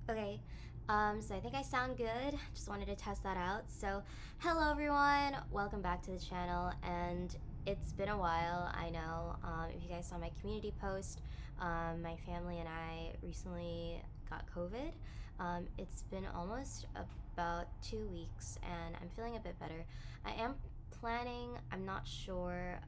Okay, so I think I sound good. Just wanted to test that out. So, hello everyone, welcome back to the channel. And it's been a while, I know. If you guys saw my community post, my family and I recently got COVID. It's been almost about 2 weeks, and I'm feeling a bit better. I am planning, I'm not sure,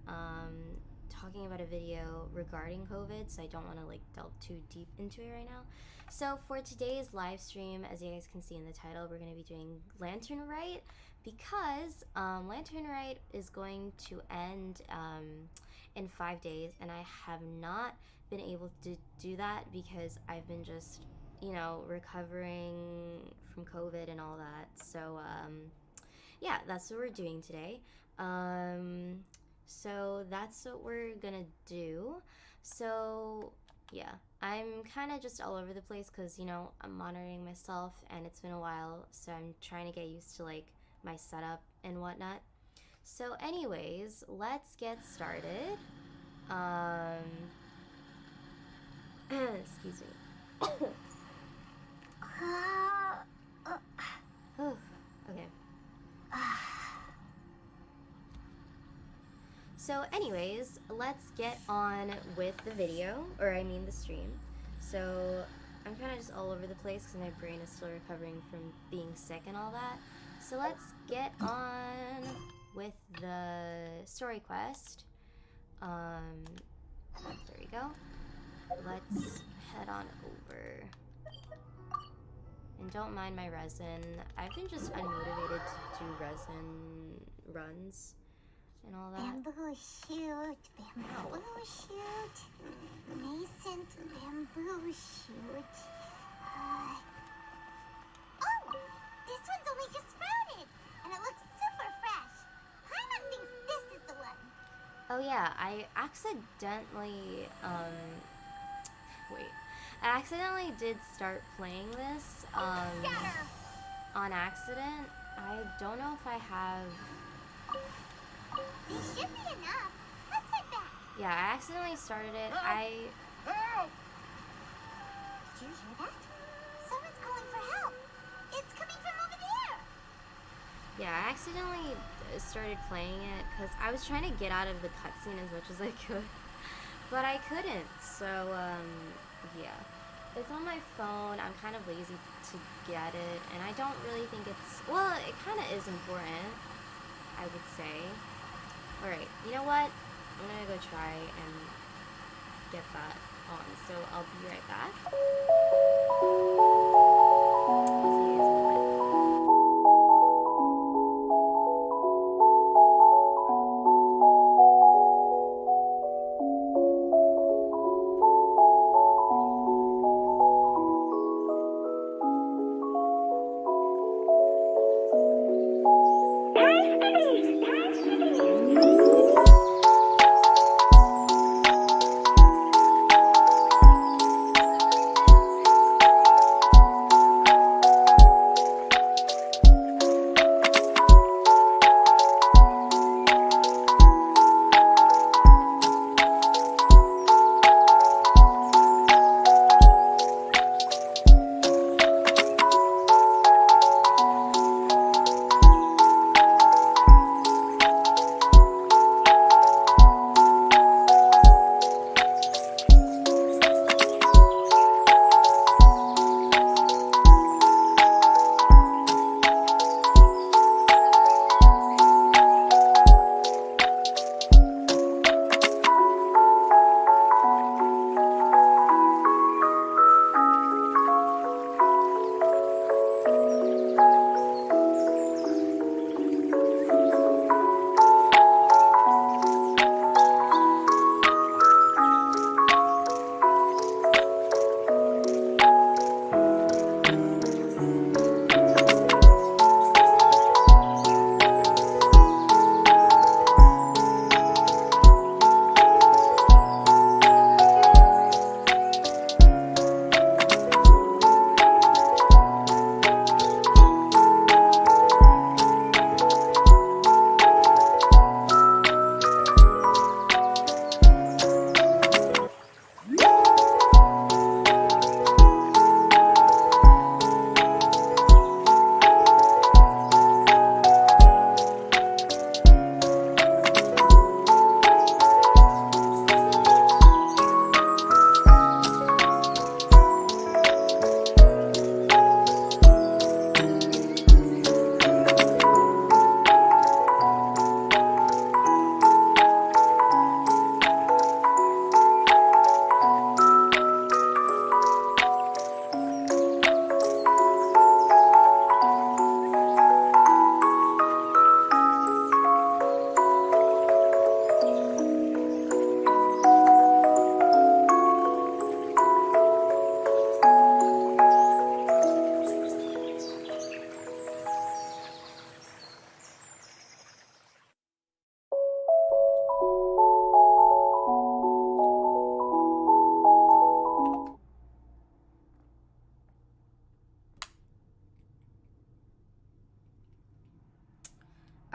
talking about a video regarding COVID, so I don't want to like delve too deep into it right now. So for today's live stream, as you guys can see in the title, we're going to be doing Lantern Rite because Lantern Rite is going to end in 5 days, and I have not been able to do that because I've been just, recovering from COVID and all that. So yeah, that's what we're doing today. So that's what we're gonna do. So yeah, I'm kind of just all over the place because I'm monitoring myself and it's been a while, so I'm trying to get used to like my setup and whatnot. So anyways, let's get started. Excuse me. Oh, okay. So anyways, let's get on with the video, or I mean the stream. So I'm kind of just all over the place because my brain is still recovering from being sick and all that. So let's get on with the story quest. There we go. Let's head on over. And don't mind my resin. I've been just unmotivated to do resin runs and all that. Bamboo shoot, bamboo shoot, nascent bamboo shoot. Oh, this one's only just sprouted, and it looks super fresh. Paimon thinks this is the one. Oh yeah, I accidentally, I accidentally did start playing this, on accident. I don't know if I have... These should be enough. Let's head back. Yeah, I accidentally started it. Help! Did you hear that? Someone's calling for help. It's coming from over there. Yeah, I accidentally started playing it because I was trying to get out of the cutscene as much as I could, but I couldn't. So, yeah. It's on my phone. I'm kind of lazy to get it, and I don't really think it's... Well, it kind of is important, I would say. Alright, you know what? I'm gonna go try and get that on, so I'll be right back. I'll see you guys in a bit.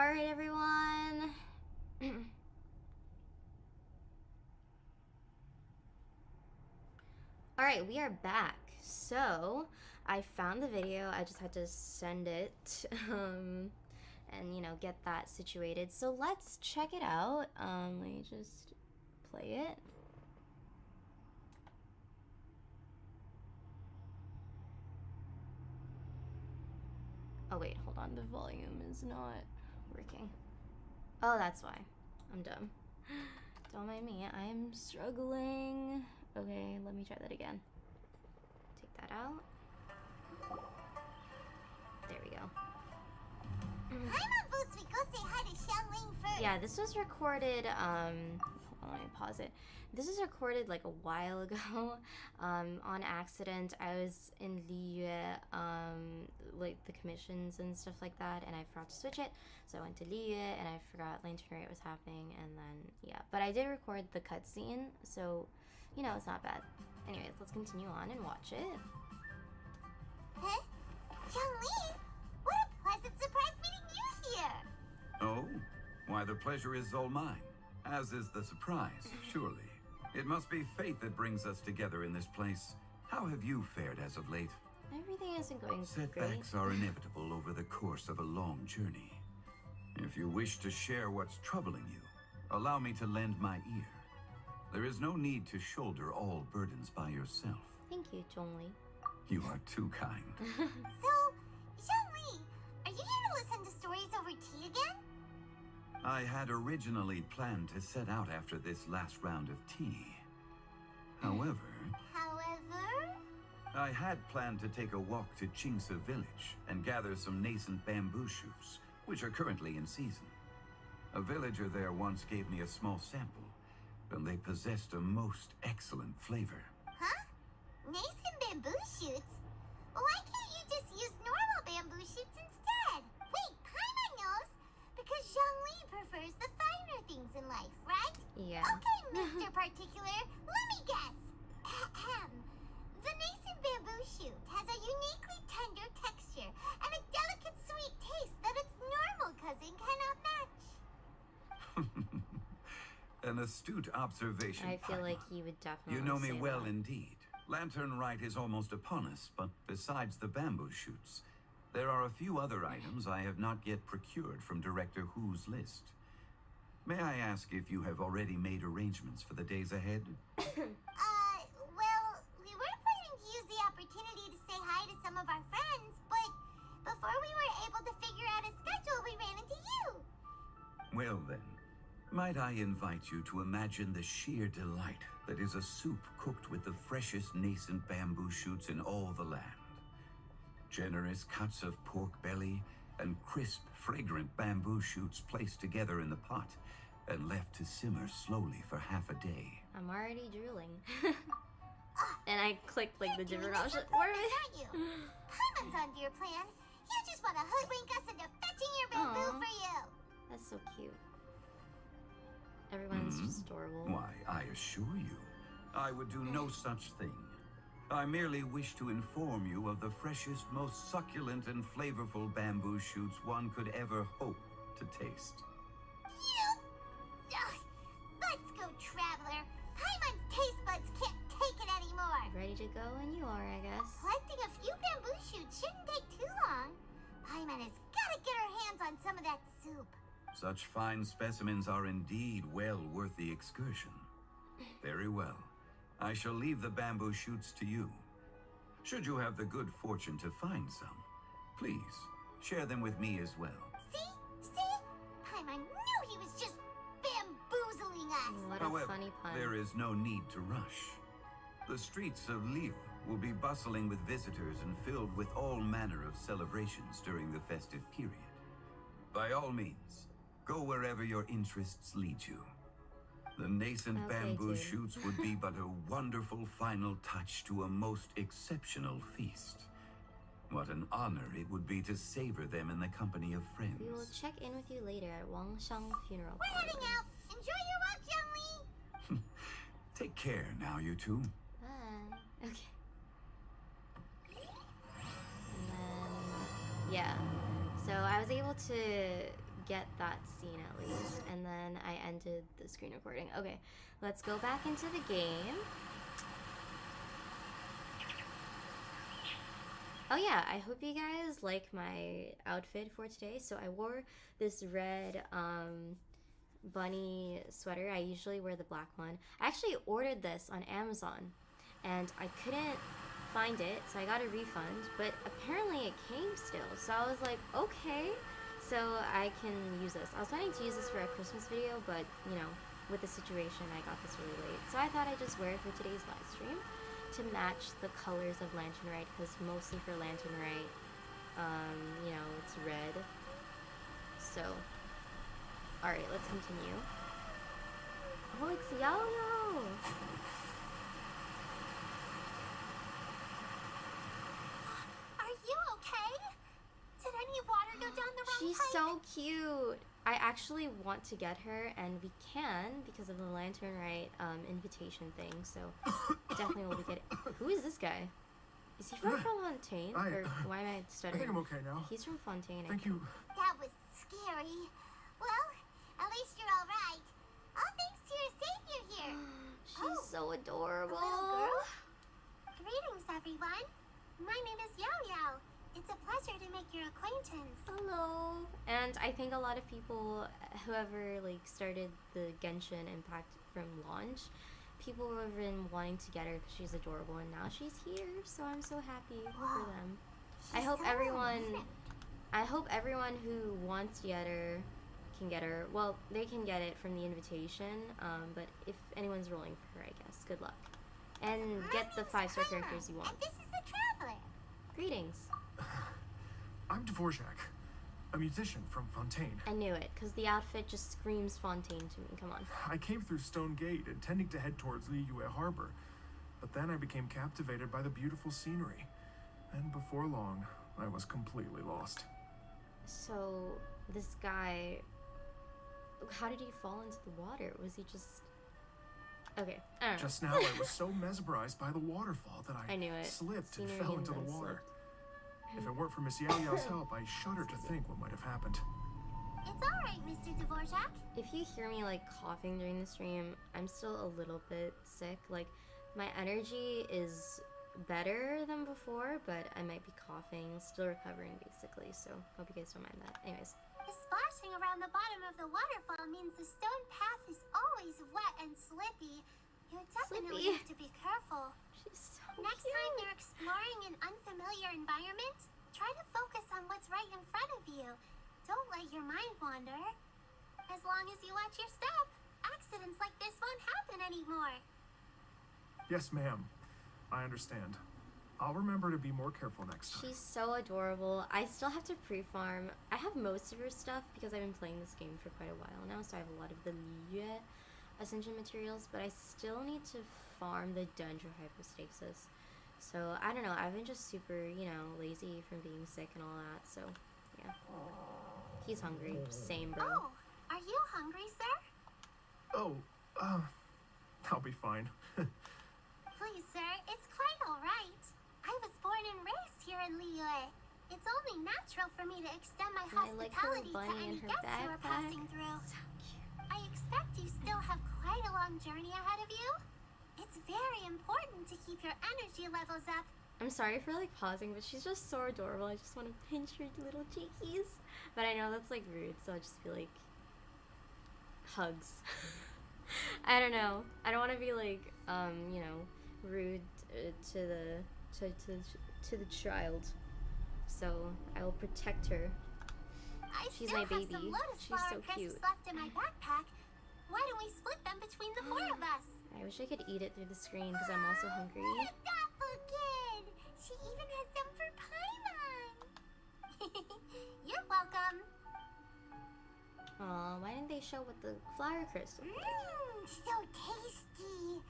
Alright, everyone. Alright, we are back. So, I found the video. I just had to send it. And, you know, get that situated. So, let's check it out. Let me just play it. Oh, wait, hold on. The volume is not working. Oh, that's why. I'm dumb. Don't mind me. I am struggling. Okay, let me try that again. Take that out. There we go. Paimon votes we go say hi to Xiangling first. Yeah, this was recorded, hold on, let me pause it. This was recorded like a while ago, on accident. I was in Liyue, like the commissions and stuff like that, and I forgot to switch it. So I went to Liyue, and I forgot Lantern Rite was happening, and then, yeah. But I did record the cutscene, so, you know, it's not bad. Anyways, let's continue on and watch it. Huh? Xiangling? What a pleasant surprise meeting you here! Oh? Why, the pleasure is all mine. As is the surprise, surely. It must be fate that brings us together in this place. How have you fared as of late? Everything isn't going great. Setbacks are inevitable over the course of a long journey. If you wish to share what's troubling you, allow me to lend my ear. There is no need to shoulder all burdens by yourself. Thank you, Zhongli. You are too kind. So, Xiangling, are you here to listen to stories over tea again? I had originally planned to set out after this last round of tea. However, I had planned to take a walk to Qingse village and gather some nascent bamboo shoots, which are currently in season. A villager there once gave me a small sample, and they possessed a most excellent flavor. Huh? Nascent bamboo shoots? Why can't you just use normal bamboo shoots instead? Wait, Paimon knows! Because Xiangling prefers the finer things in life, right? Yeah. Okay, Mr. Particular, let me guess. Ahem. The nascent bamboo shoot has a uniquely tender texture and a delicate sweet taste that its normal cousin cannot match. An astute observation, I feel like Paimon. he would definitely You know me say well that. indeed. Lantern Rite is almost upon us, but besides the bamboo shoots, there are a few other items I have not yet procured from Director Hu's list. May I ask if you have already made arrangements for the days ahead? Well, we were planning to use the opportunity to say hi to some of our friends, but before we were able to figure out a schedule, we ran into you. Well then, might I invite you to imagine the sheer delight that is a soup cooked with the freshest nascent bamboo shoots in all the land. Generous cuts of pork belly and crisp, fragrant bamboo shoots placed together in the pot and left to simmer slowly for half a day. I'm already drooling. And I clicked like the You're different doing this options. on purpose, aren't you? Paimon's onto your plan. You just want to hoodwink us into fetching your bamboo Aw. for you. That's so cute. Everyone's just adorable. Why, I assure you, I would do no such thing. I merely wish to inform you of the freshest, most succulent and flavorful bamboo shoots one could ever hope to taste. You... Ugh. Let's go, traveler. Paimon's taste buds can't take it anymore. Ready to go? And you are, I guess. Collecting a few bamboo shoots shouldn't take too long. Paimon has got to get her hands on some of that soup. Such fine specimens are indeed well worth the excursion. Very well. I shall leave the bamboo shoots to you. Should you have the good fortune to find some, please share them with me as well. See? Paimon knew he was just bamboozling us. What a However, funny pun. there is no need to rush. The streets of Liyue will be bustling with visitors and filled with all manner of celebrations during the festive period. By all means, go wherever your interests lead you. The nascent Okay, bamboo dude. shoots would be but a wonderful final touch to a most exceptional feast. What an honor it would be to savor them in the company of friends. We will check in with you later at Wangshang Funeral We're heading Parlor. out. Enjoy your walk, Xiangling. Take care now, you two. Bye. Okay. And then, yeah. So I was able to get that scene at least. And then I ended the screen recording. Okay, let's go back into the game. Oh yeah, I hope you guys like my outfit for today. So I wore this red bunny sweater. I usually wear the black one. I actually ordered this on Amazon and I couldn't find it, so I got a refund, but apparently it came still. So I was like, okay, so I can use this. I was planning to use this for a Christmas video, but you know, with the situation, I got this really late. So I thought I'd just wear it for today's live stream to match the colors of Lantern Rite, because mostly for Lantern Rite, you know, it's red. So, alright, let's continue. Oh, it's Yo-Yo! Are you okay? Did any water go down the wrong She's pipe? so cute! I actually want to get her, and we can because of the Lantern Rite invitation thing, so definitely will be getting... Who is this guy? Is he from Fontaine? Or why am I I stuttering? think I'm okay now. He's from Fontaine. Thank you. That was scary. Well, at least you're all right. All thanks to your savior here. She's so adorable. Little girl? Greetings, everyone. My name is Yo-Yo. It's a pleasure to make your acquaintance. Hello. And I think a lot of people, whoever like started the Genshin Impact from launch, people have been wanting to get her because she's adorable, and now she's here, so I'm so happy for them. I She's hope so everyone, amazing. I hope everyone who wants to get her can get her. Well, they can get it from the invitation, but if anyone's rolling for her, I guess, good luck. And My get the name's 5-star Karma, characters you want. And this is the Traveler. Greetings. I'm Dvorak, a musician from Fontaine. I knew it, because the outfit just screams Fontaine to me. Come on. I came through Stone Gate, intending to head towards Liyue Harbor, but then I became captivated by the beautiful scenery. And before long, I was completely lost. So, this guy, how did he fall into the water? Was he just... Okay, I don't know. Just now, I was so mesmerized by the waterfall that I knew it. slipped and Scenery fell and into the then water. slipped. If it weren't for Miss Yao Yao's help, I shudder to think what might have happened. It's all right, Mr. Dvorak. If you hear me like coughing during the stream, I'm still a little bit sick. Like, my energy is better than before, but I might be coughing, still recovering basically, so hope you guys don't mind that. Anyways. The splashing around the bottom of the waterfall means the stone path is always wet and slippy. You definitely Slippy. have to be careful. She's so Next cute. time you're exploring an unfamiliar environment, try to focus on what's right in front of you. Don't let your mind wander. As long as you watch your step, accidents like this won't happen anymore. Yes, ma'am. I understand. I'll remember to be more careful next time. She's so adorable. I still have to pre-farm. I have most of her stuff because I've been playing this game for quite a while now, so I have a lot of the Liyue Ascension materials, but I still need to farm the Dendro Hypostasis. So, I don't know, I've been just super, you know, lazy from being sick and all that, so, yeah. He's hungry. Same, bro. Oh, are you hungry, sir? Oh, I'll be fine. Please, sir, it's quite all right. I was born and raised here in Liyue. It's only natural for me to extend my And I like her hospitality to bunny any and her guests who are backpack. passing through. So cute. I expect you still have quite a long journey ahead of you. It's very important to keep your energy levels up. I'm sorry for, like, pausing, but she's just so adorable. I just want to pinch her little cheekies. But I know that's, like, rude, so I'll just be like, hugs. I don't know. I don't want to be, like, you know, rude to the child. So I will protect her. I She's still my have baby. some lotus She's flower so crisps cute. left in my backpack. Why don't we split them between the four of us? I wish I could eat it through the screen because I'm also hungry. What a thoughtful kid! She even has some for Paimon! You're welcome! Aw, why didn't they show what the flower crystal did? So tasty!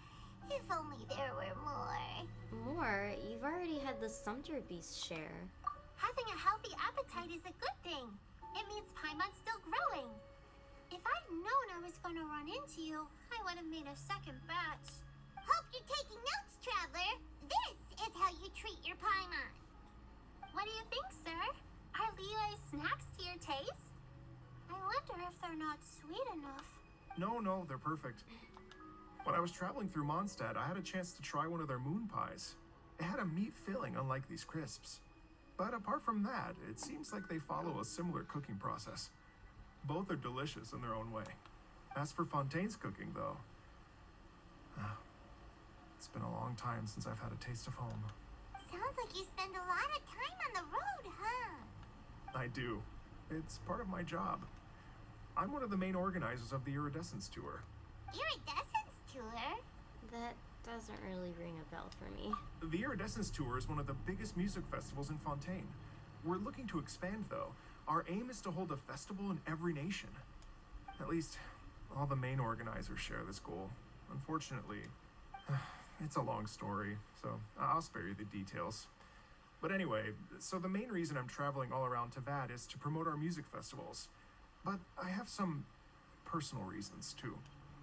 If only there were more. More? You've already had the Sumter Beast share. Having a healthy appetite is a good thing. It means Paimon's still growing. If I'd known I was going to run into you, I would have made a second batch. Hope you're taking notes, Traveler. This is how you treat your Paimon. What do you think, sir? Are Liyue's snacks to your taste? I wonder if they're not sweet enough. No, they're perfect. When I was traveling through Mondstadt, I had a chance to try one of their moon pies. It had a meat filling, unlike these crisps. But apart from that, it seems like they follow a similar cooking process. Both are delicious in their own way. As for Fontaine's cooking, though, it's been a long time since I've had a taste of home. Sounds like you spend a lot of time on the road, huh? I do. It's part of my job. I'm one of the main organizers of the Iridescence Tour. Iridescence tour? That doesn't really ring a bell for me. The Iridescence Tour is one of the biggest music festivals in Fontaine. We're looking to expand, though. Our aim is to hold a festival in every nation. At least, all the main organizers share this goal. Unfortunately, it's a long story, so I'll spare you the details. But anyway, so the main reason I'm traveling all around Tavad is to promote our music festivals. But I have some personal reasons, too.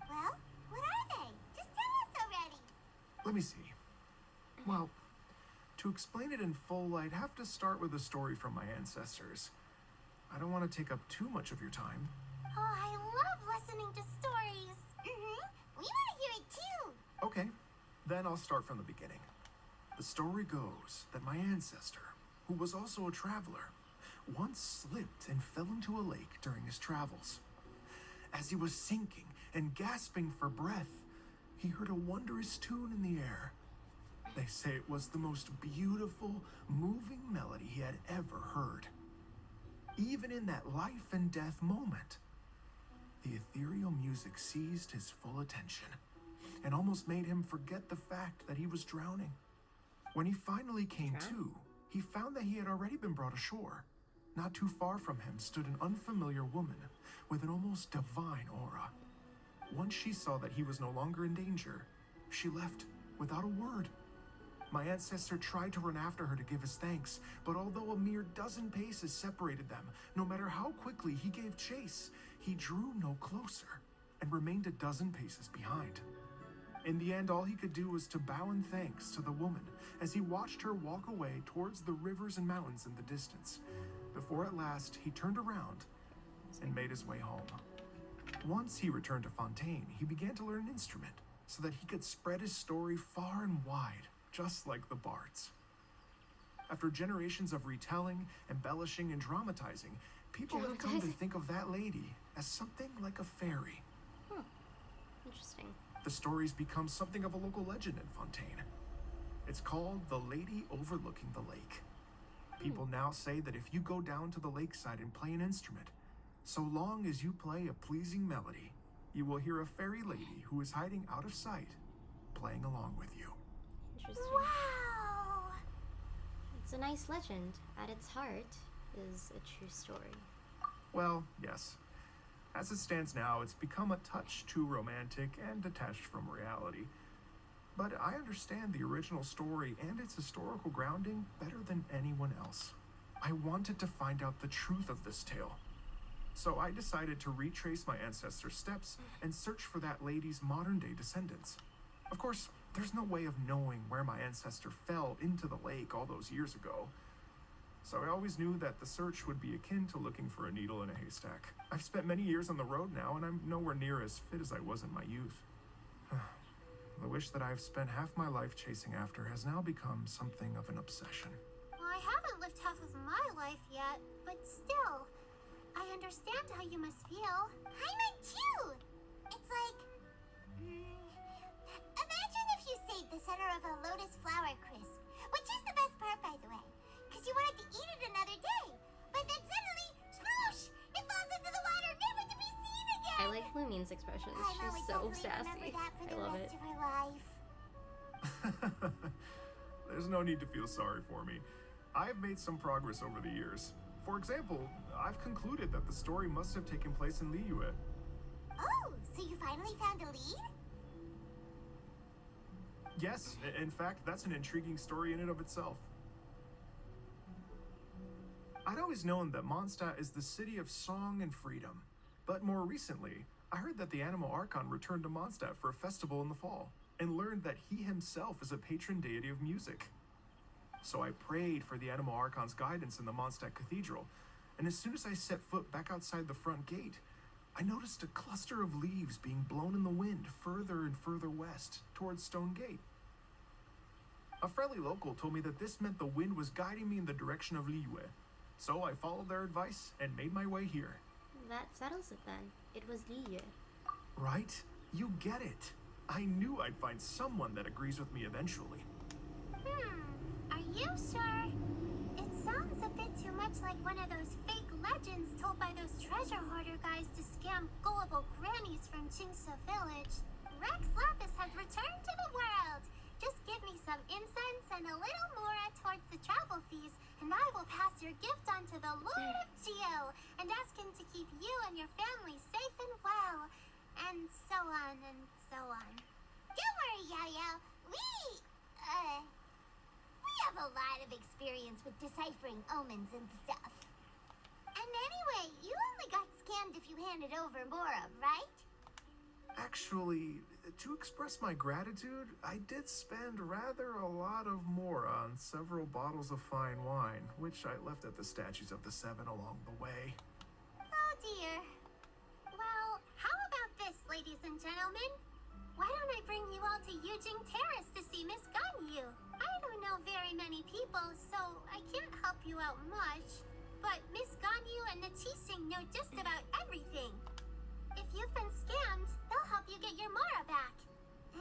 Well, what are they? Just tell us already. Let me see. Well, to explain it in full, I'd have to start with a story from my ancestors. I don't want to take up too much of your time. Oh, I love listening to stories. We want to hear it too. Okay, then I'll start from the beginning. The story goes that my ancestor, who was also a traveler, once slipped and fell into a lake during his travels. As he was sinking and gasping for breath, he heard a wondrous tune in the air. They say it was the most beautiful, moving melody he had ever heard. Even in that life and death moment, the ethereal music seized his full attention and almost made him forget the fact that he was drowning. When he finally came to, he found that he had already been brought ashore. Not too far from him stood an unfamiliar woman with an almost divine aura. Once she saw that he was no longer in danger, she left without a word. My ancestor tried to run after her to give his thanks, but although a mere dozen paces separated them, no matter how quickly he gave chase, he drew no closer and remained a dozen paces behind. In the end, all he could do was to bow in thanks to the woman as he watched her walk away towards the rivers and mountains in the distance, before at last he turned around and made his way home. Once he returned to Fontaine, he began to learn an instrument so that he could spread his story far and wide, just like the bards. After generations of retelling, embellishing, and dramatizing, people have come to think of that lady as something like a fairy. Interesting. The story's become something of a local legend in Fontaine. It's called The Lady Overlooking the Lake. People now say that if you go down to the lakeside and play an instrument, so long as you play a pleasing melody, you will hear a fairy lady who is hiding out of sight, playing along with you. Interesting. Wow. It's a nice legend. At its heart is a true story. Well, yes. As it stands now, it's become a touch too romantic and detached from reality. But I understand the original story and its historical grounding better than anyone else. I wanted to find out the truth of this tale. So I decided to retrace my ancestors' steps and search for that lady's modern-day descendants. Of course, there's no way of knowing where my ancestor fell into the lake all those years ago. So I always knew that the search would be akin to looking for a needle in a haystack. I've spent many years on the road now, and I'm nowhere near as fit as I was in my youth. The wish that I've spent half my life chasing after has now become something of an obsession. Well, I haven't lived half of my life yet, but still, I understand how you must feel. Paimon too! It's like... imagine if you saved the center of a lotus flower crisp, which is the best part, by the way, because you wanted to eat it another day, but then suddenly, sploosh! It falls into the water, never to be seen again! I like Lumine's expressions. She's so sassy. I love it. Of her life. There's no need to feel sorry for me. I've made some progress over the years. For example, I've concluded that the story must have taken place in Liyue. Oh, so you finally found a lead? Yes, in fact, that's an intriguing story in and of itself. I'd always known that Mondstadt is the city of song and freedom, but more recently, I heard that the Animal Archon returned to Mondstadt for a festival in the fall, and learned that he himself is a patron deity of music. So I prayed for the Animal Archon's guidance in the Mondstadt Cathedral, and as soon as I set foot back outside the front gate, I noticed a cluster of leaves being blown in the wind further and further west towards Stone Gate. A friendly local told me that this meant the wind was guiding me in the direction of Liyue, so I followed their advice and made my way here. That settles it then. It was Liyu. Right? You get it. I knew I'd find someone that agrees with me eventually. Are you sure? It sounds a bit too much like one of those fake legends told by those treasure hoarder guys to scam gullible grannies from Chingsa village. Rex Lapis has returned to the world. Just give me some incense and a little mora towards the travel fees, and I will pass your gift on to the Lord of Geo and ask him to keep you and your family safe and well. And so on and so on. Don't worry, Yao-Yao. We have a lot of experience with deciphering omens and stuff. And anyway, you only got scammed if you handed over Mora, right? Actually, to express my gratitude, I did spend rather a lot of mora on several bottles of fine wine, which I left at the statues of the Seven along the way. Oh dear. Well, how about this, ladies and gentlemen? Why don't I bring you all to Yujing Terrace to see Miss Ganyu? I don't know very many people, so I can't help you out much. But Miss Ganyu and the Qixing know just about everything. If you've been scammed, they'll help you get your Mora back.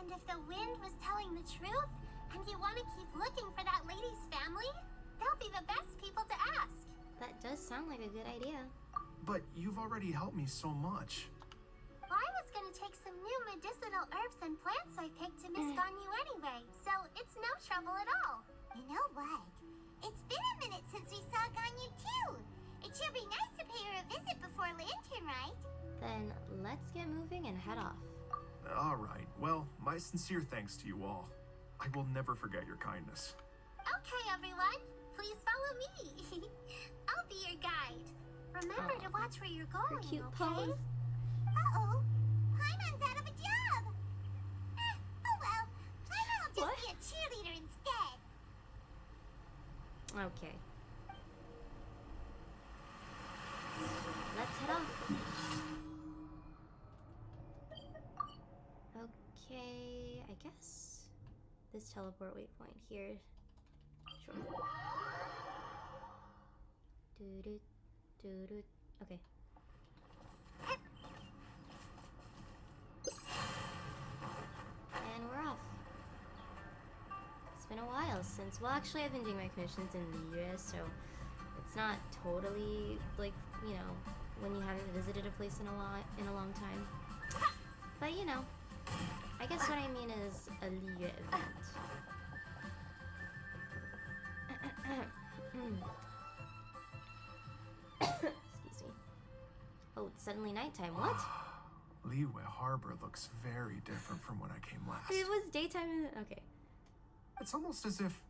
And if the wind was telling the truth, and you want to keep looking for that lady's family, they'll be the best people to ask. That does sound like a good idea. But you've already helped me so much. Well, I was gonna take some new medicinal herbs and plants I picked to Miss Ganyu anyway, so it's no trouble at all. You know what? It's been a minute since we saw Ganyu too. It should be nice to pay her a visit before Lantern, right? Then let's get moving and head off. All right. Well, my sincere thanks to you all. I will never forget your kindness. Okay, everyone. Please follow me. I'll be your guide. Remember to watch where you're Her going, cute okay? pose. Uh-oh. Paimon's out of a job. Oh well. Paimon will just What? be a cheerleader instead. Okay. Let's head off. Okay, I guess this teleport waypoint here. Sure. Doo-doo. Okay. And we're off. It's been a while since, well, actually I've been doing my commissions in the US, so it's not totally like, you know, when you haven't visited a place in a long time. But you know, I guess what I mean is a Liyu event. Excuse me. Oh, it's suddenly nighttime. What? Liyue Harbor looks very different from when I came last. It was daytime. Okay. It's almost as if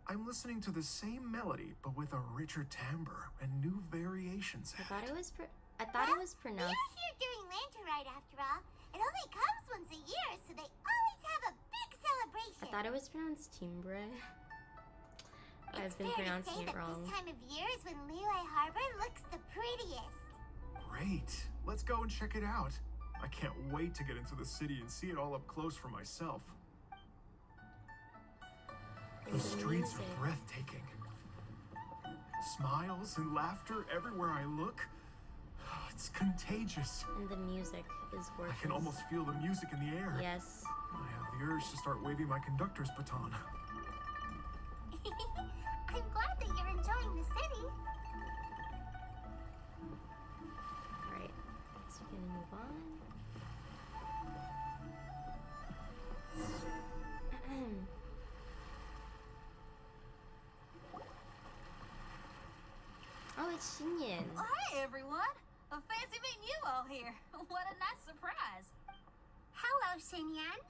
I'm listening to the same melody, but with a richer timbre and new variations. I thought it was pronounced. We're here during Lantern Rite after all. It only comes once a year, so they always have a big celebration. I thought it was pronounced timbre. I've been pronouncing it wrong. This time of year is when Liyue Harbor looks the prettiest. Great. Let's go and check it out. I can't wait to get into the city and see it all up close for myself. The streets are breathtaking. Smiles and laughter everywhere I look. It's contagious. And the music is I gorgeous. can almost feel the music in the air. Yes. I have the urge to start waving my conductor's baton. I'm glad that you're enjoying the city. Alright. So we can move on. Oh, it's Xinyan. Well, hey, everyone. Fancy meeting you all here. What a nice surprise. Hello, Xinyan.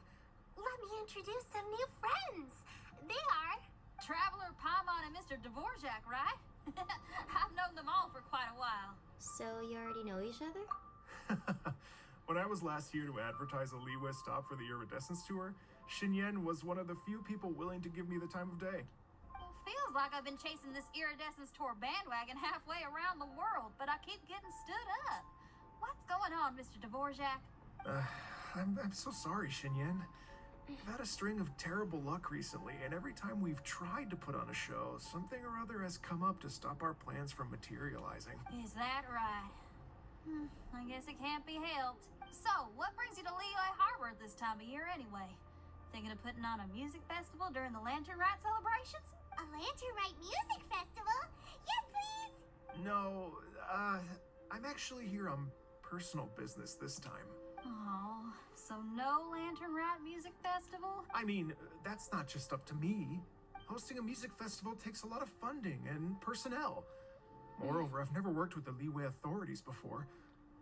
Let me introduce some new friends. They are... Traveler, Paimon, and Mr. Dvorak, right? I've known them all for quite a while. So you already know each other? When I was last here to advertise a Liyue stop for the Iridescence tour, Xinyan was one of the few people willing to give me the time of day. feels like I've been chasing this Iridescence Tour bandwagon halfway around the world, but I keep getting stood up. What's going on, Mr. Dvorak? I'm so sorry, Xinyan. We've had a string of terrible luck recently, and every time we've tried to put on a show, something or other has come up to stop our plans from materializing. Is that right? I guess it can't be helped. So, what brings you to Liyue Harbor at this time of year anyway? Thinking of putting on a music festival during the Lantern Rite celebrations? A Lantern Rite music festival? Yes, please! No, I'm actually here on personal business this time. Oh, so no Lantern Rite music festival? I mean, that's not just up to me. Hosting a music festival takes a lot of funding and personnel. Moreover, I've never worked with the Liyue authorities before.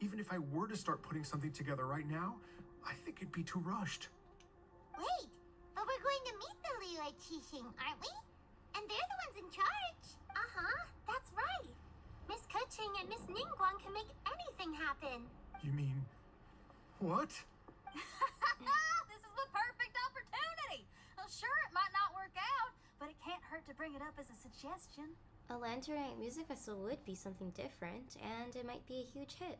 Even if I were to start putting something together right now, I think it'd be too rushed. Wait, but we're going to meet the Liyue Qixing, aren't we? And they're the ones in charge. Uh-huh, that's right. Miss Keqing and Miss Ningguang can make anything happen. You mean... what? This is the perfect opportunity! Well, sure, it might not work out, but it can't hurt to bring it up as a suggestion. A Lantern Night Music Festival would be something different, and it might be a huge hit.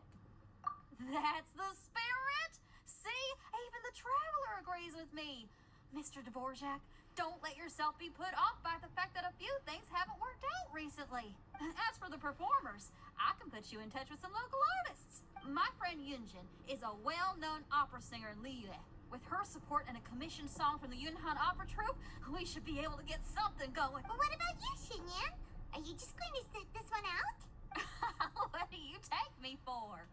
That's the spirit! See? Even the Traveler agrees with me. Mr. Dvorak, don't let yourself be put off by the fact that a few things haven't worked out recently. As for the performers, I can put you in touch with some local artists. My friend Yunjin is a well-known opera singer in Liyue. With her support and a commissioned song from the Yunhan Opera Troupe, we should be able to get something going. But what about you, Xinyan? Are you just going to sit this one out? What do you take me for?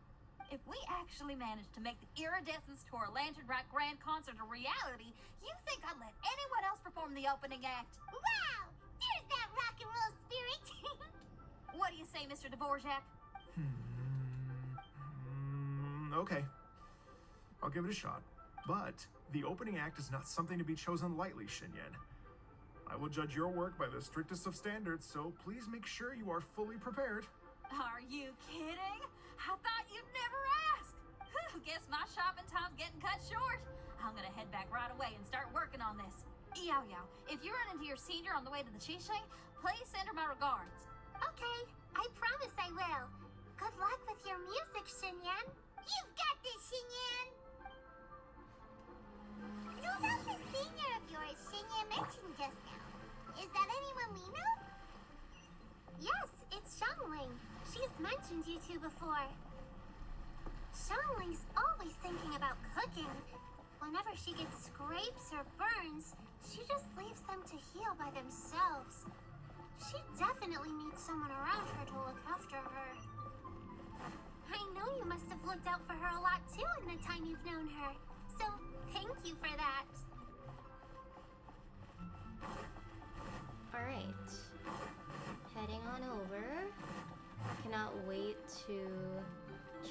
If we actually manage to make the Iridescence Tour Lantern Rite Grand Concert a reality, you think I'd let anyone else perform the opening act? Wow! There's that rock and roll spirit! What do you say, Mr. Dvorak? Okay. I'll give it a shot. But the opening act is not something to be chosen lightly, Xinyan. I will judge your work by the strictest of standards, so please make sure you are fully prepared. Are you kidding? I thought you'd never ask. Guess my shopping time's getting cut short. I'm gonna head back right away and start working on this. Yao Yao, if you run into your senior on the way to the Qixing, please send her my regards. Okay, I promise I will. Good luck with your music, Xinyan. You've got this, Xinyan! So about the senior of yours Xinyan mentioned just now, is that anyone we know? Yes, it's Xiangling. She's mentioned you two before. Xiangling's always thinking about cooking. Whenever she gets scrapes or burns, she just leaves them to heal by themselves. She definitely needs someone around her to look after her. I know you must have looked out for her a lot too in the time you've known her. So, thank you for that. Alright. Heading on over. Cannot wait to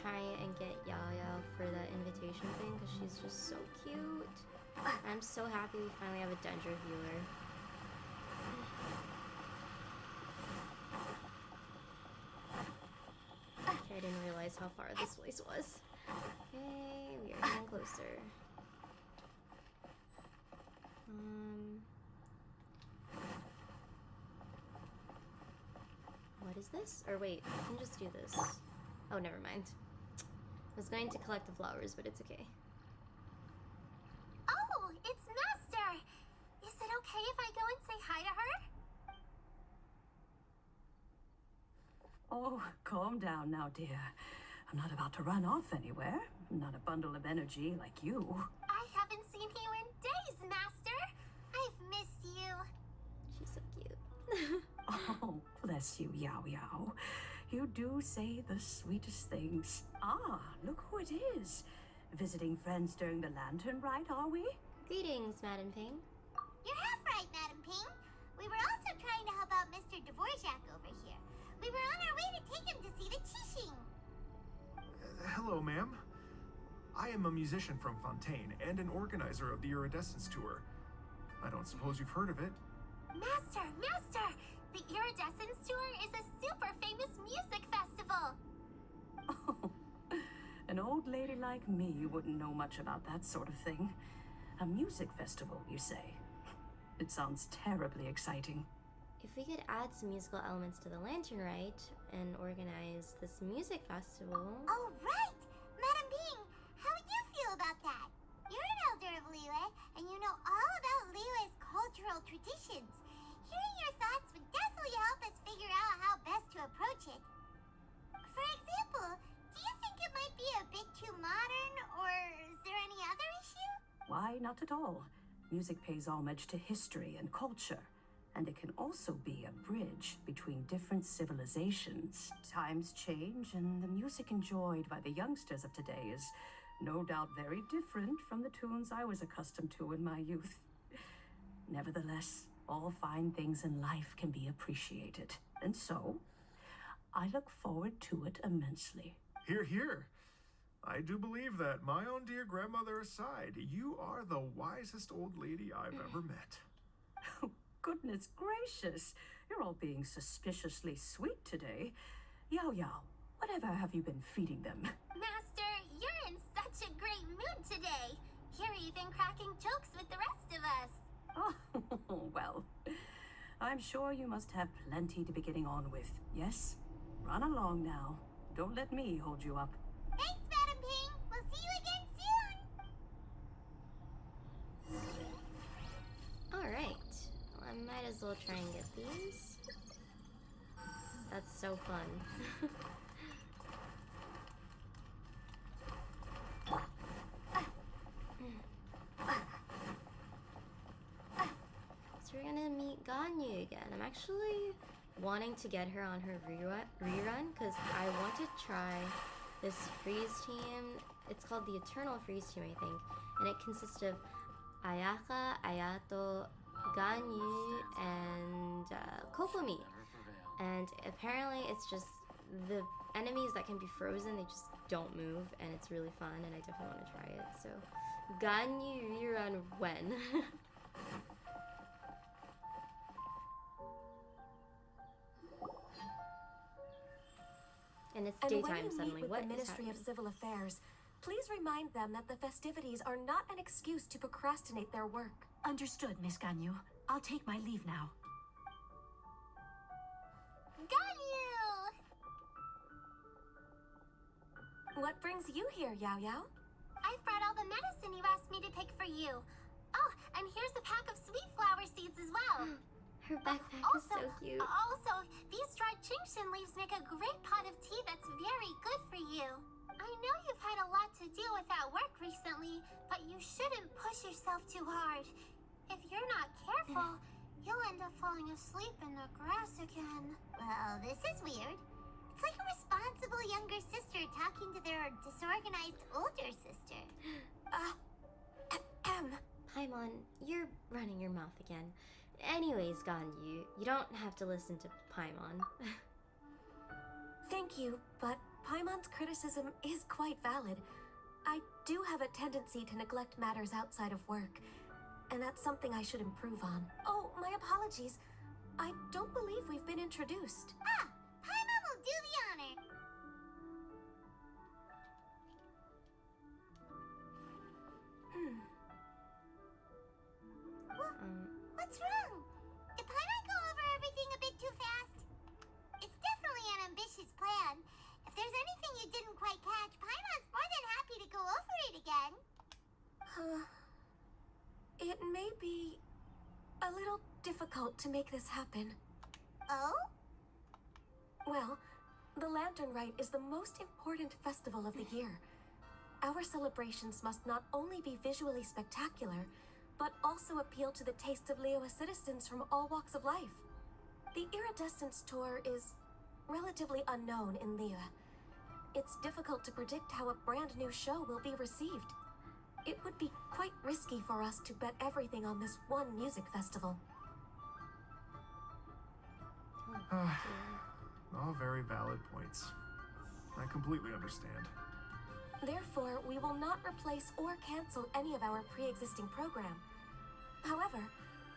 try and get Yao Yao for the invitation thing because she's just so cute. I'm so happy we finally have a Dendro healer. Okay, I didn't realize how far this place was. Okay, we are getting closer. What is this? Or wait, I can just do this. Oh, never mind. I was going to collect the flowers, but it's okay. Oh, it's Master! Is it okay if I go and say hi to her? Oh, calm down now, dear. I'm not about to run off anywhere. I'm not a bundle of energy like you. I haven't seen you in days, Master! I've missed you. She's so cute. Oh, bless you, Yao Yao. You do say the sweetest things. Ah, look who it is. Visiting friends during the Lantern Rite, are we? Greetings, Madam Ping. You're half right, Madam Ping. We were also trying to help out Mr. Dvorak over here. We were on our way to take him to see the Qixing. Hello, ma'am. I am a musician from Fontaine and an organizer of the Iridescence Tour. I don't suppose you've heard of it. Master! Master! The Iridescence Tour is a super famous music festival! Oh, an old lady like me wouldn't know much about that sort of thing. A music festival, you say? It sounds terribly exciting. if we could add some musical elements to the Lantern Rite and organize this music festival. Oh, right! Madam Bing, how would you feel about that? You're an elder of Liyue, and you know all about Liyue's cultural traditions. Hearing your thoughts would definitely help us figure out how best to approach it. For example, do you think it might be a bit too modern, or is there any other issue? Why, not at all. Music pays homage to history and culture, and it can also be a bridge between different civilizations. Times change, and the music enjoyed by the youngsters of today is no doubt very different from the tunes I was accustomed to in my youth. Nevertheless, all fine things in life can be appreciated, and so I look forward to it immensely. Hear, hear. I do believe that, my own dear grandmother aside, you are the wisest old lady I've ever met. Oh, goodness gracious! You're all being suspiciously sweet today. Yao Yao, whatever have you been feeding them? Master, you're in such a great mood today. You're even cracking jokes with the rest of us. Oh, well, I'm sure you must have plenty to be getting on with, yes? Run along now. Don't let me hold you up. Thanks, Madam Ping. We'll see you again soon. Alright. Well, I might as well try and get these. That's so fun. So we're gonna meet Ganyu again. I'm actually wanting to get her on her rerun because I want to try this freeze team. It's called the Eternal Freeze team, I think, and it consists of Ayaka, Ayato, Ganyu, and Kokomi. And apparently it's just the enemies that can be frozen, they just don't move, and it's really fun, and I definitely want to try it. So, Ganyu rerun when? And it's And when daytime you suddenly. meet with What the is Ministry happening? of Civil Affairs, please remind them that the festivities are not an excuse to procrastinate their work. Understood, Miss Ganyu. I'll take my leave now. Ganyu! What brings you here, Yao Yao? I've brought all the medicine you asked me to pick for you. Oh, and here's a pack of sweet flower seeds as well. Her backpack is so cute. Also, these dried chingshin leaves make a great pot of tea that's very good for you. I know you've had a lot to deal with at work recently, but you shouldn't push yourself too hard. If you're not careful, you'll end up falling asleep in the grass again. Well, this is weird. It's like a responsible younger sister talking to their disorganized older sister. Paimon, you're running your mouth again. Anyways, Ganyu, you don't have to listen to Paimon. Thank you, but Paimon's criticism is quite valid. I do have a tendency to neglect matters outside of work, and that's something I should improve on. Oh, my apologies. I don't believe we've been introduced. Ah, Paimon will do the honor. What's wrong? Did Paimon go over everything a bit too fast? It's definitely an ambitious plan. If there's anything you didn't quite catch, Paimon's more than happy to go over it again. It may be a little difficult to make this happen. Oh? Well, the Lantern Rite is the most important festival of the year. Our celebrations must not only be visually spectacular, but also appeal to the tastes of Liyue citizens from all walks of life. The Iridescence Tour is relatively unknown in Liyue. It's difficult to predict how a brand new show will be received. It would be quite risky for us to bet everything on this one music festival. All very valid points. I completely understand. Therefore, we will not replace or cancel any of our pre-existing program. However,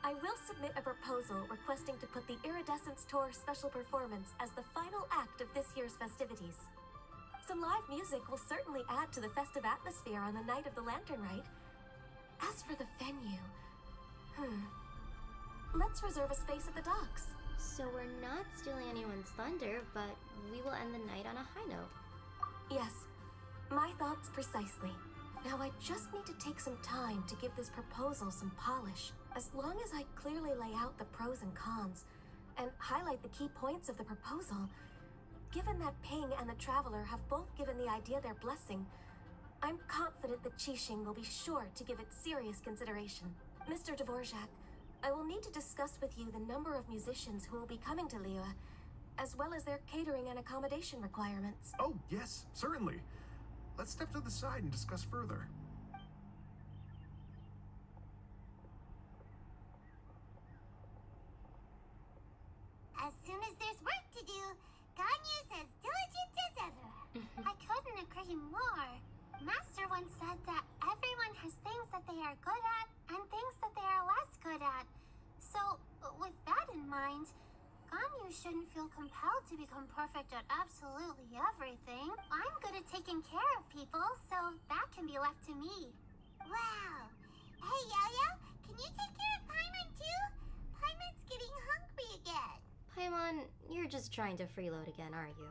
I will submit a proposal requesting to put the Iridescence Tour special performance as the final act of this year's festivities. Some live music will certainly add to the festive atmosphere on the night of the Lantern Rite. As for the venue, let's reserve a space at the docks. So we're not stealing anyone's thunder, but we will end the night on a high note. Yes, my thoughts precisely. Now I just need to take some time to give this proposal some polish. As long as I clearly lay out the pros and cons, and highlight the key points of the proposal, given that Ping and the Traveler have both given the idea their blessing, I'm confident that Qixing will be sure to give it serious consideration. Mr. Dvorak, I will need to discuss with you the number of musicians who will be coming to Liyue, as well as their catering and accommodation requirements. Oh, yes, certainly. Let's step to the side and discuss further. As soon as there's work to do, Ganyu's as diligent as ever. I couldn't agree more. Master once said that everyone has things that they are good at and things that they are less good at. So, with that in mind, Ganyu shouldn't feel compelled to become perfect at absolutely everything. I'm good at taking care of people, so that can be left to me. Wow. Hey, Yo-Yo, can you take care of Paimon too? Paimon's getting hungry again. Paimon, you're just trying to freeload again, aren't you?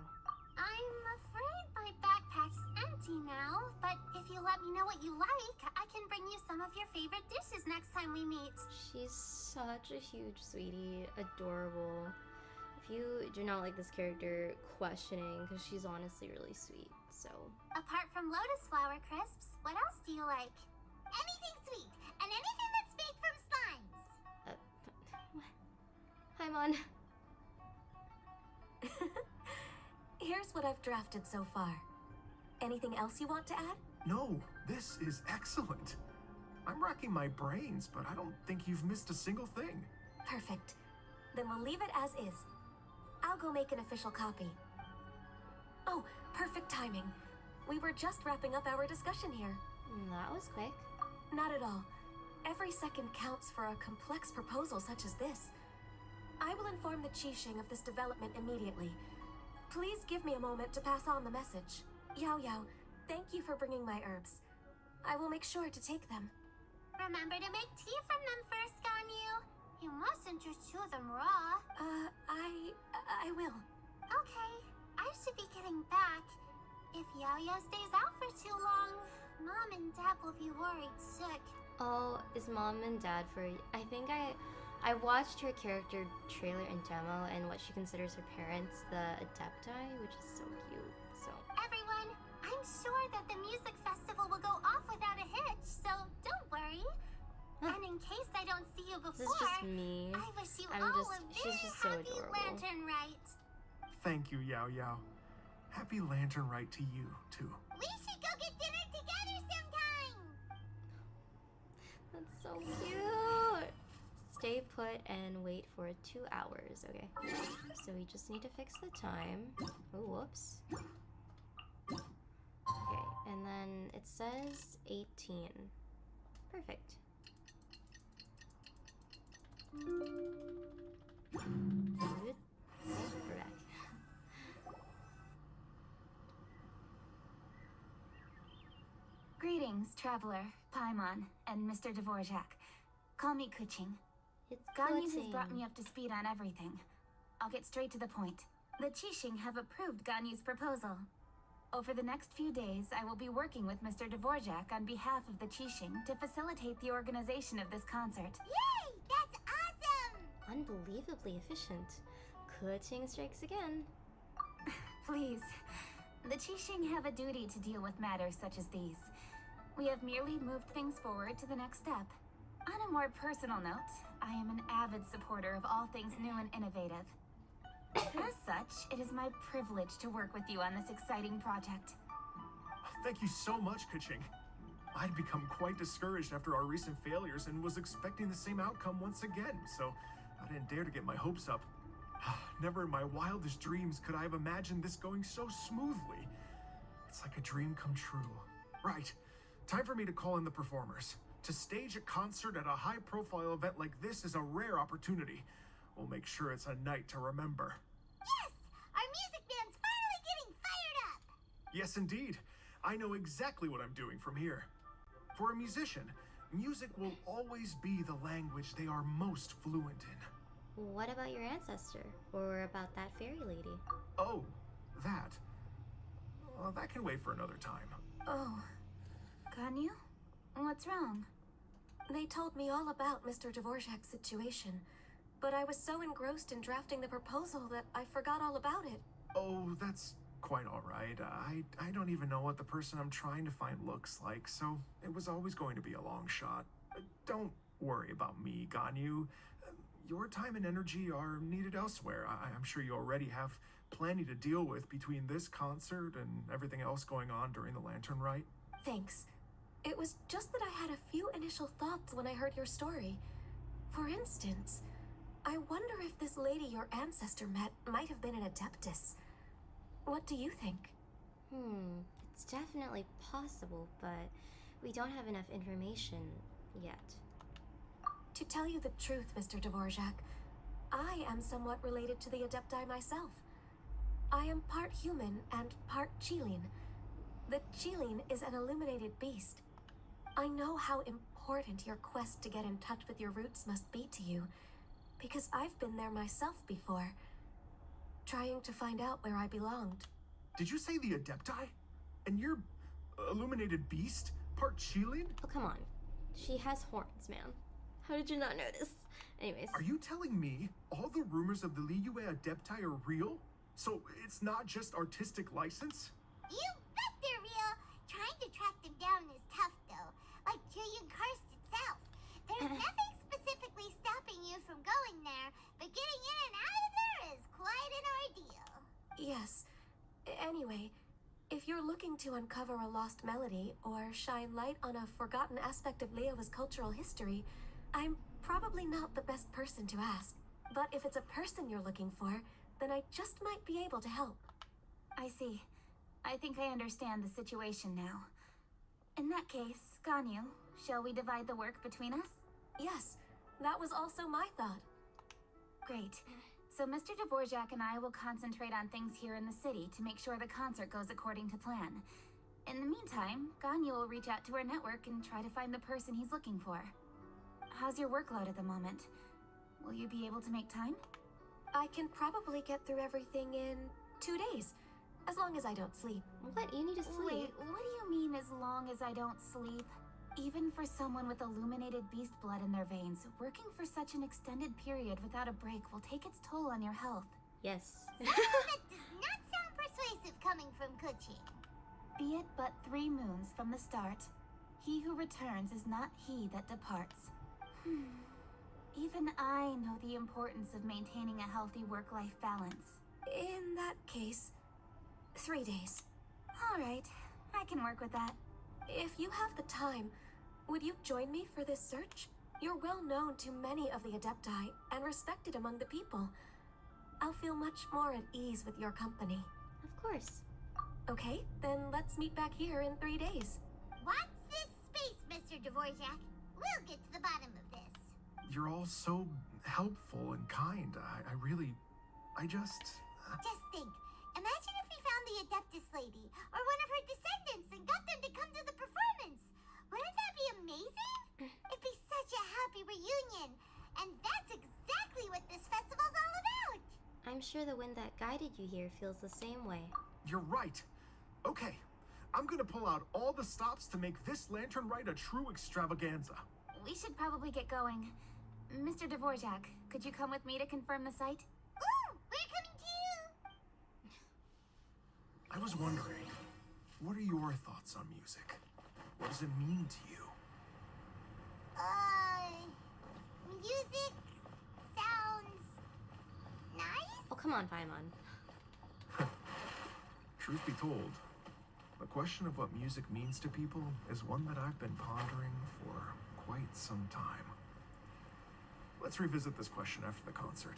I'm afraid my backpack's empty now, but if you let me know what you like, I can bring you some of your favorite dishes next time we meet. She's such a huge sweetie, adorable. If you do not like this character, questioning, because she's honestly really sweet, so. Apart from lotus flower crisps, what else do you like? Anything sweet, and anything that's made from slimes. What? Paimon. Here's what I've drafted so far. Anything else you want to add? No, this is excellent. I'm racking my brains, but I don't think you've missed a single thing. Perfect. Then we'll leave it as is. I'll go make an official copy. Oh, perfect timing. We were just wrapping up our discussion here. That was quick. Not at all. Every second counts for a complex proposal such as this. I will inform the Qixing of this development immediately. Please give me a moment to pass on the message. Yao Yao, thank you for bringing my herbs. I will make sure to take them. Remember to make tea from them first, Ganyu. You mustn't just chew them raw. I will. Okay, I should be getting back. If Yao-Yao stays out for too long, Mom and Dad will be worried sick. Oh, is Mom and Dad for... I think I watched her character trailer and demo and what she considers her parents, the Adepti, which is so cute, so... Everyone, I'm sure that the music festival will go off without a hitch, so don't worry. And in case I don't see you before, This is just me. I wish you I'm all just- a she's very just so happy adorable. lantern rite. Thank you, Yao Yao. Happy Lantern Rite to you, too. We should go get dinner together sometime. That's so cute! Stay put and wait for 2 hours, okay. So we just need to fix the time. Oh, whoops. Okay, and then it says 18. Perfect. Good. Okay, we're back. Greetings, Traveler, Paimon, and Mr. Dvorak. Call me Kuching. It's Ganyu has Kuching. brought me up to speed on everything. I'll get straight to the point. The Qixing have approved Ganyu's proposal. Over the next few days, I will be working with Mr. Dvorak on behalf of the Qixing to facilitate the organization of this concert. Yay! That's awesome! Unbelievably efficient. Kuching strikes again. Please. The Qixing have a duty to deal with matters such as these. We have merely moved things forward to the next step. On a more personal note, I am an avid supporter of all things new and innovative. As such, it is my privilege to work with you on this exciting project. Thank you so much, Kuching. I'd become quite discouraged after our recent failures and was expecting the same outcome once again, so I didn't dare to get my hopes up. Never in my wildest dreams could I have imagined this going so smoothly. It's like a dream come true. Right, time for me to call in the performers. To stage a concert at a high-profile event like this is a rare opportunity. We'll make sure it's a night to remember. Yes! Our music band's finally getting fired up! Yes, indeed. I know exactly what I'm doing from here. For a musician, music will always be the language they are most fluent in. What about your ancestor? Or about that fairy lady? Oh, that. Well, that can wait for another time. Oh. Ganyu? What's wrong? They told me all about Mr. Dvorak's situation, but I was so engrossed in drafting the proposal that I forgot all about it. Oh, that's quite all right. I don't even know what the person I'm trying to find looks like, so it was always going to be a long shot. Don't worry about me, Ganyu. Your time and energy are needed elsewhere. I'm sure you already have plenty to deal with between this concert and everything else going on during the Lantern Rite. Thanks. It was just that I had a few initial thoughts when I heard your story. For instance, I wonder if this lady your ancestor met might have been an Adeptus. What do you think? It's definitely possible, but we don't have enough information yet. To tell you the truth, Mr. Dvorak, I am somewhat related to the Adepti myself. I am part human and part Qilin. The Qilin is an illuminated beast. I know how important your quest to get in touch with your roots must be to you, because I've been there myself before, trying to find out where I belonged. Did you say the Adepti? And you're illuminated beast? Part Qilin? Oh, come on. She has horns, man. How did you not notice? Anyways. Are you telling me all the rumors of the Liyue Adepti are real? So it's not just artistic license? You bet they're real. Trying to track them down is tough, though. Like Julian Karst itself. There's nothing specifically stopping you from going there, but getting in and out of there is quite an ordeal. Yes. Anyway, if you're looking to uncover a lost melody or shine light on a forgotten aspect of Liyue's cultural history, I'm probably not the best person to ask. But if it's a person you're looking for, then I just might be able to help. I see. I think I understand the situation now. In that case, Ganyu, shall we divide the work between us? Yes, that was also my thought. Great. So Mr. Dvorak and I will concentrate on things here in the city to make sure the concert goes according to plan. In the meantime, Ganyu will reach out to our network and try to find the person he's looking for. How's your workload at the moment? Will you be able to make time? I can probably get through everything in 2 days, as long as I don't sleep. What? You need to sleep. Wait, what do you mean as long as I don't sleep? Even for someone with illuminated beast blood in their veins, working for such an extended period without a break will take its toll on your health. Yes. That does not sound persuasive coming from Kuching. Be it but 3 moons from the start, he who returns is not he that departs. Even I know the importance of maintaining a healthy work-life balance. In that case, 3 days. All right, I can work with that. If you have the time, would you join me for this search? You're well known to many of the Adepti and respected among the people. I'll feel much more at ease with your company. Of course. Okay, then let's meet back here in 3 days. Watch this space, Mr. Dvorak. We'll get to the bottom of this. You're all so helpful and kind. I just... Just think. Imagine if we found the Adeptus lady, or one of her descendants, and got them to come to the performance. Wouldn't that be amazing? It'd be such a happy reunion. And that's exactly what this festival's all about. I'm sure the wind that guided you here feels the same way. You're right. Okay, I'm gonna pull out all the stops to make this Lantern Rite a true extravaganza. We should probably get going. Mr. Dvorak, could you come with me to confirm the site? Ooh, we're coming to you. I was wondering, what are your thoughts on music? What does it mean to you? Music sounds nice. Oh, come on, Paimon. Truth be told, the question of what music means to people is one that I've been pondering for quite some time. Let's revisit this question after the concert.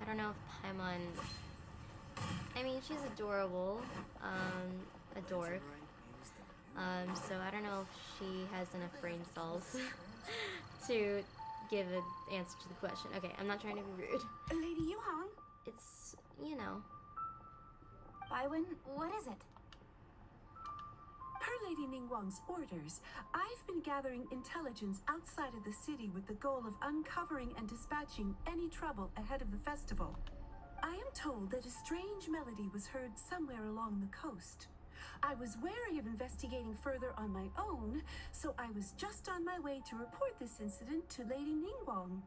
I don't know if Paimon... I mean, she's adorable. A dwarf. So I don't know if she has enough brain cells to give an answer to the question. Okay, I'm not trying to be rude. Lady Yuhong? It's, you know. Baiwen, what is it? Per Lady Ningguang's orders, I've been gathering intelligence outside of the city with the goal of uncovering and dispatching any trouble ahead of the festival. I am told that a strange melody was heard somewhere along the coast. I was wary of investigating further on my own, so I was just on my way to report this incident to Lady Ningguang.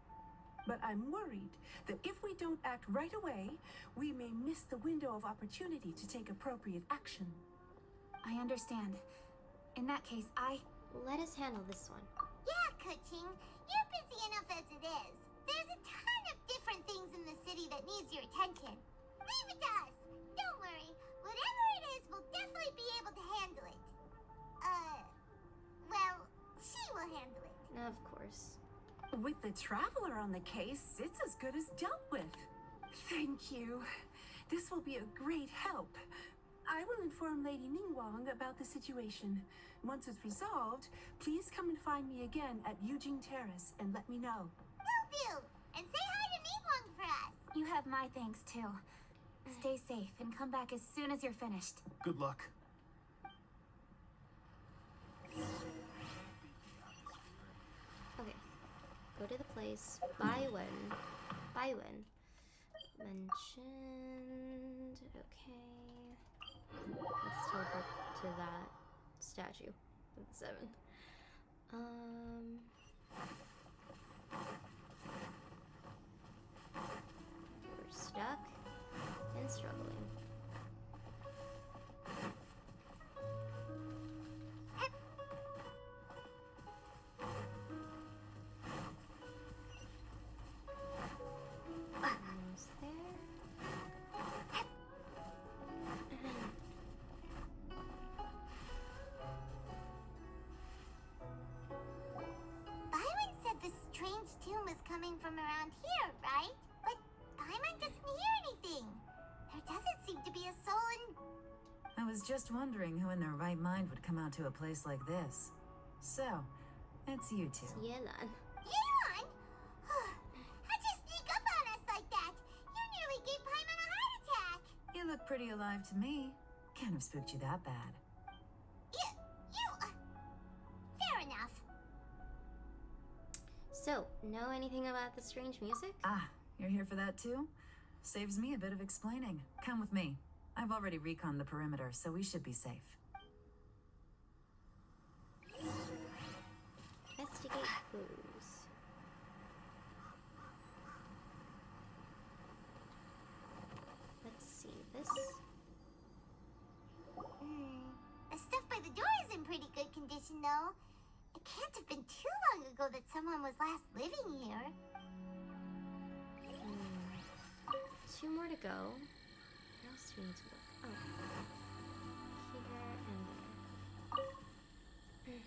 But I'm worried that if we don't act right away, we may miss the window of opportunity to take appropriate action. I understand. In that case, Let us handle this one. Yeah, Kuching, you're busy enough as it is. There's a ton of different things in the city that needs your attention. Leave it to us. Don't worry. Whatever it is, we'll definitely be able to handle it. Well, she will handle it. Of course. With the Traveler on the case, it's as good as dealt with. Thank you. This will be a great help. I will inform Lady Ningguang about the situation. Once it's resolved, please come and find me again at Yujing Terrace and let me know. Will do. And say hi to Nibong for us. you have my thanks too. Stay safe and come back as soon as you're finished. Good luck. Okay. Go to the place. Baiwen. Mentioned. Okay. Let's teleport to that statue. With 7. We're stuck and struggling. Almost there. Byron said this strange tune was coming from around here, right? But Byron doesn't hear anything. There doesn't seem to be a soul in... I was just wondering who in their right mind would come out to a place like this. So, it's you two. Yelan. Yelan? How'd you sneak up on us like that? You nearly gave Paimon a heart attack. You look pretty alive to me. Can't have spooked you that bad. Fair enough. So, know anything about the strange music? Ah, you're here for that too? Saves me a bit of explaining. Come with me. I've already reconned the perimeter, so we should be safe. Investigate clues. Let's see this. The stuff by the door is in pretty good condition, though. It can't have been too long ago that someone was last living here. 2 more to go. Where else do we need to look? Oh. Here and there.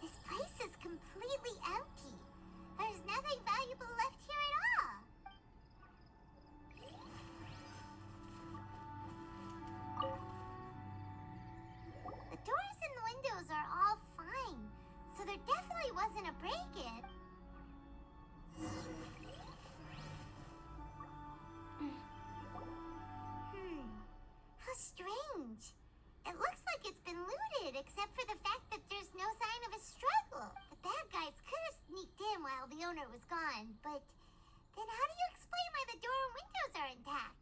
This place is completely empty. There's nothing valuable left here at all. The doors and the windows are all fine, so there definitely wasn't a break-in. How strange. It looks like it's been looted, except for the fact that there's no sign of a struggle. The bad guys could have sneaked in while the owner was gone, but then how do you explain why the door and windows are intact?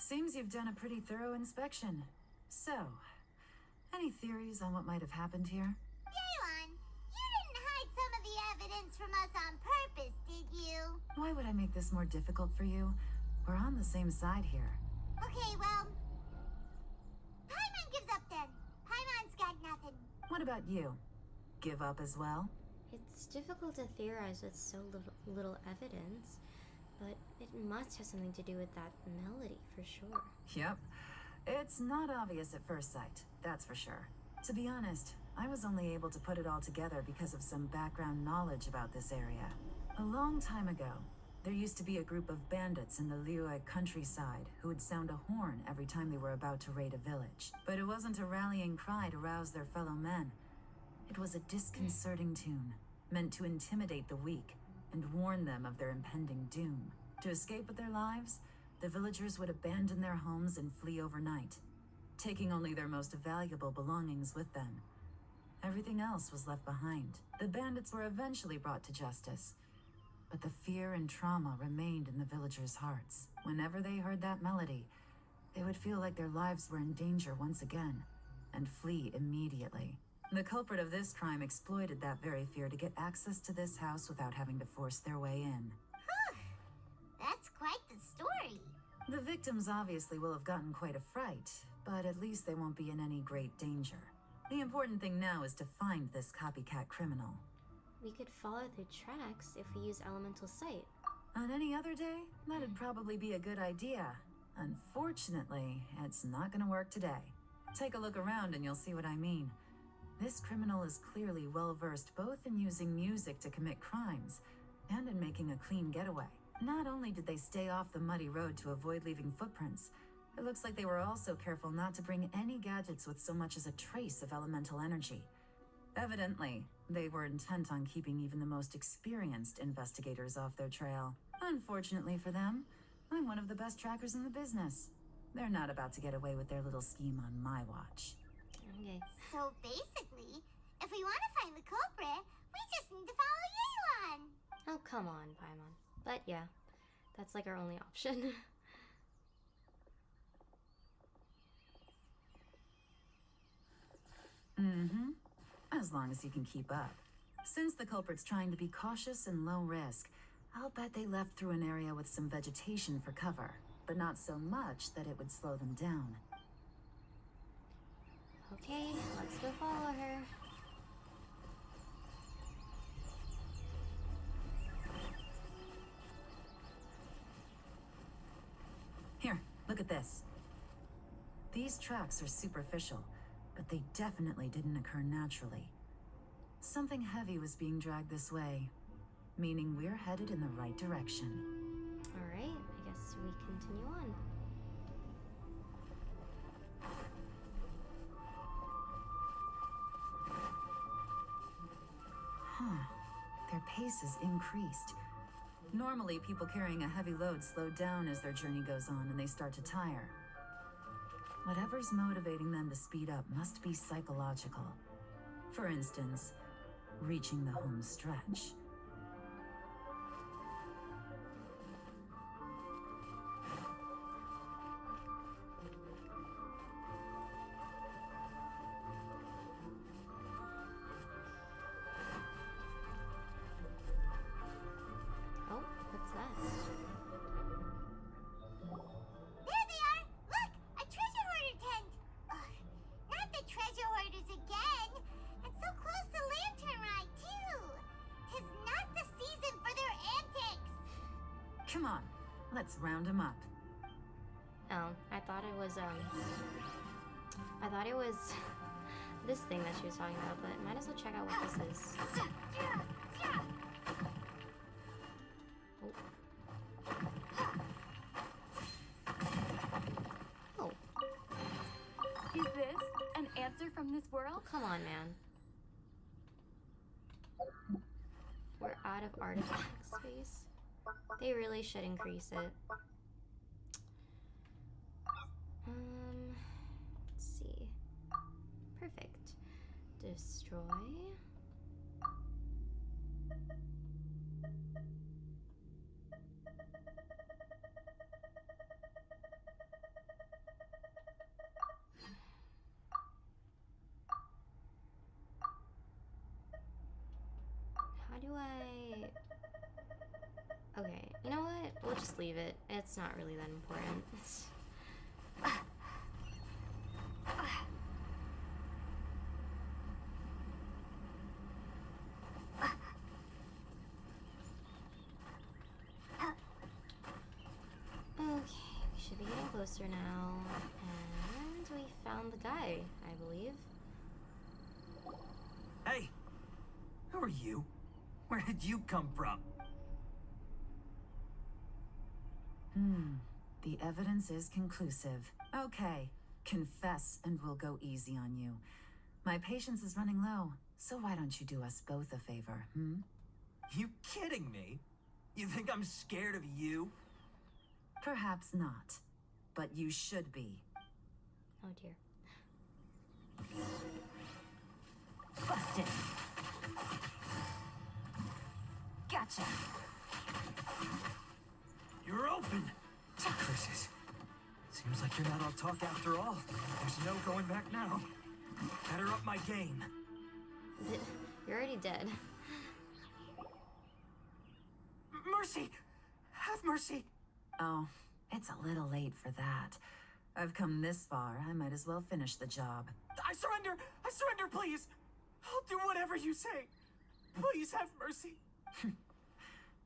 Seems you've done a pretty thorough inspection. So, any theories on what might have happened here? Yelan, you didn't hide some of the evidence from us on purpose, did you? Why would I make this more difficult for you? We're on the same side here. Okay, well, Paimon gives up then. Paimon's got nothing. What about you? Give up as well? It's difficult to theorize with so little evidence, but it must have something to do with that melody for sure. Yep. It's not obvious at first sight, that's for sure. To be honest, I was only able to put it all together because of some background knowledge about this area. A long time ago, there used to be a group of bandits in the Liyue countryside who would sound a horn every time they were about to raid a village. But it wasn't a rallying cry to rouse their fellow men. It was a disconcerting tune, meant to intimidate the weak and warn them of their impending doom. To escape with their lives, the villagers would abandon their homes and flee overnight. taking only their most valuable belongings with them. Everything else was left behind. The bandits were eventually brought to justice, but the fear and trauma remained in the villagers' hearts. Whenever they heard that melody, they would feel like their lives were in danger once again, and flee immediately. The culprit of this crime exploited that very fear to get access to this house without having to force their way in. That's quite the story. The victims obviously will have gotten quite a fright, but at least they won't be in any great danger. The important thing now is to find this copycat criminal. We could follow the tracks if we use Elemental Sight. On any other day, that'd probably be a good idea. Unfortunately, it's not gonna work today. Take a look around and you'll see what I mean. This criminal is clearly well-versed both in using music to commit crimes and in making a clean getaway. Not only did they stay off the muddy road to avoid leaving footprints, it looks like they were also careful not to bring any gadgets with so much as a trace of elemental energy. Evidently, they were intent on keeping even the most experienced investigators off their trail. Unfortunately for them, I'm one of the best trackers in the business. They're not about to get away with their little scheme on my watch. Okay. So basically, if we want to find the culprit, we just need to follow Yelan. Oh, come on, Paimon. But yeah, that's like our only option. As long as you can keep up. Since the culprit's trying to be cautious and low risk, I'll bet they left through an area with some vegetation for cover, but not so much that it would slow them down. Okay, let's go follow her. Here, look at this. These tracks are superficial, but they definitely didn't occur naturally. Something heavy was being dragged this way, meaning we're headed in the right direction. Alright, I guess we continue on. Their pace has increased. Normally, people carrying a heavy load slow down as their journey goes on and they start to tire. Whatever's motivating them to speed up must be psychological. For instance, reaching the home stretch. Oh, what's that? There they are! Look! A treasure hoarder tent! Ugh, not the treasure hoarders again! And so close to Lantern Ride, too! 'Tis not the season for their antics! Come on, let's round them up. Oh, I thought it was this thing that she was talking about, but might as well check out what this is. Oh. Is this an answer from this world? Come on, man. We're out of artifact space. They really should increase it. Let's see. Perfect. Destroy. How do I... Okay, you know what? We'll just leave it. It's not really that important. Okay, we should be getting closer now. And we found the guy, I believe. Hey! Who are you? Where did you come from? The evidence is conclusive. Okay, confess and we'll go easy on you. My patience is running low, so why don't you do us both a favor, You kidding me? You think I'm scared of you? Perhaps not, but you should be. Oh dear. Busted. Gotcha. You're open. Curses. Seems like you're not all talk after all. There's no going back now. Better up my game. You're already dead. Mercy! Have mercy! Oh, it's a little late for that. I've come this far, I might as well finish the job. I surrender! I surrender, please! I'll do whatever you say. Please have mercy.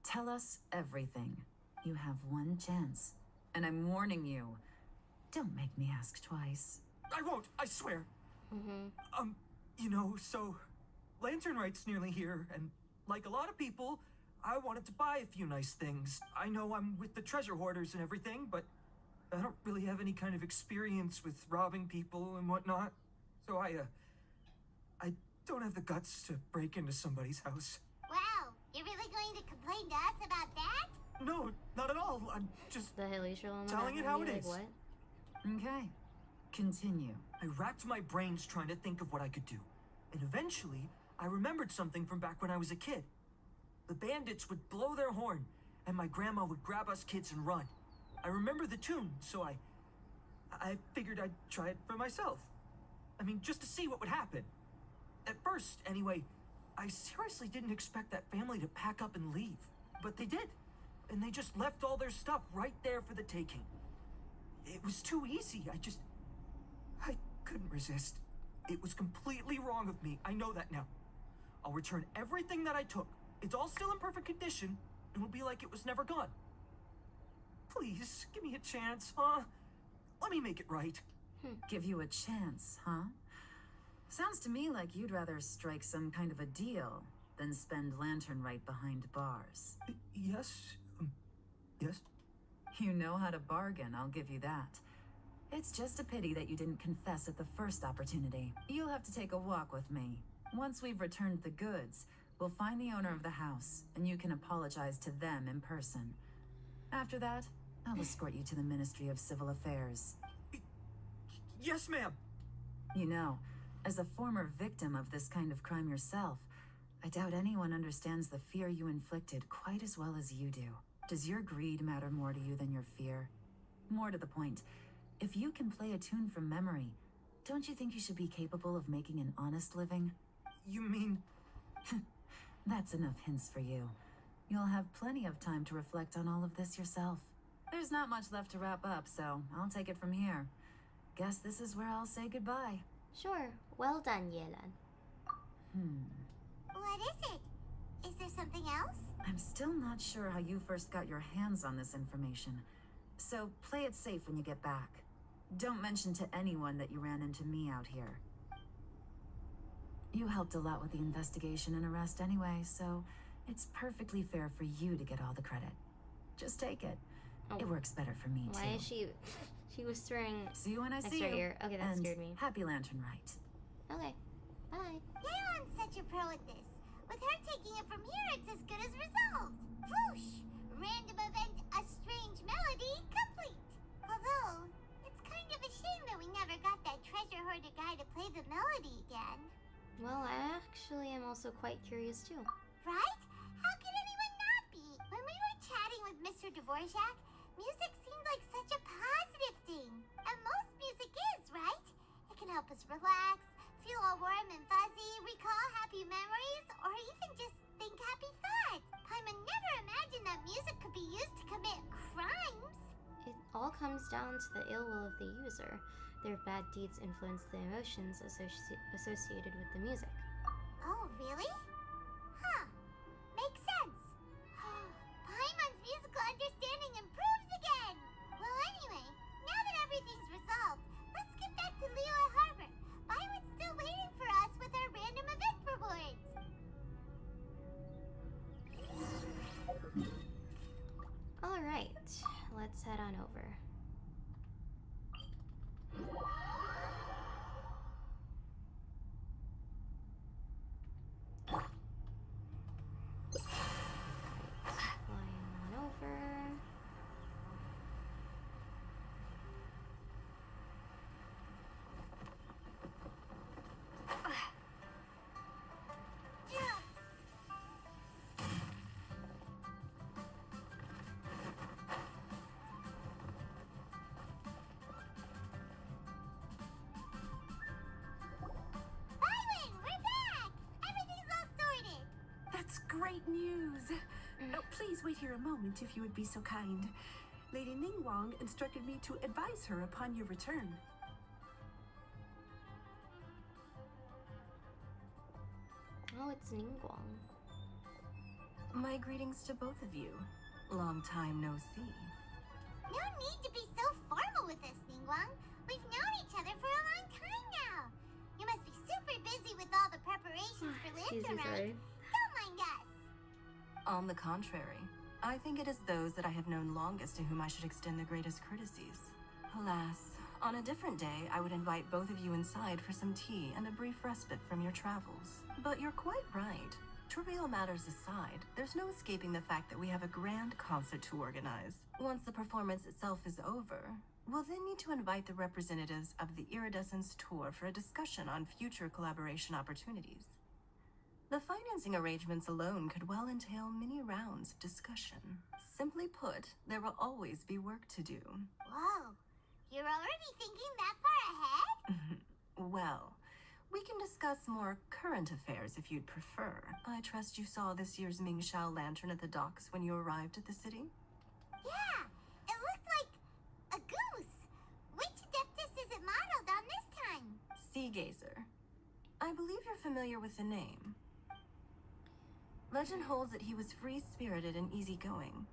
Tell us everything. You have one chance. And I'm warning you. Don't make me ask twice. I won't, I swear. You know, so Lantern Rite's nearly here, and like a lot of people, I wanted to buy a few nice things. I know I'm with the treasure hoarders and everything, but I don't really have any kind of experience with robbing people and whatnot. So I don't have the guts to break into somebody's house. Wow, you're really going to complain to us about that? No, not at all. I'm just The Haley woman. telling it how it is. What? Okay. Continue. I racked my brains trying to think of what I could do. And eventually, I remembered something from back when I was a kid. The bandits would blow their horn, and my grandma would grab us kids and run. I remember the tune, so I figured I'd try it for myself. I mean, just to see what would happen. At first, anyway, I seriously didn't expect that family to pack up and leave. But they did. And they just left all their stuff right there for the taking. It was too easy. I couldn't resist. It was completely wrong of me. I know that now. I'll return everything that I took. It's all still in perfect condition. It'll be like it was never gone. Please, give me a chance, huh? Let me make it right. Give you a chance, huh? Sounds to me like you'd rather strike some kind of a deal than spend Lantern Rite behind bars. Yes? Yes? You know how to bargain, I'll give you that. It's just a pity that you didn't confess at the first opportunity. You'll have to take a walk with me. Once we've returned the goods, we'll find the owner of the house, and you can apologize to them in person. After that, I'll escort you to the Ministry of Civil Affairs. Yes, ma'am. You know, as a former victim of this kind of crime yourself, I doubt anyone understands the fear you inflicted quite as well as you do. Does your greed matter more to you than your fear? More to the point, if you can play a tune from memory, don't you think you should be capable of making an honest living? You mean... That's enough hints for you. You'll have plenty of time to reflect on all of this yourself. There's not much left to wrap up, so I'll take it from here. Guess this is where I'll say goodbye. Sure. Well done, Yelan. What is it? Is there something else? I'm still not sure how you first got your hands on this information, so play it safe when you get back. Don't mention to anyone that you ran into me out here. You helped a lot with the investigation and arrest anyway, so it's perfectly fair for you to get all the credit. Just take it. Oh. It works better for me, too. Why is she whispering See you when I see extra you. ear? Okay, that And scared me. Happy Lantern Rite. Okay. Bye. Yelan's such a pro at this. With her taking it from here, it's as good as resolved. Whoosh! Random event, a strange melody, complete. Although, it's kind of a shame that we never got that treasure hoarder guy to play the melody again. Well, I actually am also quite curious too. Right? How could anyone not be? When we were chatting with Mr. Dvorak, music seemed like such a positive thing. And most music is, right? It can help us relax, feel all warm and fuzzy, recall happy memories, or even just think happy thoughts. I would never imagine that music could be used to commit crimes. It all comes down to the ill will of the user. Their bad deeds influence the emotions associated with the music. Oh, really? Huh. Makes sense. Paimon's musical understanding improves again! Well, anyway, now that everything's resolved, let's get back to Liyue Harbor. Paimon's still waiting for us with our random event rewards. Alright, let's head on over. Flying on over. Please wait here a moment if you would be so kind. Lady Ningguang instructed me to advise her upon your return. Oh, it's Ningguang. My greetings to both of you. Long time no see. No need to be so formal with us, Ningguang. We've known each other for a long time now. You must be super busy with all the preparations for Lantern Rite. Don't mind us. On the contrary, I think it is those that I have known longest to whom I should extend the greatest courtesies. Alas, on a different day, I would invite both of you inside for some tea and a brief respite from your travels. But you're quite right. Trivial matters aside, there's no escaping the fact that we have a grand concert to organize. Once the performance itself is over, we'll then need to invite the representatives of the Iridescence Tour for a discussion on future collaboration opportunities. The financing arrangements alone could well entail many rounds of discussion. Simply put, there will always be work to do. Whoa, you're already thinking that far ahead? Well, we can discuss more current affairs if you'd prefer. I trust you saw this year's Mingxiao lantern at the docks when you arrived at the city? Yeah, it looked like a goose. Which Adeptus is it modeled on this time? Sea Gazer. I believe you're familiar with the name. Legend holds that he was free-spirited and easygoing.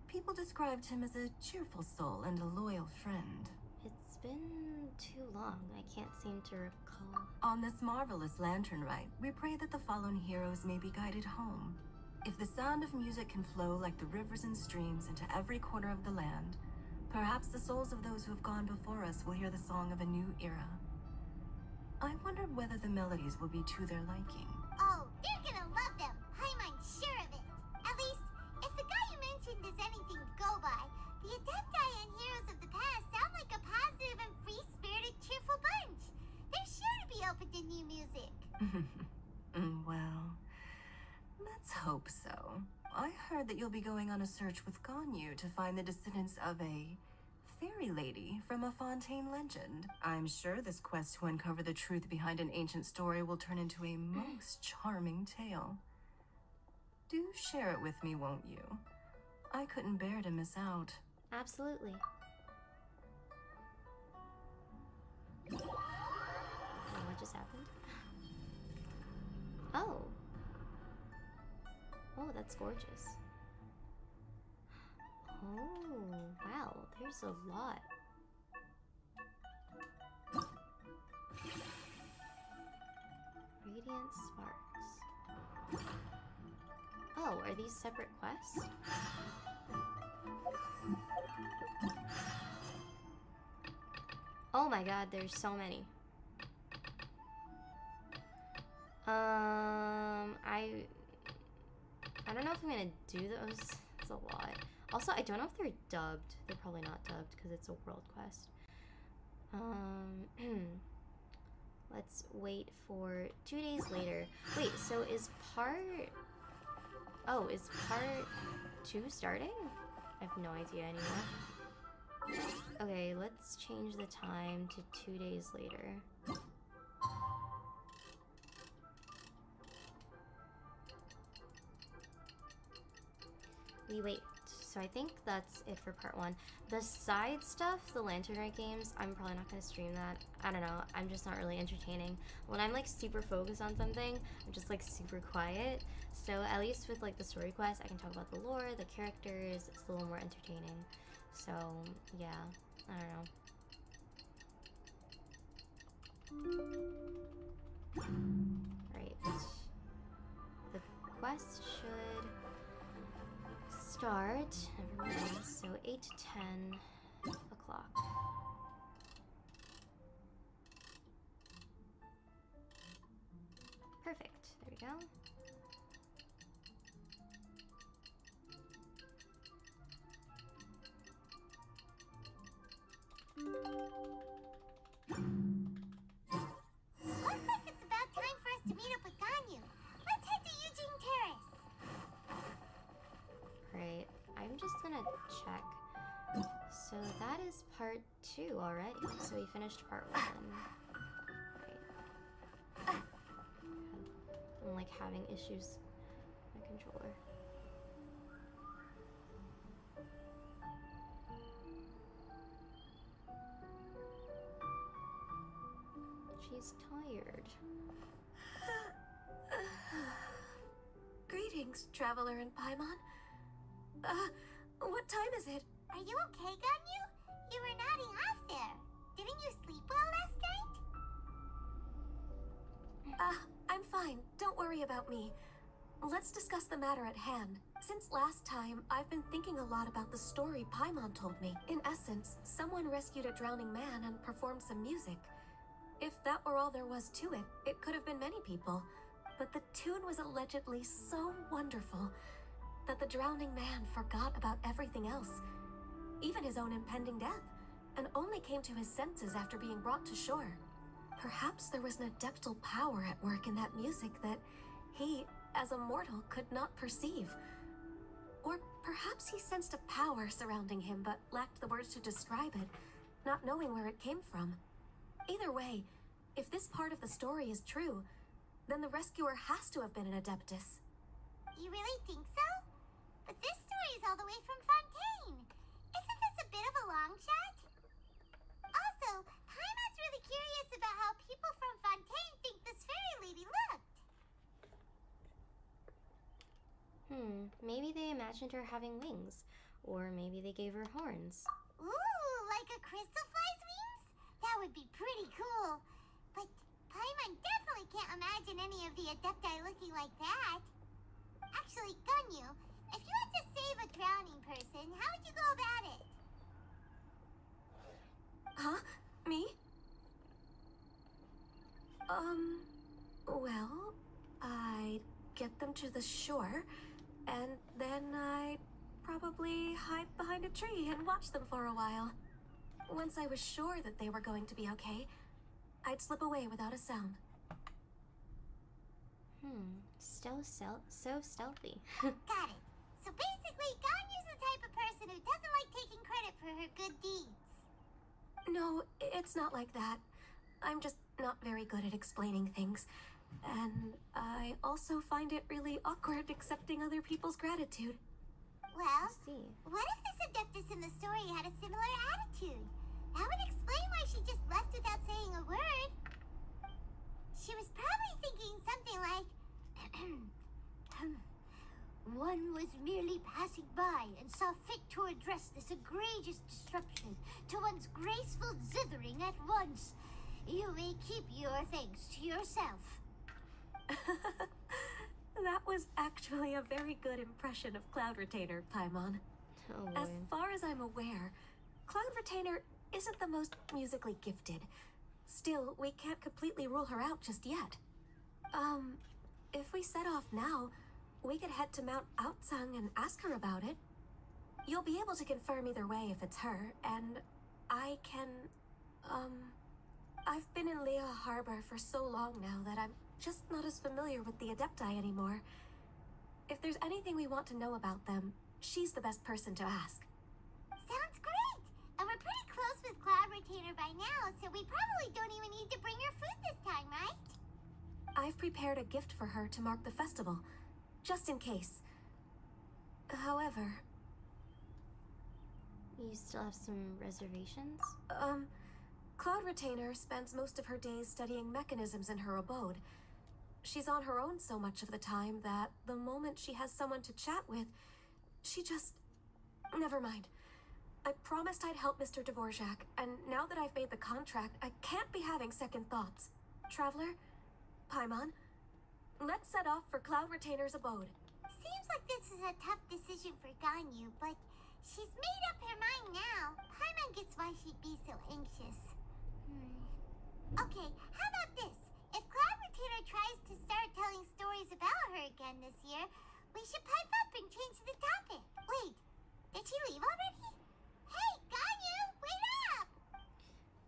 People described him as a cheerful soul and a loyal friend. It's been too long. I can't seem to recall. On this marvelous lantern rite, we pray that the fallen heroes may be guided home. If the sound of music can flow like the rivers and streams into every corner of the land, perhaps the souls of those who have gone before us will hear the song of a new era. I wondered whether the melodies will be to their liking. Oh, they're gonna love them. I'm sure of it. At least, if the guy you mentioned is anything to go by, the Adepti and heroes of the past sound like a positive and free-spirited, cheerful bunch. They're sure to be open to new music. Well, let's hope so. I heard that you'll be going on a search with Ganyu to find the descendants of a fairy lady from a Fontaine legend. I'm sure this quest to uncover the truth behind an ancient story will turn into a most charming tale. Do share it with me, won't you? I couldn't bear to miss out. Absolutely. Oh, what just happened? Oh. Oh, that's gorgeous. Oh, wow. There's a lot. Radiant Sparks. Oh, are these separate quests? Oh my god, there's so many. I don't know if I'm gonna do those. It's a lot. Also, I don't know if they're dubbed. They're probably not dubbed because it's a world quest. Let's wait for 2 days later. Wait, so is part... Oh, is part 2 starting? I have no idea anymore. Okay, let's change the time to 2 days later. We wait. So I think that's it for part 1. The side stuff, the Lantern Rite games, I'm probably not going to stream that. I don't know. I'm just not really entertaining. When I'm like super focused on something, I'm just like super quiet. So at least with like the story quest, I can talk about the lore, the characters. It's a little more entertaining. So yeah, I don't know. Right. The quest should start, never mind, so 8 to 10 o'clock. Perfect, there we go. Looks like it's about time for us to meet up with Ganyu. Let's head to Eugene Terrace. Great. I'm just gonna check. So that is part 2 already. So we finished part 1. Right. I'm like having issues with my controller. She's tired. Greetings, Traveler and Paimon. What time is it? Are you okay, Ganyu? You were nodding off there. Didn't you sleep well last night? I'm fine. Don't worry about me. Let's discuss the matter at hand. Since last time, I've been thinking a lot about the story Paimon told me. In essence, someone rescued a drowning man and performed some music. If that were all there was to it, it could have been many people. But the tune was allegedly so wonderful that the drowning man forgot about everything else, even his own impending death, and only came to his senses after being brought to shore. Perhaps there was an adeptal power at work in that music that he, as a mortal, could not perceive. Or perhaps he sensed a power surrounding him but lacked the words to describe it, not knowing where it came from. Either way, if this part of the story is true, then the rescuer has to have been an adeptus. You really think so? But this story is all the way from Fontaine. Isn't this a bit of a long shot? Also, Paimon's really curious about how people from Fontaine think this fairy lady looked. Maybe they imagined her having wings. Or maybe they gave her horns. Ooh, like a crystal fly's wings? That would be pretty cool. But Paimon definitely can't imagine any of the adepti looking like that. Actually, Ganyu, if you had to save a drowning person, how would you go about it? Huh? Me? Well, I'd get them to the shore, and then I'd probably hide behind a tree and watch them for a while. Once I was sure that they were going to be okay, I'd slip away without a sound. So stealthy. Got it. So basically, Ganyu's the type of person who doesn't like taking credit for her good deeds. No, it's not like that. I'm just not very good at explaining things. And I also find it really awkward accepting other people's gratitude. Well, see. what if this adeptus in the story had a similar attitude? That would explain why she just left without saying a word. She was probably thinking something like, one was merely passing by and saw fit to address this egregious disruption to one's graceful zithering at once. You may keep your thanks to yourself. That was actually a very good impression of Cloud Retainer, Paimon. Oh, As boy. far as I'm aware, Cloud Retainer isn't the most musically gifted. Still, we can't completely rule her out just yet. If we set off now, we could head to Mount Outsung and ask her about it. You'll be able to confirm either way if it's her, and I can, I've been in Lea Harbor for so long now that I'm just not as familiar with the Adepti anymore. If there's anything we want to know about them, she's the best person to ask. Sounds great! And we're pretty close with Cloud Retainer by now, so we probably don't even need to bring her food this time, right? I've prepared a gift for her to mark the festival, just in case. However... You still have some reservations? Cloud Retainer spends most of her days studying mechanisms in her abode. She's on her own so much of the time that the moment she has someone to chat with, she just... Never mind. I promised I'd help Mr. Dvorak, and now that I've made the contract, I can't be having second thoughts. Traveler, Paimon, let's set off for Cloud Retainer's abode. Seems like this is a tough decision for Ganyu, but she's made up her mind now. Paimon gets why she'd be so anxious. Okay, how about this? If Cloud Retainer tries to start telling stories about her again this year, we should pipe up and change the topic. Wait, did she leave already? Hey, Ganyu, wait up!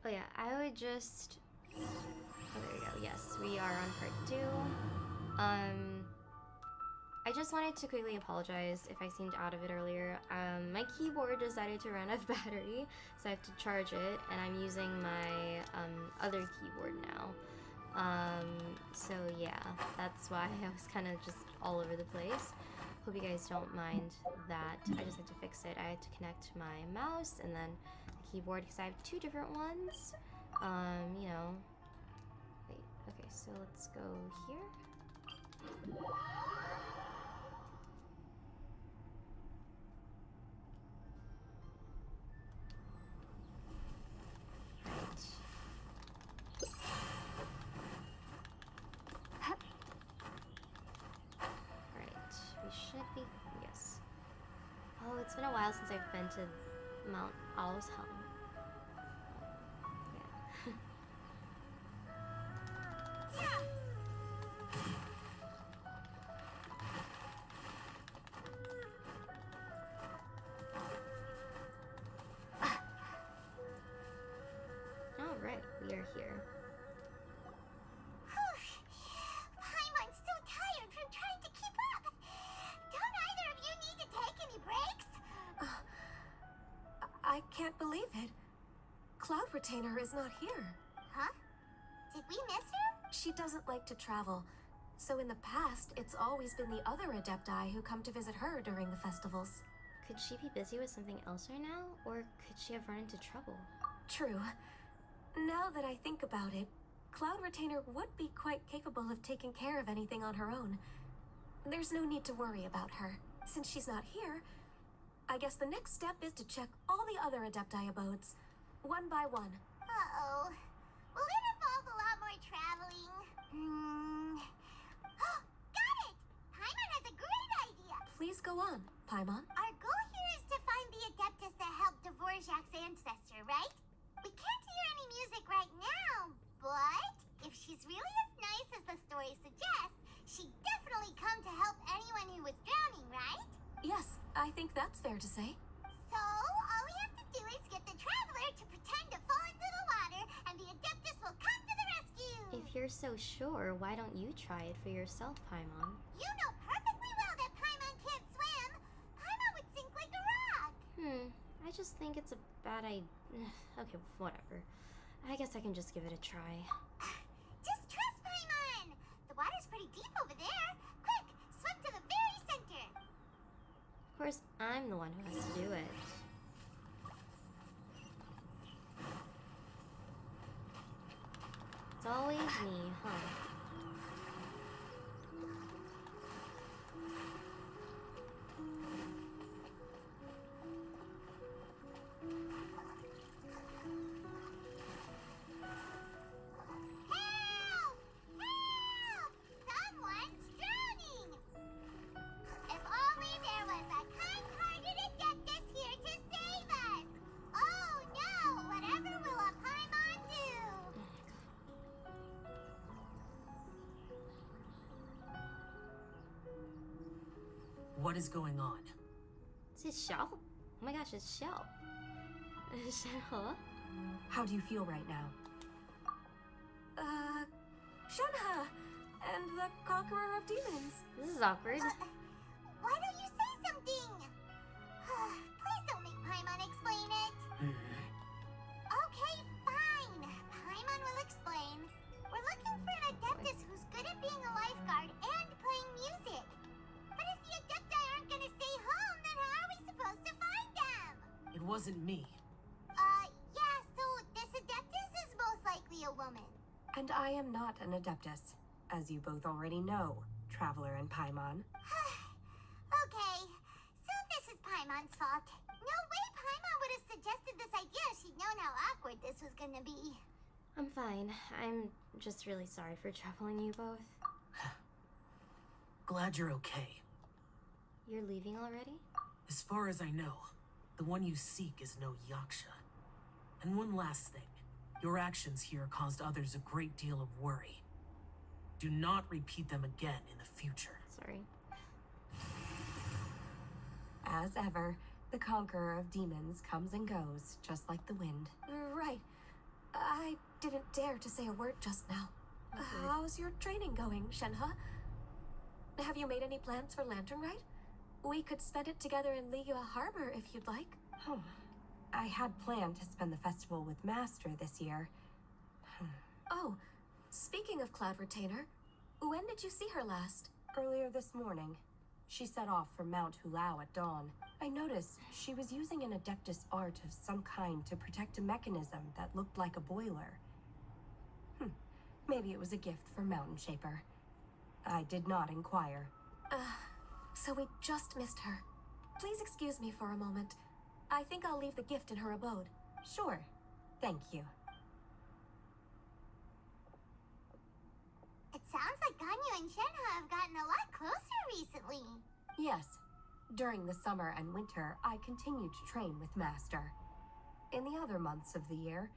Oh yeah, I would just... Oh, there you go. Yes, we are on part 2. I just wanted to quickly apologize if I seemed out of it earlier. My keyboard decided to run out of battery, so I have to charge it, and I'm using my other keyboard now. So yeah, that's why I was kind of just all over the place. Hope you guys don't mind that. I just had to fix it. I had to connect my mouse and then the keyboard because I have 2 different ones. You know, so let's go here. Right, we should be, yes. Oh, it's been a while since I've been to Mount Alzhelm. Alright, we are here. Paimon's so tired from trying to keep up. Don't either of you need to take any breaks? I can't believe it. Cloud Retainer is not here. Huh? Did we miss her? She doesn't like to travel, so in the past, it's always been the other Adepti who come to visit her during the festivals. Could she be busy with something else right now, or could she have run into trouble? True. Now that I think about it, Cloud Retainer would be quite capable of taking care of anything on her own. There's no need to worry about her. Since she's not here, I guess the next step is to check all the other Adepti abodes, one by one. Uh-oh. Will it involve a lot more traveling? Got it! Paimon has a great idea! Please go on, Paimon. Our goal here is to find the Adeptus that helped Dvorak's ancestor, right? We can't hear any music right now, but if she's really as nice as the story suggests, she'd definitely come to help anyone who was drowning, right? Yes, I think that's fair to say. So, all we have to do is get the traveler to pretend to fall into the water, and the Adeptus will come to the rescue! If you're so sure, why don't you try it for yourself, Paimon? You know perfectly well that Paimon can't swim! Paimon would sink like a rock! I just think it's a bad idea. Okay, whatever. I guess I can just give it a try. Just trust Paimon! The water's pretty deep over there. Quick, swim to the very center! Of course, I'm the one who has to do it. It's always me, huh? Help! Help! Someone's drowning! If only there was a kind-hearted Adeptus here to save us! Oh no! Whatever will a Paimon do? What is going on? Is it Xiao? Oh my gosh, it's Xiao. Shenhe? How do you feel right now? Shenhe! And the Conqueror of Demons. This is awkward. Why don't you say something? Please don't make Paimon explain it. Okay, fine. Paimon will explain. We're looking for an Adeptus who's good at being a lifeguard and playing music. But if the Adepti aren't gonna stay home, then how are we supposed to find them? It wasn't me. Yeah, so this Adeptus is most likely a woman. And I am not an Adeptus, as you both already know, Traveler and Paimon. Okay, so this is Paimon's fault. No way Paimon would have suggested this idea if she'd known how awkward this was gonna be. I'm fine. I'm just really sorry for troubling you both. Glad you're okay. You're leaving already? As far as I know, the one you seek is no Yaksha. And one last thing. Your actions here caused others a great deal of worry. Do not repeat them again in the future. Sorry. As ever, the Conqueror of Demons comes and goes, just like the wind. Right. I didn't dare to say a word just now. How's your training going, Shenhe? Have you made any plans for Lantern Rite? We could spend it together in Liyue Harbor if you'd like. I had planned to spend the festival with Master this year. Oh, speaking of Cloud Retainer, when did you see her last? Earlier this morning, she set off for Mount Hulao at dawn. I noticed she was using an Adeptus art of some kind to protect a mechanism that looked like a boiler. Maybe it was a gift for Mountain Shaper. I did not inquire. So we just missed her. Please excuse me for a moment. I think I'll leave the gift in her abode. Sure. Thank you. It sounds like Ganyu and Shenhe have gotten a lot closer recently. Yes. During the summer and winter, I continued to train with Master. In the other months of the year,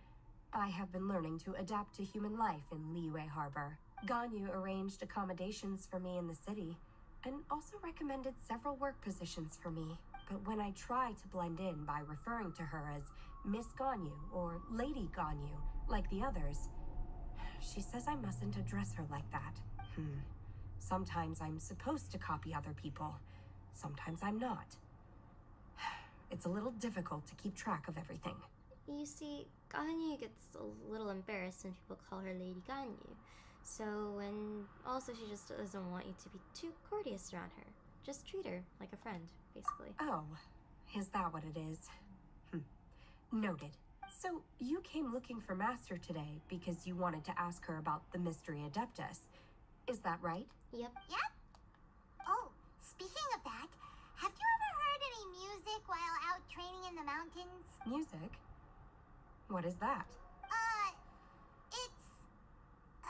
I have been learning to adapt to human life in Liyue Harbor. Ganyu arranged accommodations for me in the city, and also recommended several work positions for me. But when I try to blend in by referring to her as Miss Ganyu or Lady Ganyu, like the others, she says I mustn't address her like that. Sometimes I'm supposed to copy other people. Sometimes I'm not. It's a little difficult to keep track of everything. You see, Ganyu gets a little embarrassed when people call her Lady Ganyu. So, and also she just doesn't want you to be too courteous around her. Just treat her like a friend, basically. Oh, is that what it is? Noted. So, you came looking for Master today because you wanted to ask her about the Mystery Adeptus. Is that right? Yep. Yep. Oh, speaking of that, have you ever heard any music while out training in the mountains? Music? What is that? It's, a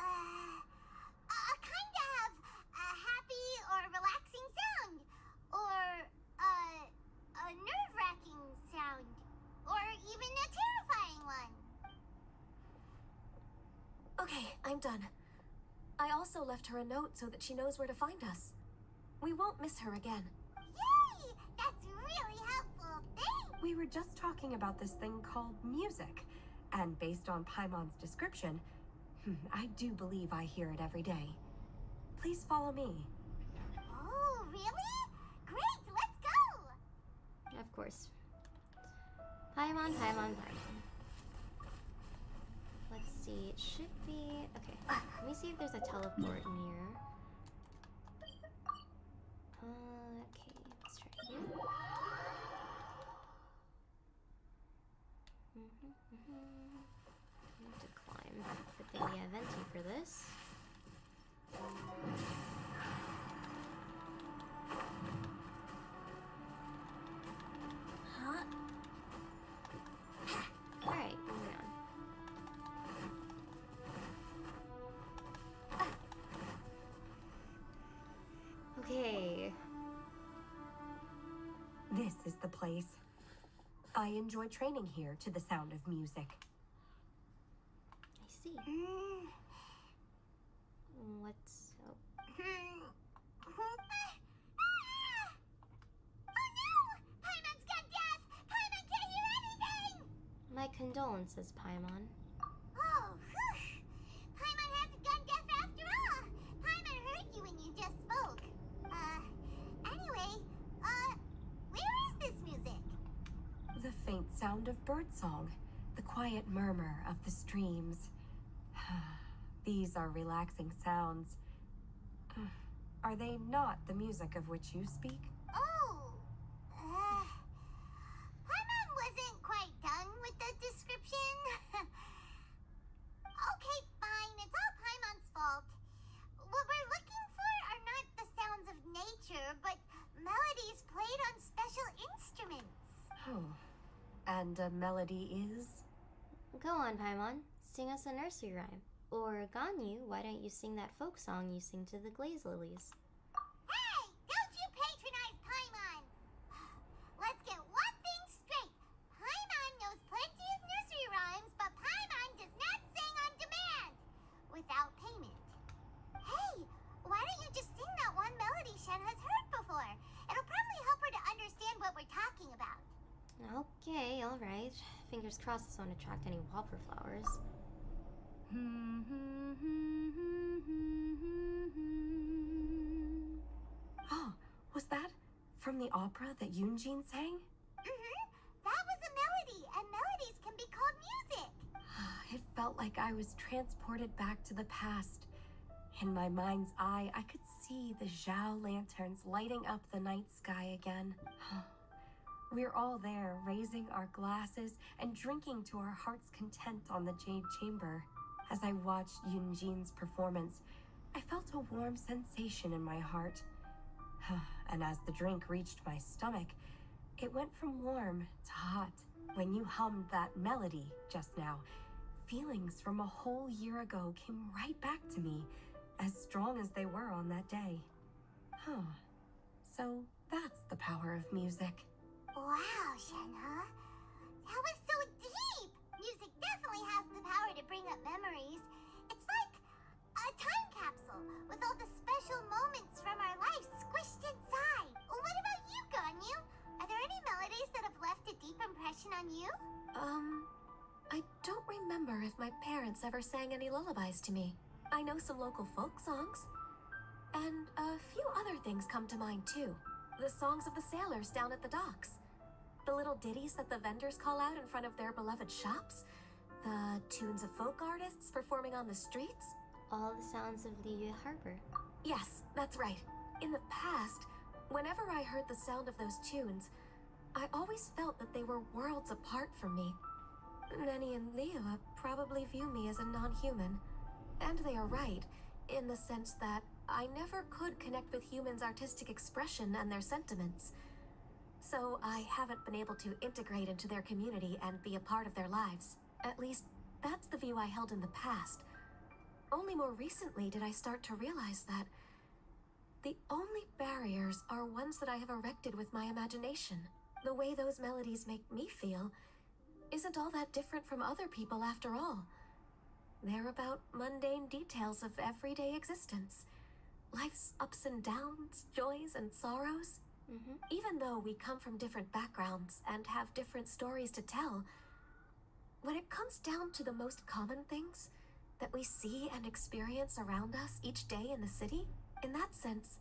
kind of a happy or relaxing sound. Or, a nerve-wracking sound. Or even a terrifying one. Okay, I'm done. I also left her a note so that she knows where to find us. We won't miss her again. Yay! That's really helpful. Thanks! We were just talking about this thing called music. And based on Paimon's description, I do believe I hear it every day. Please follow me. Oh, really? Great, let's go! Of course. Paimon, Paimon, Paimon. Let's see, it should be... Okay, let me see if there's a teleport near. Okay, let's try here. I need to climb. Good thing we have Venti for this. Alright, moving on. Okay. This is the place. I enjoy training here to the sound of music. I see. What's... Oh. Oh no! Paimon's got death! Paimon can't hear anything! My condolences, Paimon. Oh, whew! Paimon hasn't gone deaf after all! Paimon heard you when you just spoke. Anyway, where is this music? The faint sound of birdsong, the quiet murmur of the streams. These are relaxing sounds. Are they not the music of which you speak? Oh, Paimon wasn't quite done with the description. Okay, fine, it's all Paimon's fault. What we're looking for are not the sounds of nature, but melodies played on special instruments. Oh, and a melody is? Go on, Paimon. Sing us a nursery rhyme. Or Ganyu, why don't you sing that folk song you sing to the glaze lilies? Hey, don't you patronize Paimon! Let's get one thing straight. Paimon knows plenty of nursery rhymes, but Paimon does not sing on demand. Without payment. Hey, why don't you just sing that one melody Shen has heard before? It'll probably help her to understand what we're talking about. Okay, alright. Fingers crossed this won't attract any wildflowers. Oh, was that from the opera that Yunjin sang? That was a melody, and melodies can be called music. It felt like I was transported back to the past. In my mind's eye, I could see the Zhao lanterns lighting up the night sky again. We're all there, raising our glasses and drinking to our heart's content on the Jade Chamber. As I watched Yunjin's performance, I felt a warm sensation in my heart. And as the drink reached my stomach, it went from warm to hot. When you hummed that melody just now, feelings from a whole year ago came right back to me, as strong as they were on that day. So that's the power of music. Wow, Shenhe. That was so deep! Music definitely has the power to bring up memories. It's like a time capsule with all the special moments from our lives squished inside. What about you, Ganyu? Are there any melodies that have left a deep impression on you? I don't remember if my parents ever sang any lullabies to me. I know some local folk songs. And a few other things come to mind too. The songs of the sailors down at the docks. The little ditties that the vendors call out in front of their beloved shops. The tunes of folk artists performing on the streets. All the sounds of Liyue Harbor. Yes, that's right. In the past, whenever I heard the sound of those tunes, I always felt that they were worlds apart from me. Nenny and Liyue probably view me as a non-human. And they are right, in the sense that I never could connect with humans' artistic expression and their sentiments. So I haven't been able to integrate into their community and be a part of their lives. At least, that's the view I held in the past. Only more recently did I start to realize that the only barriers are ones that I have erected with my imagination. The way those melodies make me feel isn't all that different from other people after all. They're about mundane details of everyday existence. Life's ups and downs, joys and sorrows. Even though we come from different backgrounds and have different stories to tell, when it comes down to the most common things that we see and experience around us each day in the city, in that sense,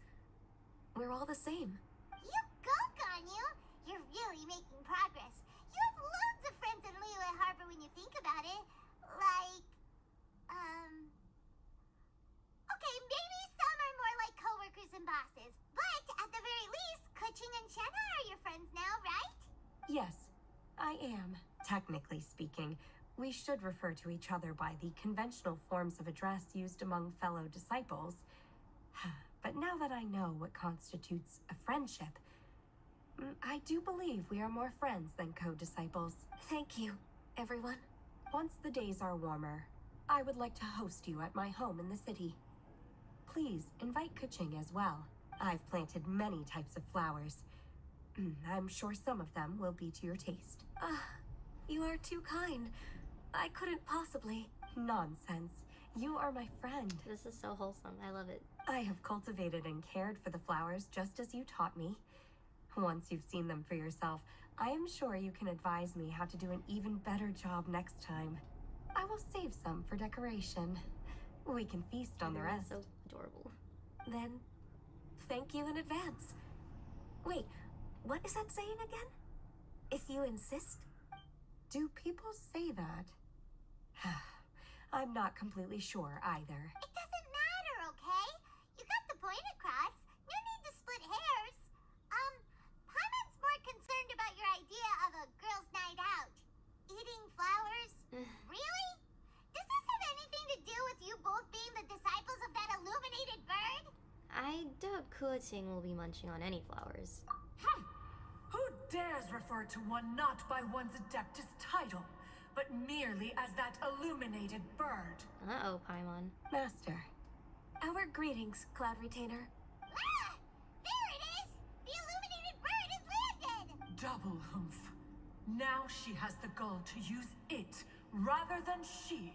we're all the same. You go, Ganyu! You're really making progress. You have loads of friends in Liyue Harbor when you think about it. Like, okay, maybe some are more like coworkers and bosses, but at the very least, Kuching and Shenhe are your friends now, right? Yes, I am. Technically speaking, we should refer to each other by the conventional forms of address used among fellow disciples. But now that I know what constitutes a friendship, I do believe we are more friends than co-disciples. Thank you, everyone. Once the days are warmer, I would like to host you at my home in the city. Please invite Kuching as well. I've planted many types of flowers. I'm sure some of them will be to your taste. You are too kind. I couldn't possibly. Nonsense. You are my friend. This is so wholesome. I love it. I have cultivated and cared for the flowers just as you taught me. Once you've seen them for yourself, I am sure you can advise me how to do an even better job next time. I will save some for decoration. We can feast on the rest. So adorable. Then, thank you in advance. Wait, what is that saying again? If you insist? Do people say that? I'm not completely sure either. It doesn't matter, okay? You got the point across. No need to split hairs. Paimon's more concerned about your idea of a girls' night out. Eating flowers? Really? Does this have anything to do with you both being the disciples of that illuminated bird? I doubt Kuching will be munching on any flowers. Who dares refer to one not by one's Adeptus title, but merely as that illuminated bird? Uh-oh, Paimon. Master. Our greetings, Cloud Retainer. Ah! There it is! The illuminated bird has landed! Double humph. Now she has the gall to use it rather than she,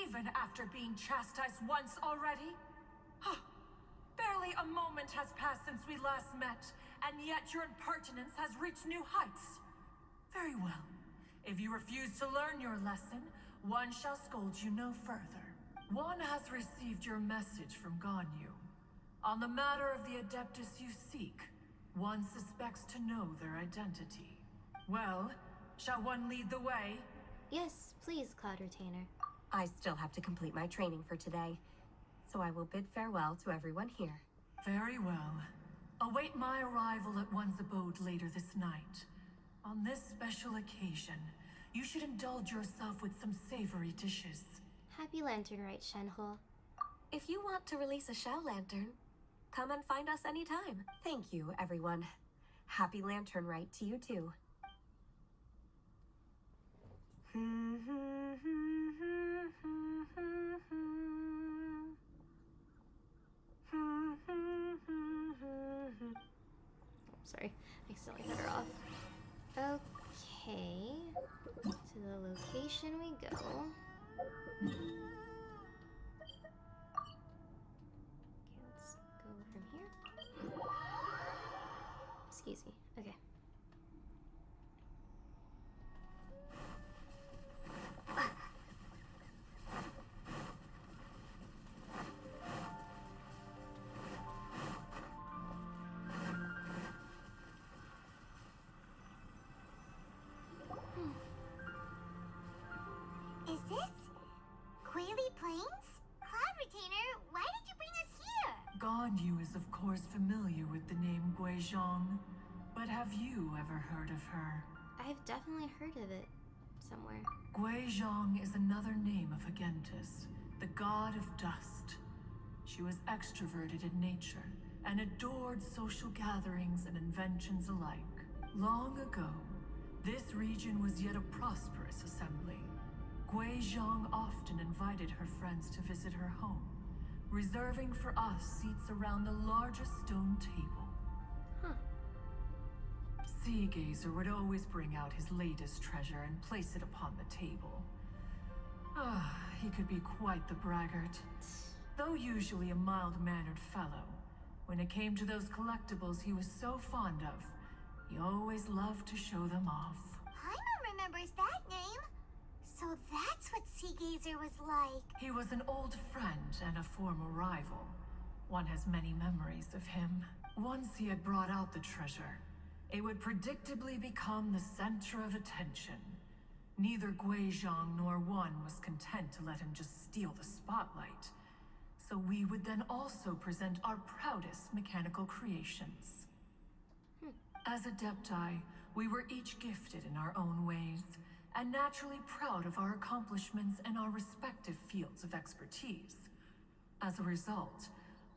even after being chastised once already? Barely a moment has passed since we last met, and yet your impertinence has reached new heights. Very well. If you refuse to learn your lesson, one shall scold you no further. One has received your message from Ganyu. On the matter of the Adeptus you seek, one suspects to know their identity. Well, shall one lead the way? Yes, please, Cloud Retainer. I still have to complete my training for today, so I will bid farewell to everyone here. Very well. Await my arrival at one's abode later this night. On this special occasion, you should indulge yourself with some savory dishes. Happy Lantern Rite, Shenhe. If you want to release a Shao Lantern, come and find us anytime. Thank you, everyone. Happy Lantern Rite to you too. Sorry, I accidentally cut her off. Okay, to the location we go. Okay, let's go from here. Excuse me. Okay. Is this Quaily Plains? Cloud Retainer, why did you bring us here? Ganyu is of course familiar with the name Guizhong, but have you ever heard of her? I've definitely heard of it somewhere. Guizhong is another name of Agentis, the god of dust. She was extroverted in nature and adored social gatherings and inventions alike. Long ago, this region was yet a prosperous assembly. Guizhong often invited her friends to visit her home, reserving for us seats around the largest stone table. Huh. Seagazer would always bring out his latest treasure and place it upon the table. He could be quite the braggart. Though usually a mild-mannered fellow, when it came to those collectibles he was so fond of, he always loved to show them off. Paimon remembers that name. So that's what Seagazer was like. He was an old friend and a former rival. One has many memories of him. Once he had brought out the treasure, it would predictably become the center of attention. Neither Guizhong nor one was content to let him just steal the spotlight. So we would then also present our proudest mechanical creations. As Adepti, we were each gifted in our own ways, and naturally proud of our accomplishments in our respective fields of expertise. As a result,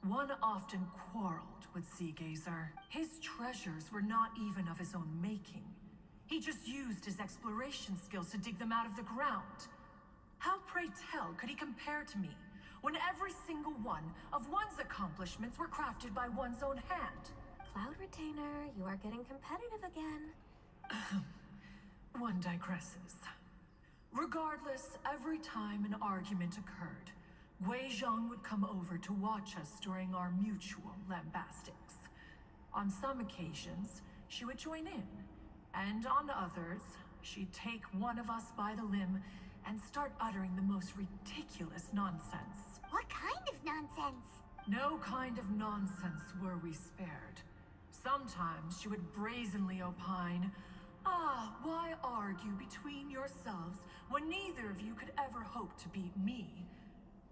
one often quarreled with Seagazer. His treasures were not even of his own making. He just used his exploration skills to dig them out of the ground. How, pray tell, could he compare to me, when every single one of one's accomplishments were crafted by one's own hand? Cloud Retainer, you are getting competitive again. One digresses. Regardless, every time an argument occurred, Guizhong would come over to watch us during our mutual lambastics. On some occasions, she would join in, and on others, she'd take one of us by the limb and start uttering the most ridiculous nonsense. What kind of nonsense? No kind of nonsense were we spared. Sometimes she would brazenly opine, why argue between yourselves when neither of you could ever hope to beat me?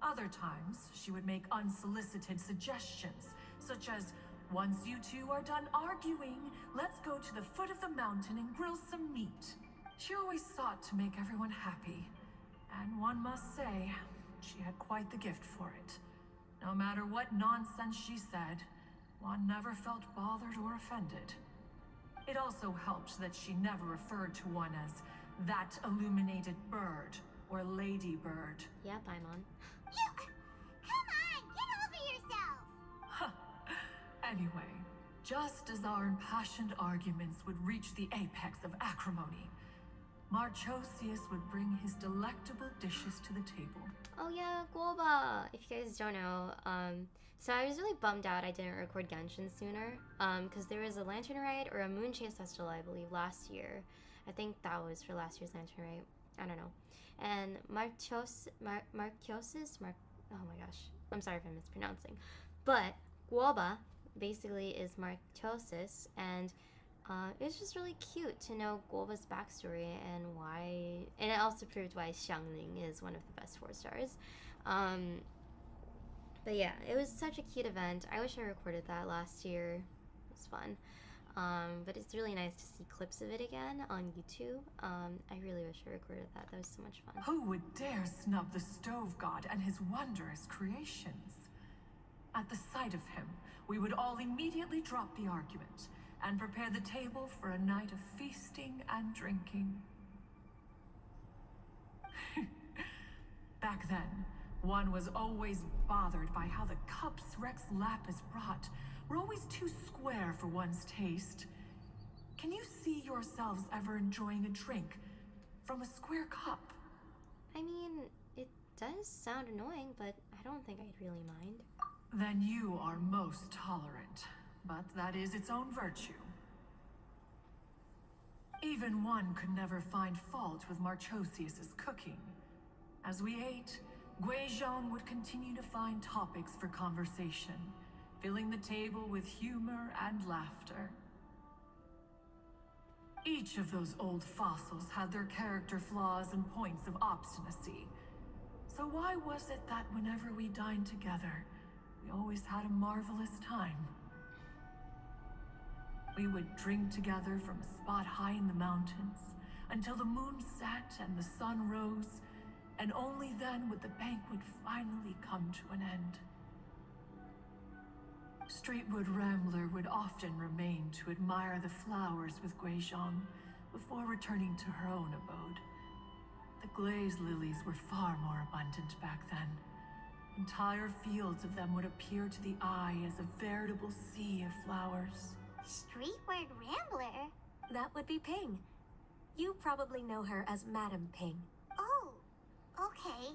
Other times, she would make unsolicited suggestions, such as, once you two are done arguing, let's go to the foot of the mountain and grill some meat. She always sought to make everyone happy, and one must say, she had quite the gift for it. No matter what nonsense she said, one never felt bothered or offended. It also helped that she never referred to one as that illuminated bird or lady bird. Yeah, Paimon. Come on, get over yourself! Anyway, just as our impassioned arguments would reach the apex of acrimony, Marchosius would bring his delectable dishes to the table. Oh yeah, Guoba! If you guys don't know, so I was really bummed out I didn't record Genshin sooner, because there was a Lantern Rite or a Moon Chase Festival, I believe, last year. I think that was for last year's Lantern Rite. I don't know. And Marchiosis, oh my gosh, I'm sorry if I'm mispronouncing. But Guoba basically is Marchiosis, and it's just really cute to know Guoba's backstory and why, and it also proved why Xiangling is one of the best 4 stars. But yeah, it was such a cute event. I wish I recorded that last year. It was fun. But it's really nice to see clips of it again on YouTube. I really wish I recorded that. That was so much fun. Who would dare snub the stove god and his wondrous creations? At the sight of him, we would all immediately drop the argument and prepare the table for a night of feasting and drinking. Back then, one was always bothered by how the cups Rex Lapis brought were always too square for one's taste. Can you see yourselves ever enjoying a drink from a square cup? I mean, it does sound annoying, but I don't think I'd really mind. Then you are most tolerant, but that is its own virtue. Even one could never find fault with Marchosius's cooking. As we ate, Guizhong would continue to find topics for conversation, filling the table with humor and laughter. Each of those old fossils had their character flaws and points of obstinacy. So why was it that whenever we dined together, we always had a marvelous time? We would drink together from a spot high in the mountains until the moon set and the sun rose, and only then would the banquet finally come to an end. Streetwood Rambler would often remain to admire the flowers with Guizhong before returning to her own abode. The glaze lilies were far more abundant back then. Entire fields of them would appear to the eye as a veritable sea of flowers. Streetward Rambler? That would be Ping. You probably know her as Madam Ping. Oh, okay.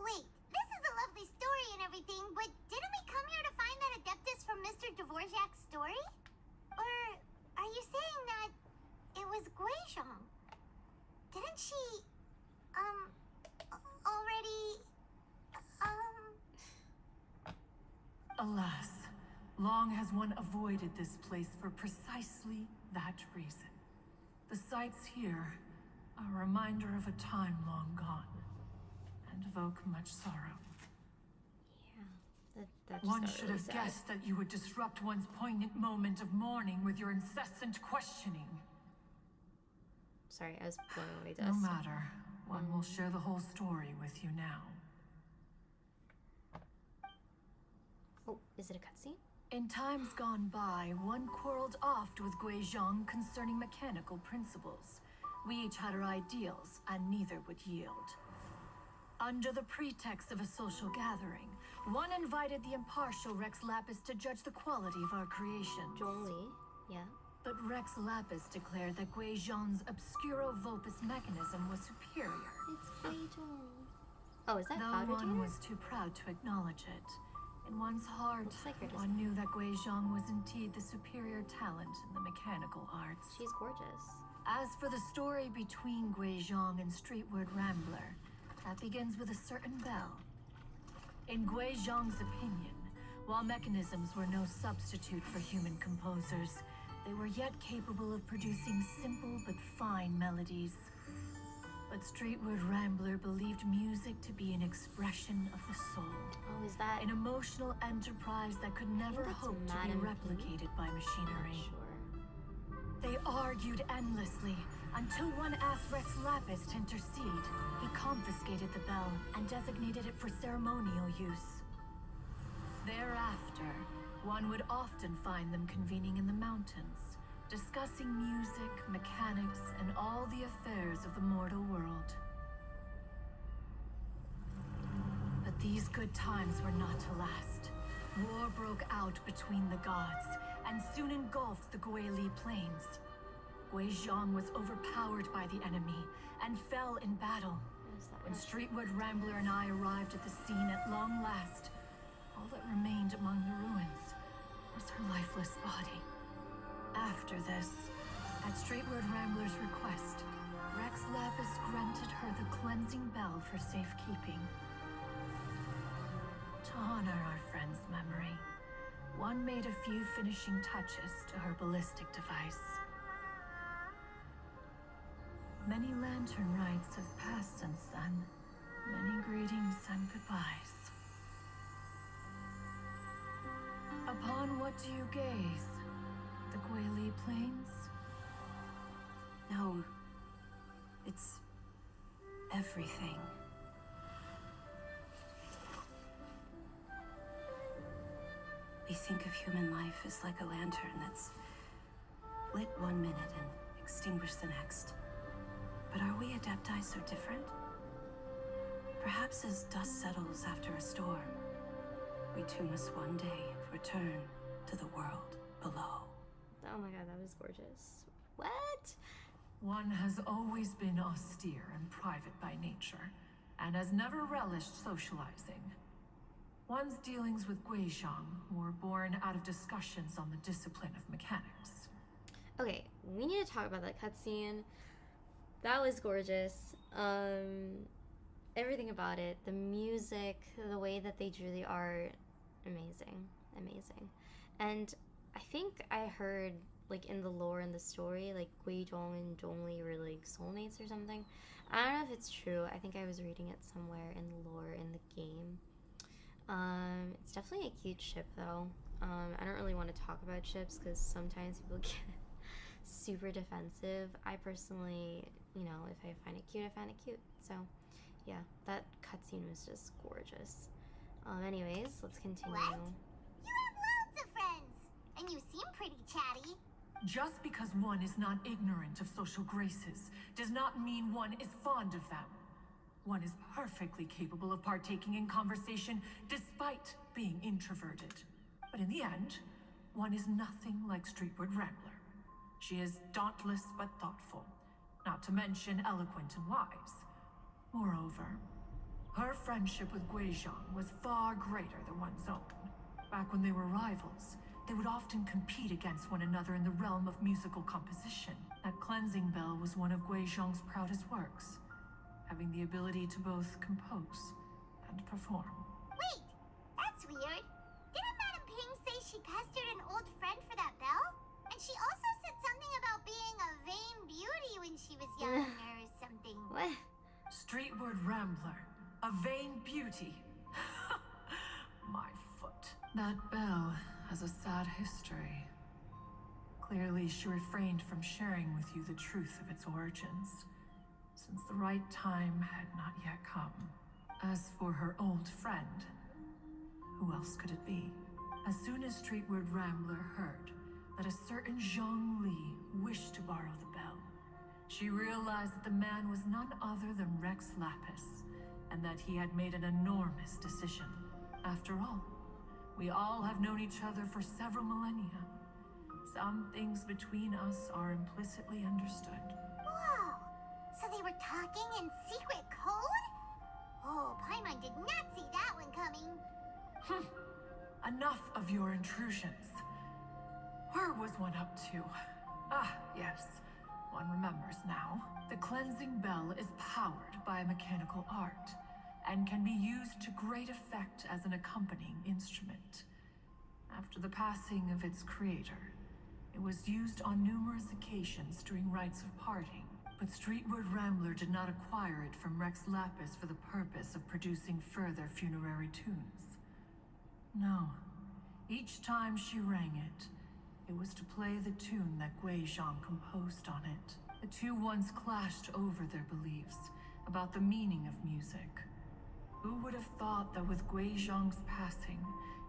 Wait, this is a lovely story and everything, but didn't we come here to find that Adeptus from Mr. Dvorak's story? Or are you saying that it was Guizhong? Didn't she, already, Alas, long has one avoided this place for precisely that reason. The sights here are a reminder of a time long gone, and evoke much sorrow. Yeah, that One just got should really have sad. guessed that you would disrupt one's poignant moment of mourning with your incessant questioning. Sorry, I was blowing away No dust. matter, one will share the whole story with you now. Oh, is it a cutscene? In times gone by, one quarreled oft with Guizhong concerning mechanical principles. We each had our ideals, and neither would yield. Under the pretext of a social gathering, one invited the impartial Rex Lapis to judge the quality of our creations. Zhongli, yeah. But Rex Lapis declared that Guizhong's Obscuro Vulpus mechanism was superior. It's Guizhong. Oh, is that Though powder one Junior? was too proud to acknowledge it, in one's heart, Looks like her one knew that Guizhong was indeed the superior talent in the mechanical arts. She's gorgeous. As for the story between Guizhong and Streetward Rambler, that begins with a certain bell. In Guizhong's opinion, while mechanisms were no substitute for human composers, they were yet capable of producing simple but fine melodies. But Streetward Rambler believed music to be an expression of the soul. Oh, is that? An emotional enterprise that could never that's hope to be Madame Ping. replicated by machinery. Sure. They argued endlessly until one asked Rex Lapis to intercede. He confiscated the bell and designated it for ceremonial use. Thereafter, one would often find them convening in the mountains, discussing music, mechanics, and all the affairs of the mortal world. But these good times were not to last. War broke out between the gods, and soon engulfed the Guili plains. Guizhong was overpowered by the enemy, and fell in battle. What is that? When Streetwood Rambler and I arrived at the scene at long last, all that remained among the ruins was her lifeless body. After this, at Streetward Rambler's request, Rex Lapis granted her the cleansing bell for safekeeping. To honor our friend's memory, one made a few finishing touches to her ballistic device. Many lantern rites have passed since then. Many greetings and goodbyes. Upon what do you gaze? The Oily Plains? No. It's everything. We think of human life as like a lantern that's lit one minute and extinguished the next. But are we Adepti so different? Perhaps as dust settles after a storm, we too must one day return to the world below. Oh my god, that was gorgeous. What? One has always been austere and private by nature, and has never relished socializing. One's dealings with Guizhong were born out of discussions on the discipline of mechanics. Okay, we need to talk about that cutscene. That was gorgeous. Everything about it, the music, the way that they drew the art, amazing, amazing. And I think I heard, like, in the lore and the story, like Guizhong and Zhongli were like soulmates or something. I don't know if it's true. I think I was reading it somewhere in the lore in the game. It's definitely a cute ship though. I don't really want to talk about ships because sometimes people get super defensive. I personally, you know, if I find it cute, I find it cute. So yeah, that cutscene was just gorgeous. Anyways, let's continue. What? You have loads of friends, and you seem pretty chatty. Just because one is not ignorant of social graces does not mean one is fond of them. One is perfectly capable of partaking in conversation despite being introverted. But in the end, one is nothing like Streetward Rambler. She is dauntless but thoughtful, not to mention eloquent and wise. Moreover, her friendship with Guizhong was far greater than one's own. Back when they were rivals, they would often compete against one another in the realm of musical composition. That cleansing bell was one of Guizhong's proudest works, having the ability to both compose and perform. Wait, that's weird. Didn't Madame Ping say she pestered an old friend for that bell? And she also said something about being a vain beauty when she was younger or something. What? Streetward Rambler, a vain beauty. My foot. That bell has a sad history. Clearly, she refrained from sharing with you the truth of its origins, since the right time had not yet come. As for her old friend, who else could it be? As soon as Streetward Rambler heard that a certain Zhang Li wished to borrow the bell, she realized that the man was none other than Rex Lapis, and that he had made an enormous decision. After all, we all have known each other for several millennia. Some things between us are implicitly understood. Whoa! So they were talking in secret code? Oh, Paimon did not see that one coming. Enough of your intrusions. Where was one up to? Ah, yes. One remembers now. The cleansing bell is powered by a mechanical art, and can be used to great effect as an accompanying instrument. After the passing of its creator, it was used on numerous occasions during rites of parting, but Streetward Rambler did not acquire it from Rex Lapis for the purpose of producing further funerary tunes. No. Each time she rang it, it was to play the tune that Guizhong composed on it. The two once clashed over their beliefs about the meaning of music. Who would have thought that with Guizhong's passing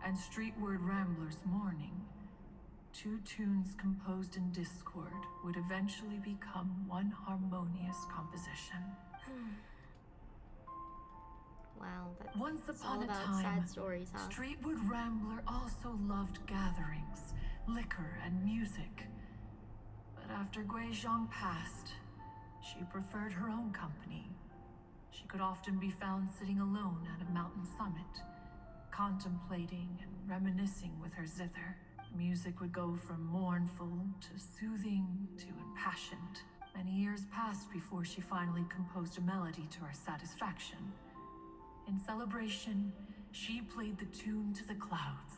and Streetward Rambler's mourning, two tunes composed in discord would eventually become one harmonious composition? Wow, that's Once it's upon all a about time, sad stories, huh? Streetwood Rambler also loved gatherings, liquor, and music. But after Guizhong passed, she preferred her own company. She could often be found sitting alone at a mountain summit, contemplating and reminiscing with her zither. The music would go from mournful to soothing to impassioned. Many years passed before she finally composed a melody to her satisfaction. In celebration, she played the tune to the clouds.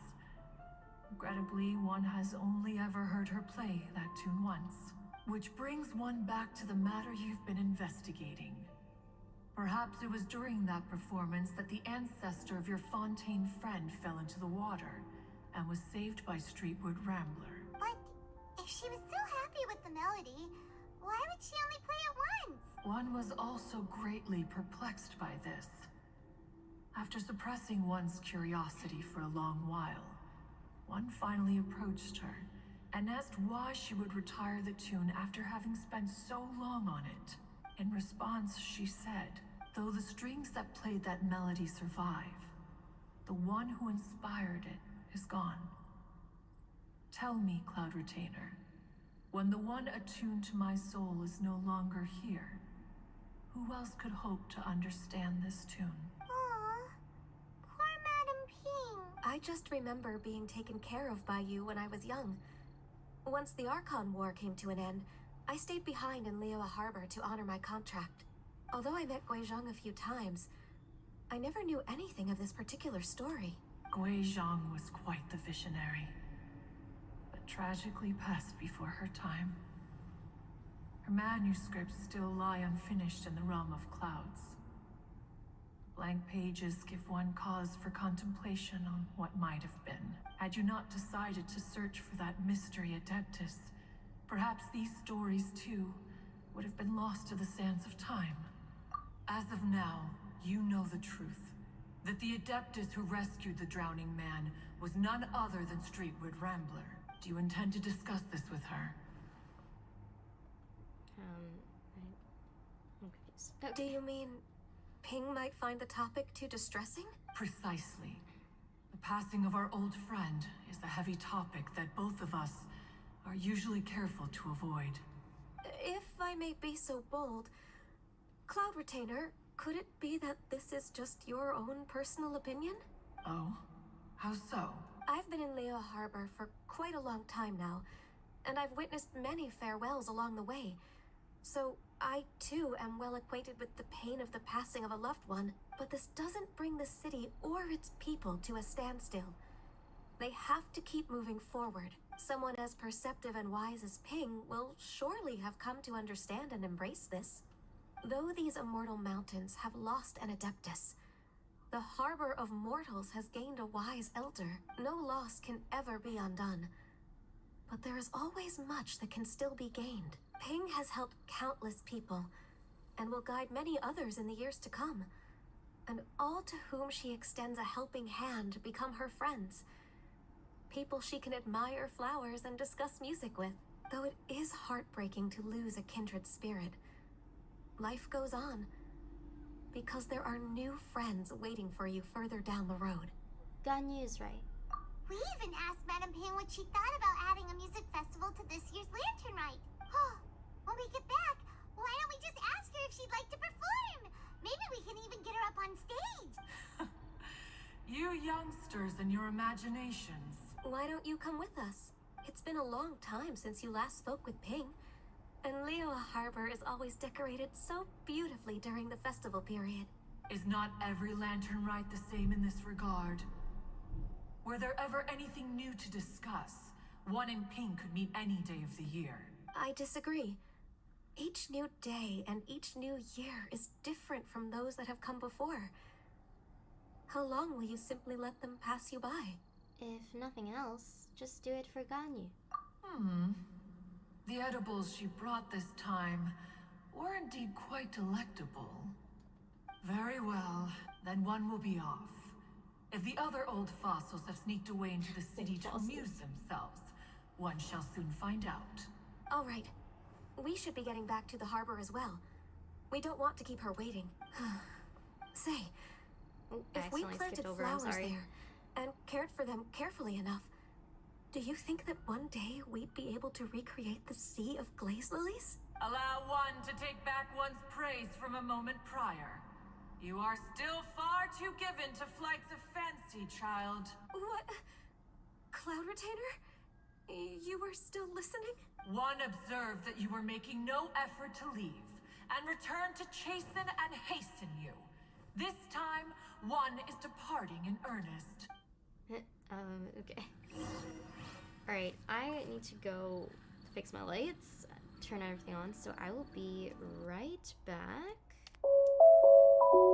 Regrettably, one has only ever heard her play that tune once. Which brings one back to the matter you've been investigating. Perhaps it was during that performance that the ancestor of your Fontaine friend fell into the water and was saved by Streetwood Rambler. But if she was so happy with the melody, why would she only play it once? One was also greatly perplexed by this. After suppressing one's curiosity for a long while, one finally approached her and asked why she would retire the tune after having spent so long on it. In response, she said, though the strings that played that melody survive, the one who inspired it is gone. Tell me, Cloud Retainer, when the one attuned to my soul is no longer here, who else could hope to understand this tune? Aww, poor Madam Ping. I just remember being taken care of by you when I was young. Once the Archon War came to an end, I stayed behind in Liyue Harbor to honor my contract. Although I met Guizhong a few times, I never knew anything of this particular story. Guizhong was quite the visionary, but tragically passed before her time. Her manuscripts still lie unfinished in the realm of clouds. Blank pages give one cause for contemplation on what might have been. Had you not decided to search for that mystery Adeptus, perhaps these stories, too, would have been lost to the sands of time. As of now, you know the truth. That the Adeptus who rescued the drowning man was none other than Streetwood Rambler. Do you intend to discuss this with her? I'm confused. Do you mean Ping might find the topic too distressing? Precisely. The passing of our old friend is a heavy topic that both of us are usually careful to avoid. If I may be so bold, Cloud Retainer, could it be that this is just your own personal opinion? Oh? How so? I've been in Liyue Harbor for quite a long time now, and I've witnessed many farewells along the way. So I, too, am well acquainted with the pain of the passing of a loved one, but this doesn't bring the city or its people to a standstill. They have to keep moving forward. Someone as perceptive and wise as Ping will surely have come to understand and embrace this. Though these immortal mountains have lost an Adeptus, the harbor of mortals has gained a wise elder. No loss can ever be undone. But there is always much that can still be gained. Ping has helped countless people, and will guide many others in the years to come. And all to whom she extends a helping hand become her friends. People she can admire flowers and discuss music with. Though it is heartbreaking to lose a kindred spirit, life goes on. Because there are new friends waiting for you further down the road. Ganyu is right. We even asked Madam Ping what she thought about adding a music festival to this year's Lantern Rite. When we get back, why don't we just ask her if she'd like to perform? Maybe we can even get her up on stage. You youngsters and your imaginations. Why don't you come with us? It's been a long time since you last spoke with Ping. And Liyue Harbor is always decorated so beautifully during the festival period. Is not every Lantern Rite the same in this regard? Were there ever anything new to discuss? One in Ping could meet any day of the year. I disagree. Each new day and each new year is different from those that have come before. How long will you simply let them pass you by? If nothing else, just do it for Ganyu. The edibles she brought this time were indeed quite delectable. Very well, then one will be off. If the other old fossils have sneaked away into the city to amuse themselves, one shall soon find out. All right. We should be getting back to the harbor as well. We don't want to keep her waiting. Say, if we planted flowers there and cared for them carefully enough, do you think that one day we'd be able to recreate the sea of glaze lilies? Allow one to take back one's praise from a moment prior. You are still far too given to flights of fancy, child. What? Cloud Retainer? You were still listening? One observed that you were making no effort to leave, and returned to chasten and hasten you. This time, one is departing in earnest. Okay. Alright, I need to go fix my lights, turn everything on, so I will be right back. I'll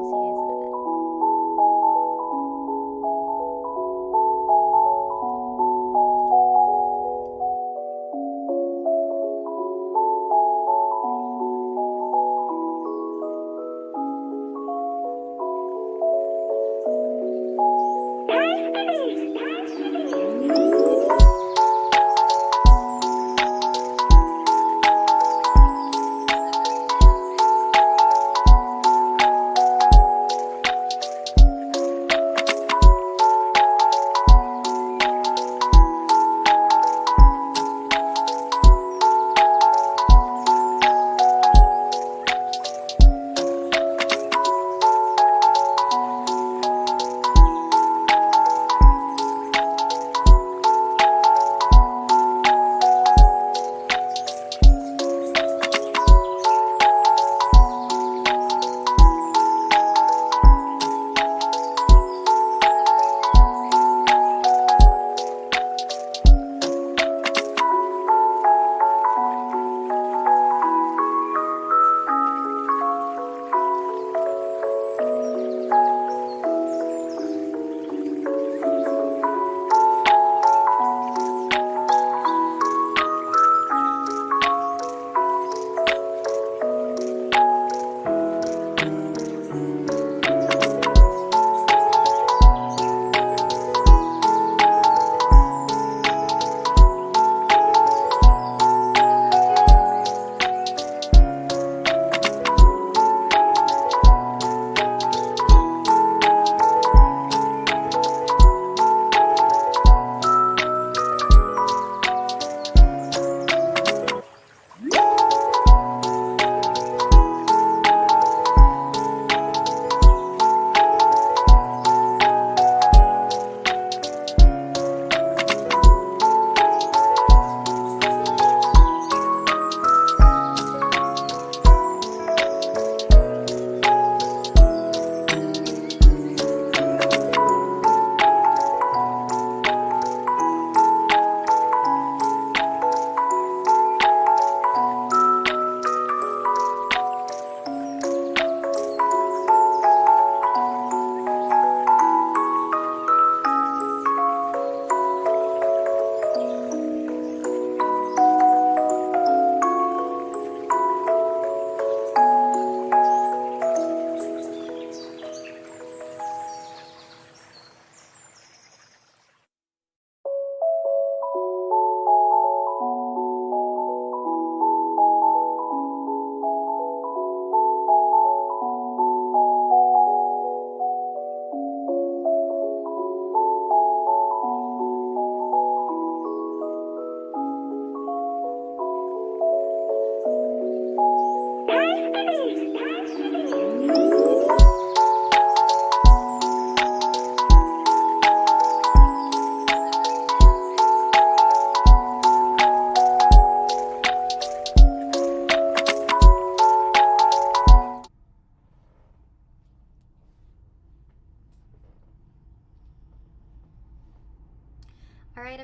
see you guys in a bit.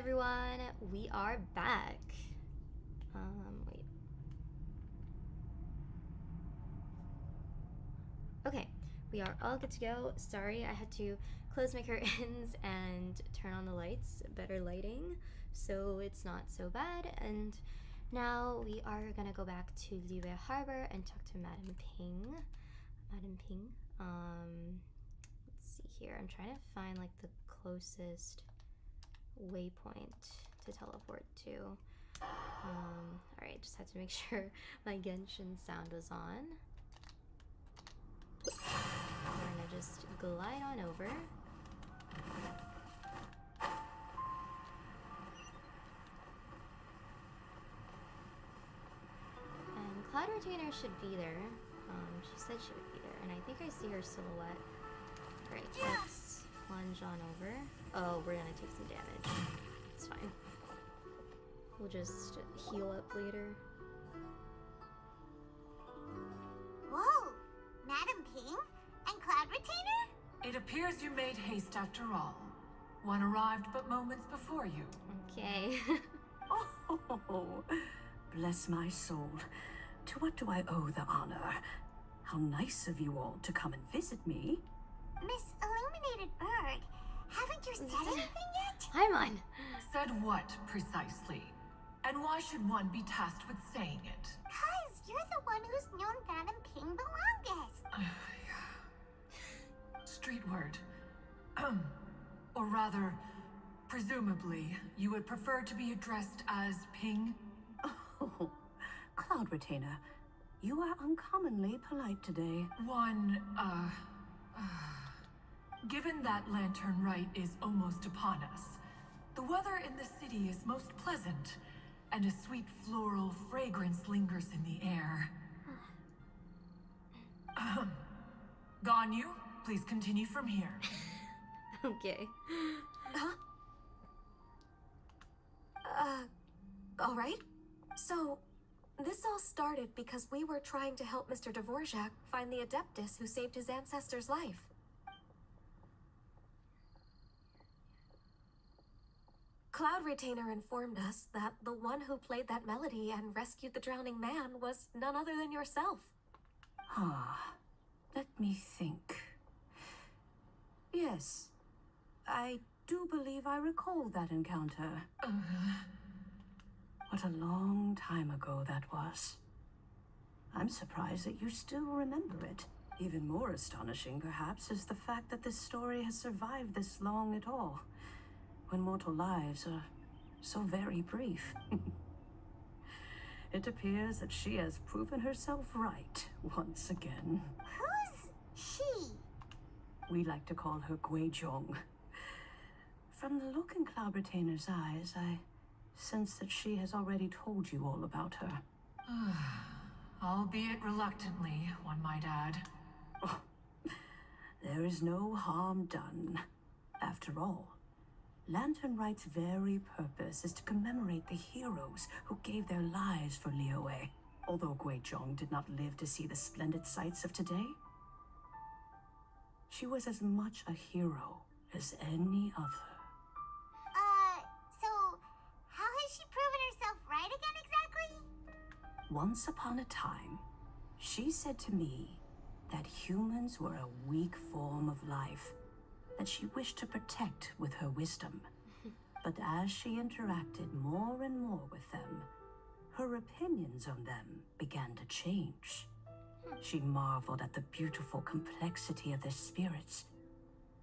everyone, we are back. Wait. Okay, we are all good to go. Sorry, I had to close my curtains and turn on the lights, better lighting, so it's not so bad. And now we are gonna go back to Liyue Harbor and talk to Madam Ping. Madam Ping. Let's see here. I'm trying to find like the closest waypoint to teleport to. Alright, just had to make sure my Genshin sound was on. We're gonna just glide on over. And Cloud Retainer should be there. She said she would be there, and I think I see her silhouette. Alright, let's plunge on over. Oh, we're gonna take some damage. It's fine. We'll just heal up later. Whoa! Madam Ping? And Cloud Retainer? It appears you made haste after all. One arrived but moments before you. Okay. Oh, bless my soul. To what do I owe the honor? How nice of you all to come and visit me. Miss Illuminated Bird, haven't you said anything yet? I'm on. Said what, precisely? And why should one be tasked with saying it? 'Cause you're the one who's known Madam Ping the longest. Street word. Or rather, presumably, you would prefer to be addressed as Ping? Oh, Cloud Retainer, you are uncommonly polite today. Given that Lantern Rite is almost upon us, the weather in the city is most pleasant, and a sweet floral fragrance lingers in the air. Ganyu, please continue from here. Okay. Huh? All right. So, this all started because we were trying to help Mr. Dvorak find the Adeptus who saved his ancestor's life. Cloud Retainer informed us that the one who played that melody and rescued the drowning man was none other than yourself. Ah, let me think. Yes, I do believe I recall that encounter. What a long time ago that was. I'm surprised that you still remember it. Even more astonishing, perhaps, is the fact that this story has survived this long at all, when mortal lives are so very brief. It appears that she has proven herself right once again. Who's she? We like to call her Guizhong. From the look in Cloud Retainer's eyes, I sense that she has already told you all about her. Albeit reluctantly, one might add. Oh, there is no harm done. After all, Lantern Rite's very purpose is to commemorate the heroes who gave their lives for Liyue. Although Guizhong did not live to see the splendid sights of today, she was as much a hero as any other. So, how has she proven herself right again exactly? Once upon a time, she said to me that humans were a weak form of life that she wished to protect with her wisdom. But as she interacted more and more with them, her opinions on them began to change. She marveled at the beautiful complexity of their spirits,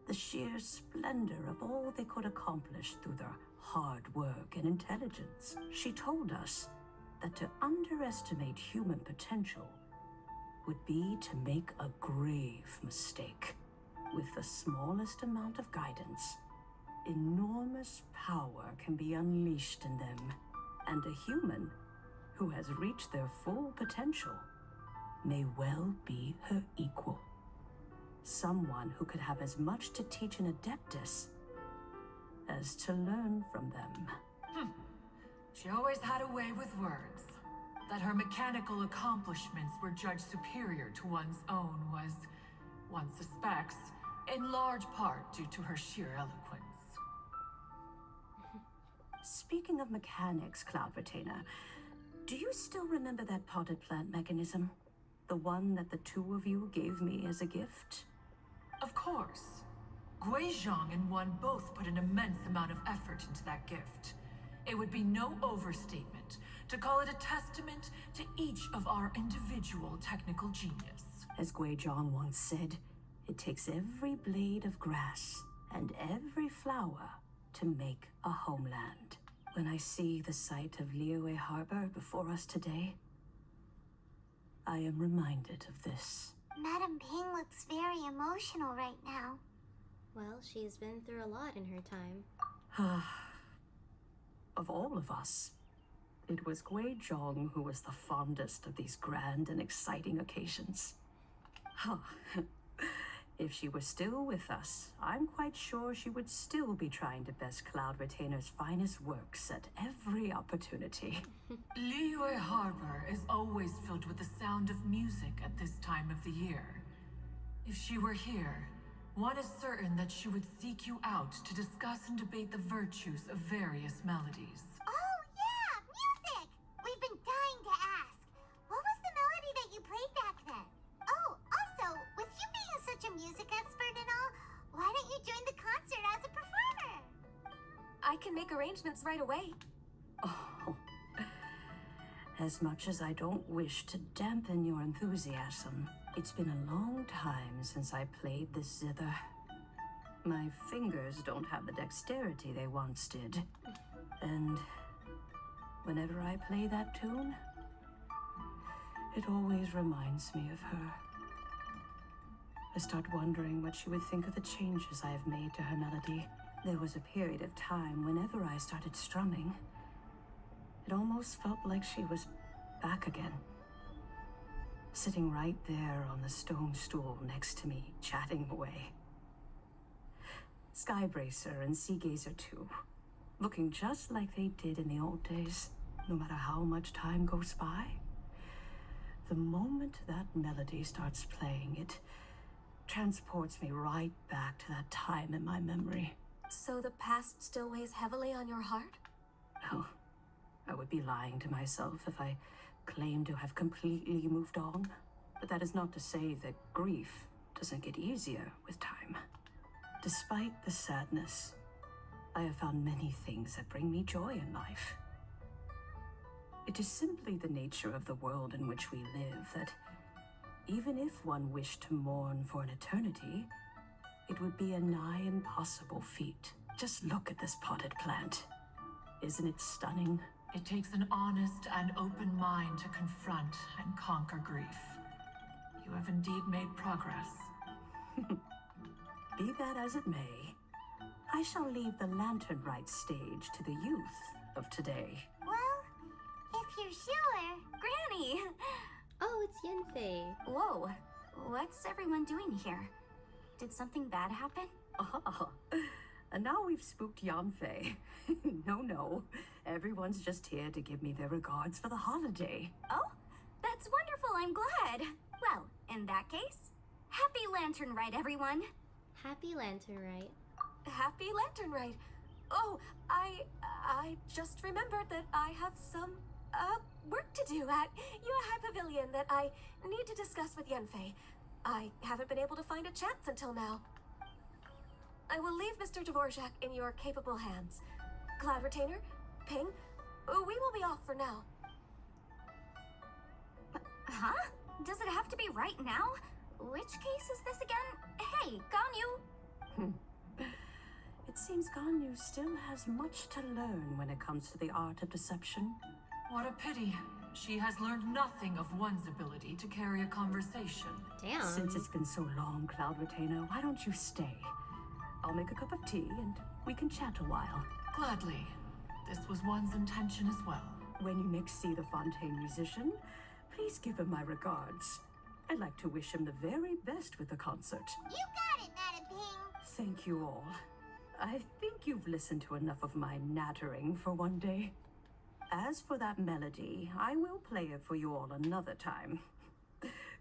the sheer splendor of all they could accomplish through their hard work and intelligence. She told us that to underestimate human potential would be to make a grave mistake. With the smallest amount of guidance, enormous power can be unleashed in them, and a human who has reached their full potential may well be her equal. Someone who could have as much to teach an Adeptus as to learn from them. She always had a way with words. That her mechanical accomplishments were judged superior to one's own was, one suspects, in large part due to her sheer eloquence. Speaking of mechanics, Cloud Retainer, do you still remember that potted plant mechanism? The one that the two of you gave me as a gift? Of course. Guizhong and One both put an immense amount of effort into that gift. It would be no overstatement to call it a testament to each of our individual technical genius. As Guizhong once said, it takes every blade of grass and every flower to make a homeland. When I see the sight of Liyue Harbor before us today, I am reminded of this. Madame Ping looks very emotional right now. Well, she's been through a lot in her time. Of all of us, it was Guizhong who was the fondest of these grand and exciting occasions. If she were still with us, I'm quite sure she would still be trying to best Cloud Retainer's finest works at every opportunity. Liyue Harbor is always filled with the sound of music at this time of the year. If she were here, one is certain that she would seek you out to discuss and debate the virtues of various melodies. Oh, yeah! Music! We've been dying to ask. What was the melody that you played back then? Oh, also, with you being such a music expert and all, why don't you join the concert as a performer? I can make arrangements right away. Oh, as much as I don't wish to dampen your enthusiasm, it's been a long time since I played the zither. My fingers don't have the dexterity they once did. And whenever I play that tune, it always reminds me of her. I start wondering what she would think of the changes I have made to her melody. There was a period of time whenever I started strumming, it almost felt like she was back again. Sitting right there on the stone stool next to me, chatting away. Skybracer and Seagazer too, looking just like they did in the old days, no matter how much time goes by. The moment that melody starts playing, it transports me right back to that time in my memory. So the past still weighs heavily on your heart? Oh, I would be lying to myself if I claimed to have completely moved on. But that is not to say that grief doesn't get easier with time. Despite the sadness, I have found many things that bring me joy in life. It is simply the nature of the world in which we live that even if one wished to mourn for an eternity, it would be a nigh impossible feat. Just look at this potted plant. Isn't it stunning? It takes an honest and open mind to confront and conquer grief. You have indeed made progress. Be that as it may, I shall leave the lantern rite stage to the youth of today. Well, if you're sure. Granny! Oh, it's Yunfei. Whoa, what's everyone doing here? Did something bad happen? Ah, and now we've spooked Yanfei. No, everyone's just here to give me their regards for the holiday. Oh, that's wonderful, I'm glad. Well, in that case, happy Lantern Rite, everyone. Happy Lantern Rite. Happy Lantern Rite. Oh, I just remembered that I have some, work to do at Yuehai Pavilion that I need to discuss with Yanfei. I haven't been able to find a chance until now. I will leave Mr. Dvorak in your capable hands. Cloud Retainer, Ping, we will be off for now. Huh? Does it have to be right now? Which case is this again? Hey, Ganyu! It seems Ganyu still has much to learn when it comes to the art of deception. What a pity. She has learned nothing of one's ability to carry a conversation. Damn. Since it's been so long, Cloud Retainer, why don't you stay? I'll make a cup of tea and we can chat a while. Gladly. This was one's intention as well. When you next see the Fontaine musician, please give him my regards. I'd like to wish him the very best with the concert. You got it, Madam Ping. Thank you all. I think you've listened to enough of my nattering for one day. As for that melody, I will play it for you all another time.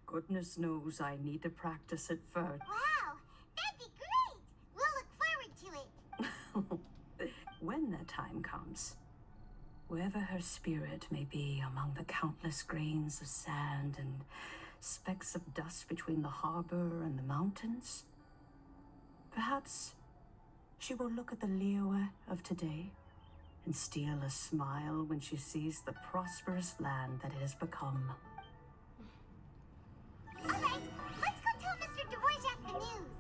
Goodness knows I need to practice it first. Wow, that'd be great. We'll look forward to it. when their time comes. Wherever her spirit may be among the countless grains of sand and specks of dust between the harbor and the mountains, perhaps she will look at the Liyue of today and steal a smile when she sees the prosperous land that it has become. Alright, let's go tell Mr. Dvorak the news.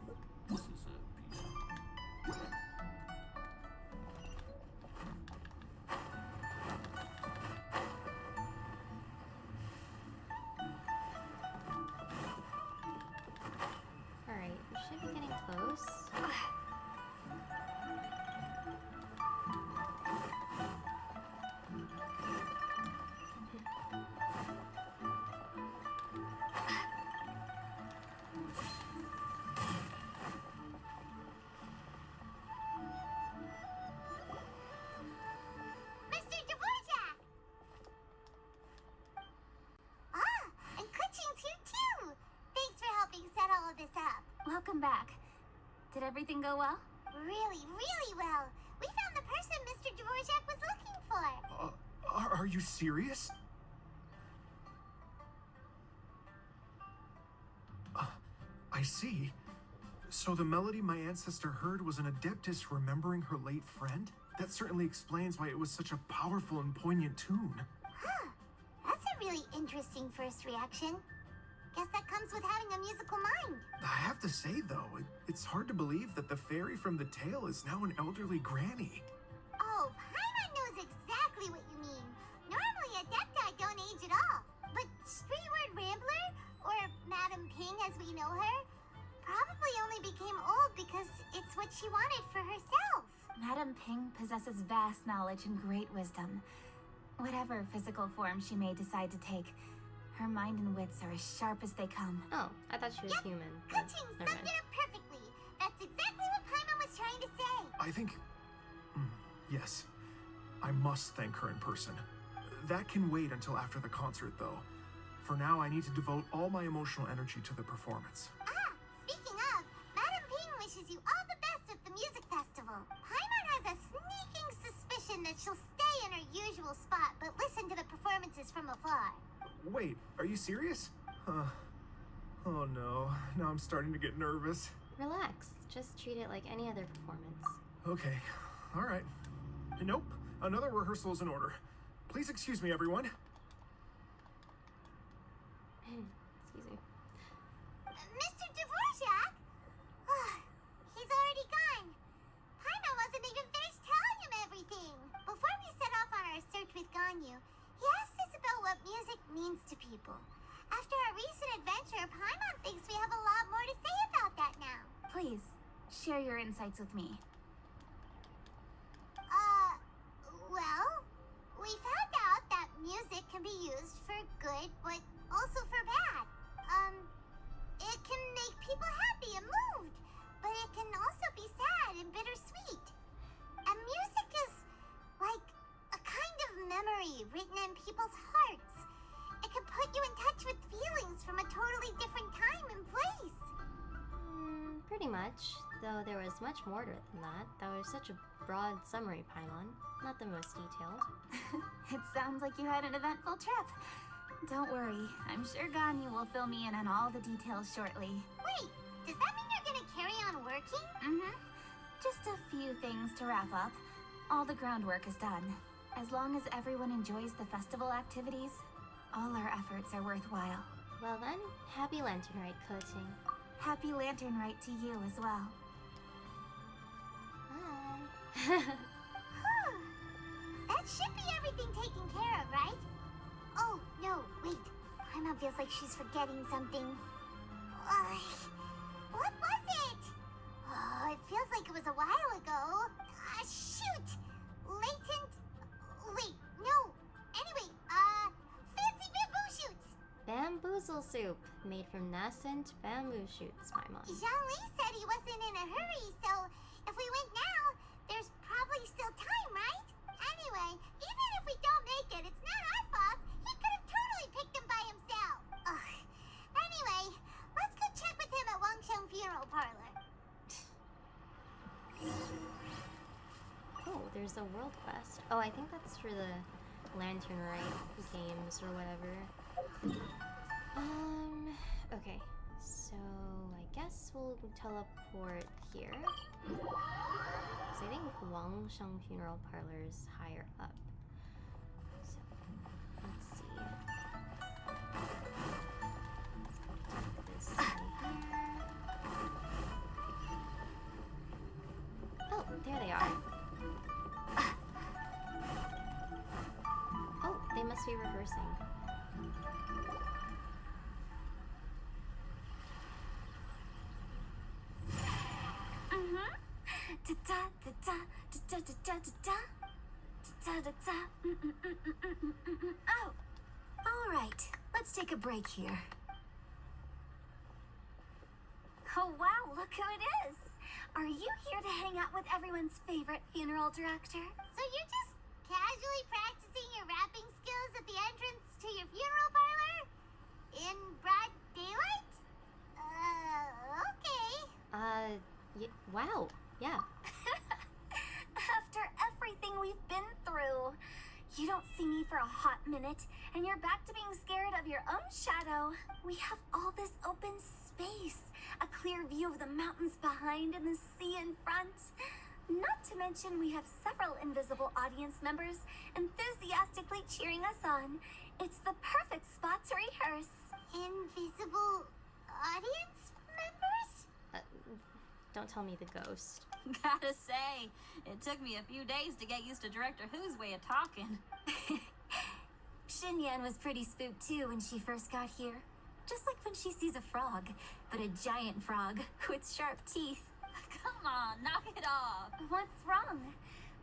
Alright, we should be getting close. Mr. Dvorak! Ah, and Kuchin's here too! Thanks for helping set all of this up. Welcome back. Did everything go well? Really, really well. We found the person Mr. Dvorak was looking for. Are you serious? I see. So the melody my ancestor heard was an adeptus remembering her late friend? That certainly explains why it was such a powerful and poignant tune. Huh. That's a really interesting first reaction. Guess that comes with having a musical mind. I have to say, though, it's hard to believe that the fairy from the tale is now an elderly granny. Oh, Paimon knows exactly what you mean. Normally, Adepti don't age at all. But Streetward Rambler, or Madam Ping as we know her, probably only became old because it's what she wanted for herself. Madame Ping possesses vast knowledge and great wisdom. Whatever physical form she may decide to take, her mind and wits are as sharp as they come. Oh, I thought she was human. but Kuching never summed mind. it up perfectly. That's exactly what Paimon was trying to say. I think... yes. I must thank her in person. That can wait until after the concert, though. For now, I need to devote all my emotional energy to the performance. Ah, speaking of, Madam Ping wishes you all the best at the music festival. Paimon has a sneaking suspicion that she'll stay in her usual spot, but listen to the performances from afar. Wait, are you serious? Oh no, now I'm starting to get nervous. Relax. Just treat it like any other performance. Okay, alright. Nope, another rehearsal is in order. Please excuse me, everyone. Excuse me. Mr. Dvorak? He's already gone. Paimon wasn't even finished telling him everything. Before we set off on our search with Ganyu, he asked us about what music means to people. After our recent adventure, Paimon thinks we have a lot more to say about that now. Please, share your insights with me. Well, we found out that music can be used for good, but also for bad. It can make people happy and moved, but it can also be sad and bittersweet. And music is like a kind of memory written in people's hearts. It can put you in touch with feelings from a totally different time and place. Pretty much, though there was much more to it than that. That was such a broad summary, Paimon. Not the most detailed. It sounds like you had an eventful trip. Don't worry, I'm sure Ganyu will fill me in on all the details shortly. Wait, does that mean you're gonna carry on working? Mm-hmm. Just a few things to wrap up. All the groundwork is done. As long as everyone enjoys the festival activities, all our efforts are worthwhile. Well then, happy Lantern Rite, Coaching. Happy Lantern Rite to you as well. Bye. That should be everything taken care of, right? Oh, no, wait. Paimon feels like she's forgetting something. What was it? Oh, it feels like it was a while ago. Shoot! Latent... Wait, no. Anyway, fancy bamboo shoots. Bamboozle soup, made from nascent bamboo shoots, Paimon. Zhang-Li said he wasn't in a hurry, so if we went now, there's probably still time, right? Anyway, even if we don't make it, it's not our fault. He could have totally picked them by himself. Ugh. Anyway, let's go check with him at Wangsheng Funeral Parlor. Oh, there's a world quest. Oh, I think that's for the Lantern Rite games or whatever. Okay. So I guess we'll teleport here. So I think Wangsheng Funeral Parlor is higher up. So let's see. Let's take this thing here. Oh, there they are. Oh, they must be rehearsing. Oh, all right. Let's take a break here. Oh wow, look who it is! Are you here to hang out with everyone's favorite funeral director? So you're just casually practicing your rapping skills at the entrance to your funeral parlor? In broad daylight? Okay. Wow. Yeah. After everything we've been through, you don't see me for a hot minute, and you're back to being scared of your own shadow. We have all this open space, a clear view of the mountains behind and the sea in front. Not to mention we have several invisible audience members enthusiastically cheering us on. It's the perfect spot to rehearse. Invisible audience members? Don't tell me the ghost. Gotta say, it took me a few days to get used to Director Who's way of talking. Xinyan was pretty spooked too when she first got here. Just like when she sees a frog, but a giant frog with sharp teeth. Come on, knock it off. What's wrong?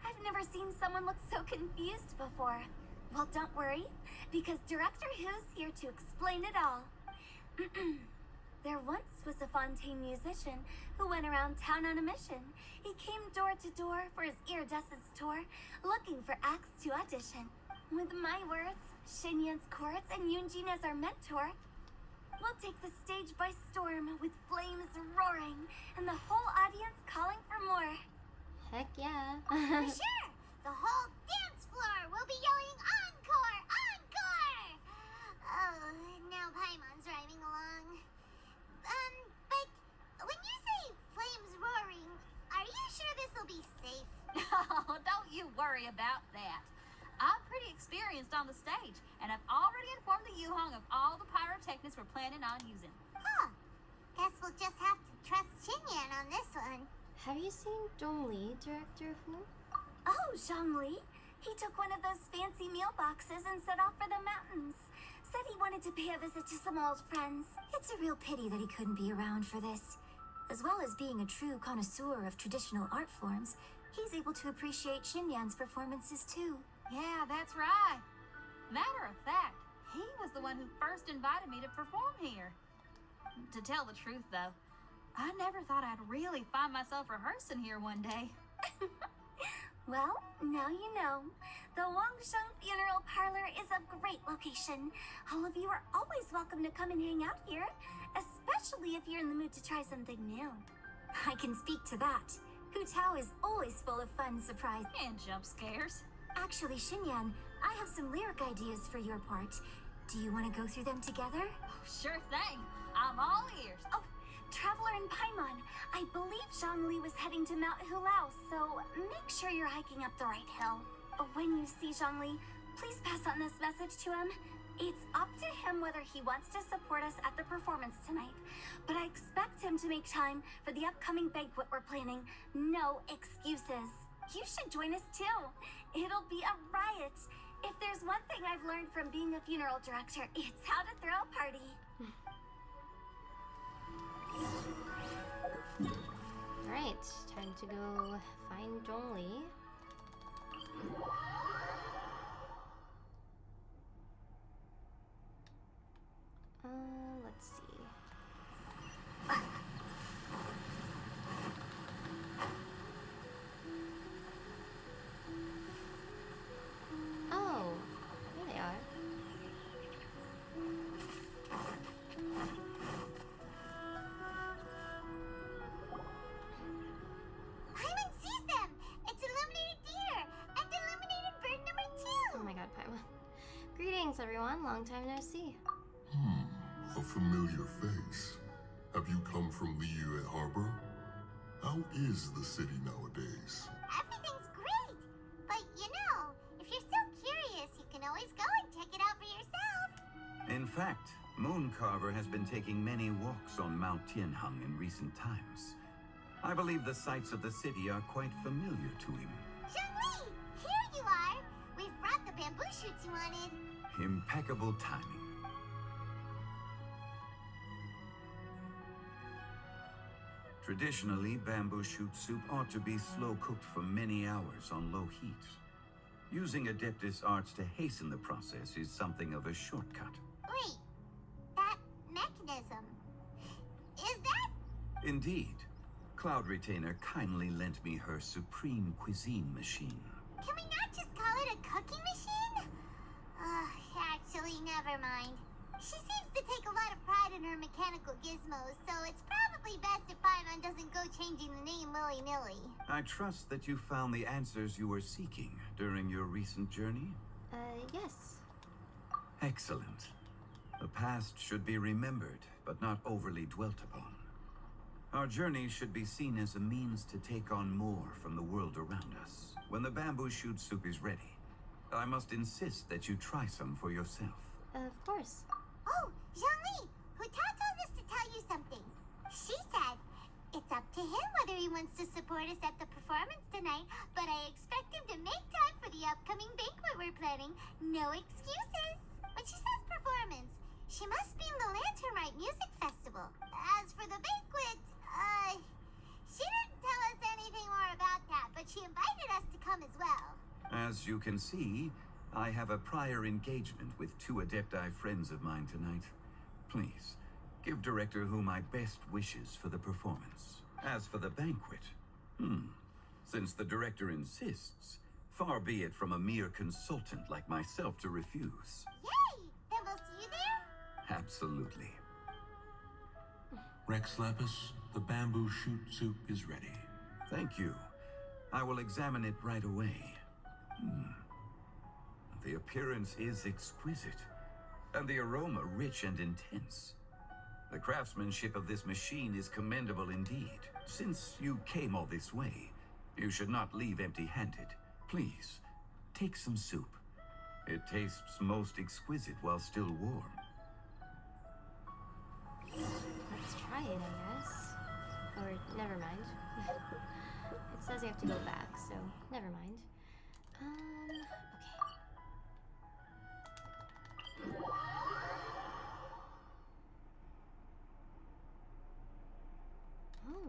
I've never seen someone look so confused before. Well, don't worry, because Director Who's here to explain it all. There once was a Fontaine musician who went around town on a mission. He came door to door for his iridescence tour, looking for acts to audition. With my words, Xinyan's chords, and Yunjin as our mentor, we'll take the stage by storm with flames roaring and the whole audience calling for more. Heck yeah. For sure! The whole dance floor will be yelling encore! Encore! Oh, now Paimon's rhyming along. But when you say flames roaring, are you sure this'll be safe? Oh, don't you worry about that. I'm pretty experienced on the stage, and I've already informed the Yuhong of all the pyrotechnics we're planning on using. Huh. Guess we'll just have to trust Xinyan on this one. Have you seen Dongli, Director Who? Oh, Zhongli. He took one of those fancy meal boxes and set off for the mountains. Said he wanted to pay a visit to some old friends. It's a real pity that he couldn't be around for this. As well as being a true connoisseur of traditional art forms, he's able to appreciate Xinyan's performances too. Yeah, that's right. Matter of fact, he was the one who first invited me to perform here. To tell the truth, though, I never thought I'd really find myself rehearsing here one day. Well, now you know. The Wangsheng Funeral Parlor is a great location. All of you are always welcome to come and hang out here, especially if you're in the mood to try something new. I can speak to that. Hu Tao is always full of fun surprises. And jump scares. Actually, Xinyan, I have some lyric ideas for your part. Do you want to go through them together? Oh, sure thing. I'm all ears. Oh, Traveler and Paimon, I believe Zhongli was heading to Mount Hulao, so make sure you're hiking up the right hill. When you see Zhongli, please pass on this message to him. It's up to him whether he wants to support us at the performance tonight, but I expect him to make time for the upcoming banquet we're planning. No excuses. You should join us too. It'll be a riot. If there's one thing I've learned from being a funeral director, it's how to throw a party. Alright, time to go find Dongli. Let's see. Oh, here they are. Paimon sees them! It's illuminated deer! everyone. Long time no see. A familiar face. Have you come from Liyue Harbor? How is the city nowadays? Everything's great! But if you're so curious, you can always go and check it out for yourself. In fact, Mooncarver has been taking many walks on Mount Tianheng in recent times. I believe the sights of the city are quite familiar to him. Zhongli! Here you are! We've brought the bamboo shoots you wanted. Impeccable timing. Traditionally, bamboo shoot soup ought to be slow-cooked for many hours on low heat. Using Adeptus arts to hasten the process is something of a shortcut. Wait, that mechanism... is that... Indeed. Cloud Retainer kindly lent me her supreme cuisine machine. Can we not just call it a cooking machine? Actually, never mind. She seems to take a lot of pride in her mechanical gizmos, so it's probably best if Paimon doesn't go changing the name willy-nilly. I trust that you found the answers you were seeking during your recent journey? Yes. Excellent. The past should be remembered, but not overly dwelt upon. Our journey should be seen as a means to take on more from the world around us. When the bamboo shoot soup is ready, I must insist that you try some for yourself. Of course. Oh, Zhongli! Huta told us to tell you something. She said, it's up to him whether he wants to support us at the performance tonight, but I expect him to make time for the upcoming banquet we're planning. No excuses. When she says performance, she must mean the Lantern Rite Music Festival. As for the banquet, she didn't tell us anything more about that, but she invited us to come as well. As you can see, I have a prior engagement with 2 Adepti friends of mine tonight. Please, give Director Hu my best wishes for the performance. As for the banquet, since the Director insists, far be it from a mere consultant like myself to refuse. Yay! Then we'll see you there? Absolutely. Rex Lapis, the bamboo shoot soup is ready. Thank you. I will examine it right away. The appearance is exquisite, and the aroma rich and intense. The craftsmanship of this machine is commendable indeed. Since you came all this way, you should not leave empty-handed. Please, take some soup. It tastes most exquisite while still warm. Let's try it, I guess. Or, never mind. It says I have to go back, so never mind. Okay.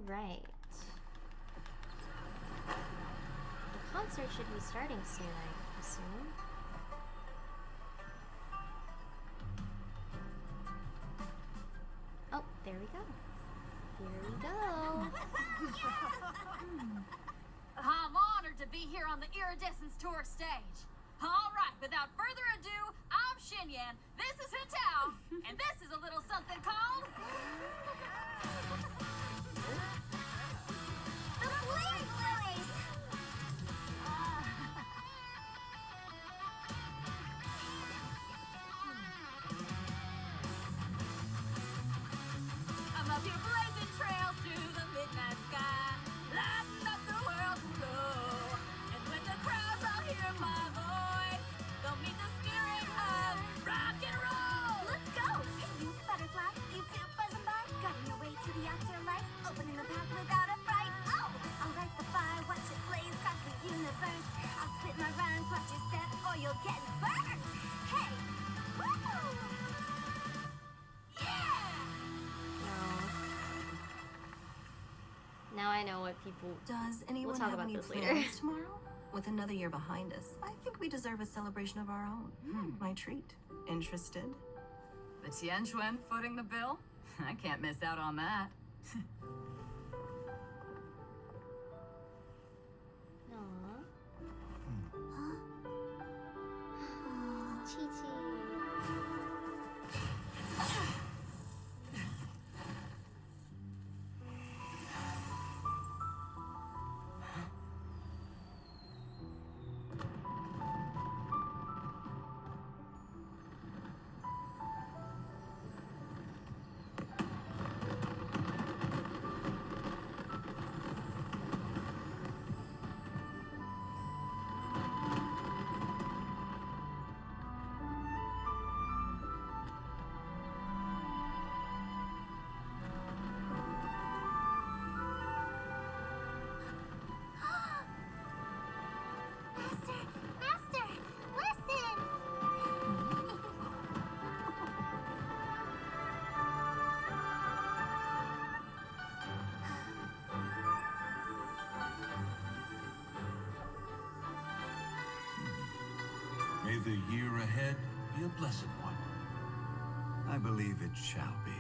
Alright. The concert should be starting soon, I assume. Oh, there we go. Here we go. I'm honored to be here on the Iridescence Tour stage. All right, without further ado, I'm Xinyan, this is Hutao, and this is a little something called... The Blaze Lilies! I'm up here blazing trails through the midnight sky, lighting up the world below. And when the crowds all hear my voice, they'll meet the spirit of rock and roll. Let's go! You butterfly, you two buzzing by, guiding your way to the afterlife, opening the path without a fright. Oh! I'll light the fire, watch it blaze across the universe. I'll spit my rhymes, watch it set, or you'll get burned. Hey! Woo! Now I know what people... Does anyone We'll talk have about any this later. plans tomorrow? With another year behind us, I think we deserve a celebration of our own. My treat. Interested? The Tianquan footing the bill? I can't miss out on that. Aww. It's Chi-Chi. May the year ahead be a blessed one. I believe it shall be.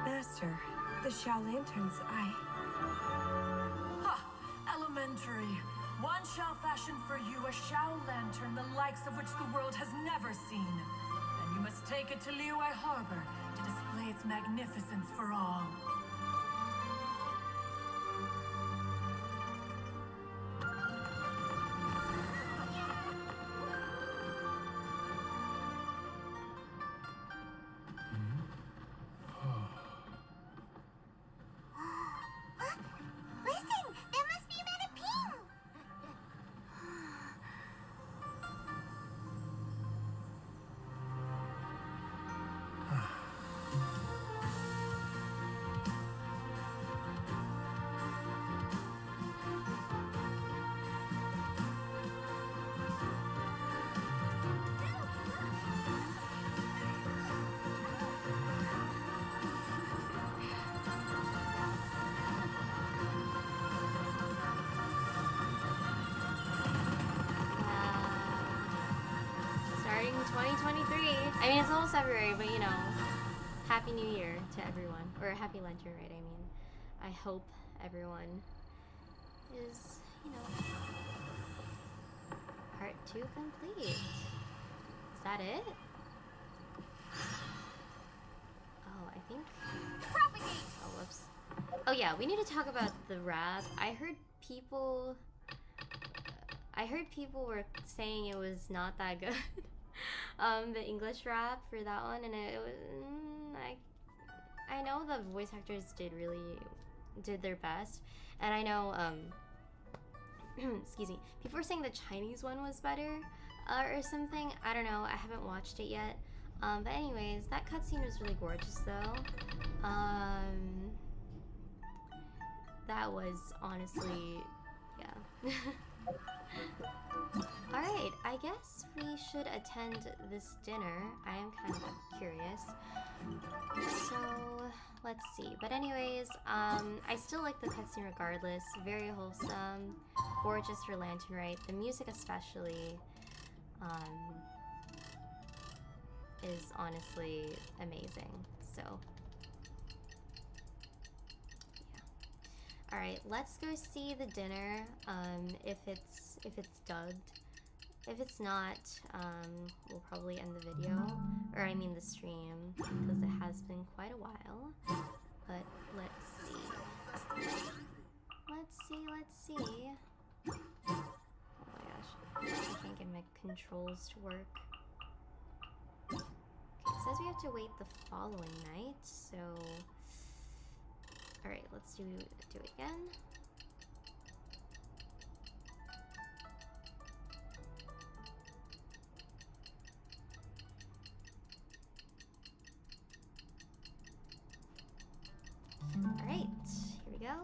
Master, the Shao Lanterns, Ha! Elementary. One shall fashion for you a Shao Lantern the likes of which the world has never seen. And you must take it to Liyue Harbor to display its magnificence for all. Listen, there must be a Madame Ping. Starting 2023. I mean, it's almost February, but you know, Happy New Year to everyone. Or Happy Lantern, right? I mean, I hope everyone is, you know, part 2 complete. Is that it? Oh, I think... Propagate. Oh, whoops. Oh yeah, we need to talk about the rap. I heard people were saying it was not that good. The English rap for that one, and it was I know the voice actors did their best, and I know excuse me, people were saying the Chinese one was better or something. I don't know, I haven't watched it yet. But anyways, that cutscene was really gorgeous though. That was honestly, yeah. Alright, I guess we should attend this dinner. I am kind of curious. So, let's see. But anyways, I still like the cutscene regardless. Very wholesome. Gorgeous for Lantern Rite. The music especially is honestly amazing. So, yeah. Alright, let's go see the dinner. If it's dubbed. If it's not, we'll probably end the video, or I mean the stream, because it has been quite a while. But let's see. Let's see. Oh my gosh, I can't get my controls to work. Okay, it says we have to wait the following night, so... Alright, let's do it again. Alright, here we go.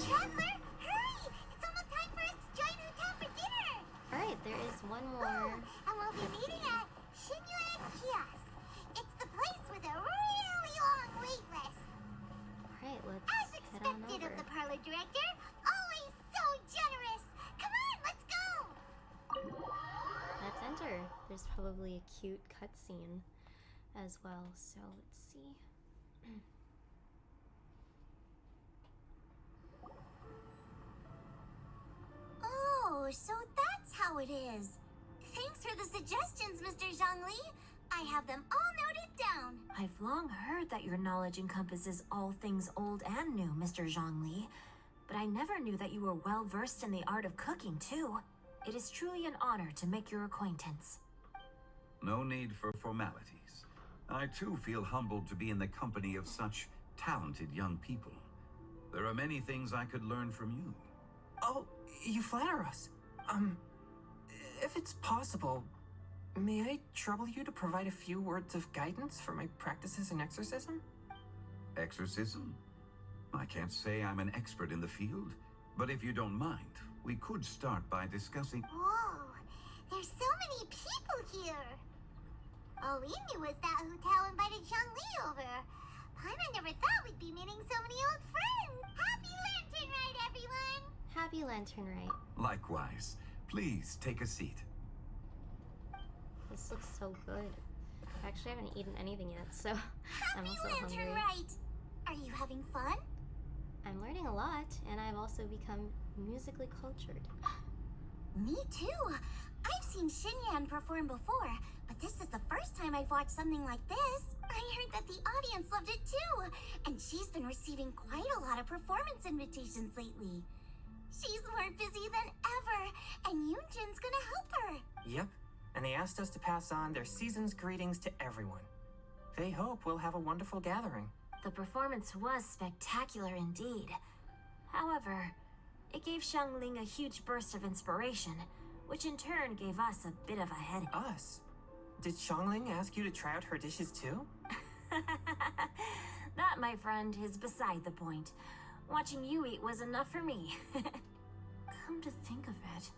Traveler, hurry! It's almost time for us to join Hotel for dinner! Alright, there is one more. And we'll be meeting at Shinyue Kiosk. It's the place with a really long wait list. Alright, let's As head on expected over. of the parlor director, always so generous. Come on, let's go! Let's enter. There's probably a cute cutscene as well, so let's see. Oh, so that's how it is. Thanks for the suggestions, Mr. Zhongli. I have them all noted down. I've long heard that your knowledge encompasses all things old and new, Mr. Zhongli. But I never knew that you were well versed in the art of cooking, too. It is truly an honor to make your acquaintance. No need for formalities. I too feel humbled to be in the company of such talented young people. There are many things I could learn from you. Oh, you flatter us. If it's possible, may I trouble you to provide a few words of guidance for my practices in exorcism? Exorcism? I can't say I'm an expert in the field, but if you don't mind, we could start by discussing... Whoa, there's so many people here. All we knew was that Hu Tao invited Zhongli over. Paimon never thought we'd be meeting so many old friends. Happy Lantern Rite, everyone! Happy Lantern Rite. Likewise. Please take a seat. This looks so good. I actually haven't eaten anything yet, so I'm Happy also Lantern hungry. Rite! Are you having fun? I'm learning a lot, and I've also become musically cultured. Me too. I've seen Xinyan perform before, but this is the first time I've watched something like this. I heard that the audience loved it too, and she's been receiving quite a lot of performance invitations lately. She's more busy than ever, and Yoonjin's gonna help her. Yep, and they asked us to pass on their season's greetings to everyone. They hope we'll have a wonderful gathering. The performance was spectacular indeed. However, it gave Xiangling a huge burst of inspiration, which in turn gave us a bit of a headache. Us? Did Xiangling ask you to try out her dishes too? That, my friend, is beside the point. Watching you eat was enough for me. Come to think of it,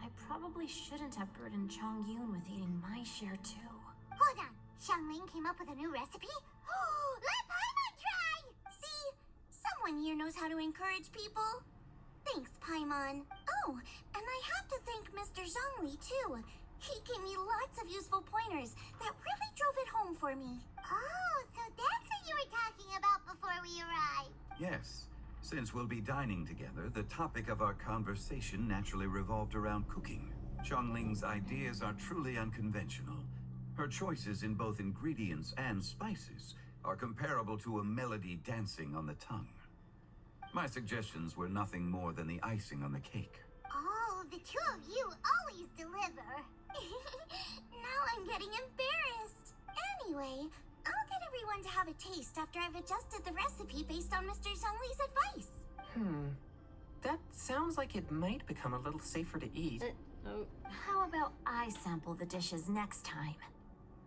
I probably shouldn't have burdened Chongyun with eating my share too. Hold on. Xiangling came up with a new recipe? Let Paimon try! See? Someone here knows how to encourage people. Thanks, Paimon. Oh, and I have to thank Mr. Zhongli, too. He gave me lots of useful pointers that really drove it home for me. Oh, so that's what you were talking about before we arrived. Yes. Since we'll be dining together, the topic of our conversation naturally revolved around cooking. Xiangling's ideas are truly unconventional. Her choices in both ingredients and spices are comparable to a melody dancing on the tongue. My suggestions were nothing more than the icing on the cake. Oh, the two of you always deliver. Now I'm getting embarrassed. Anyway, I'll get everyone to have a taste after I've adjusted the recipe based on Mr. Zhongli's advice. That sounds like it might become a little safer to eat. How about I sample the dishes next time?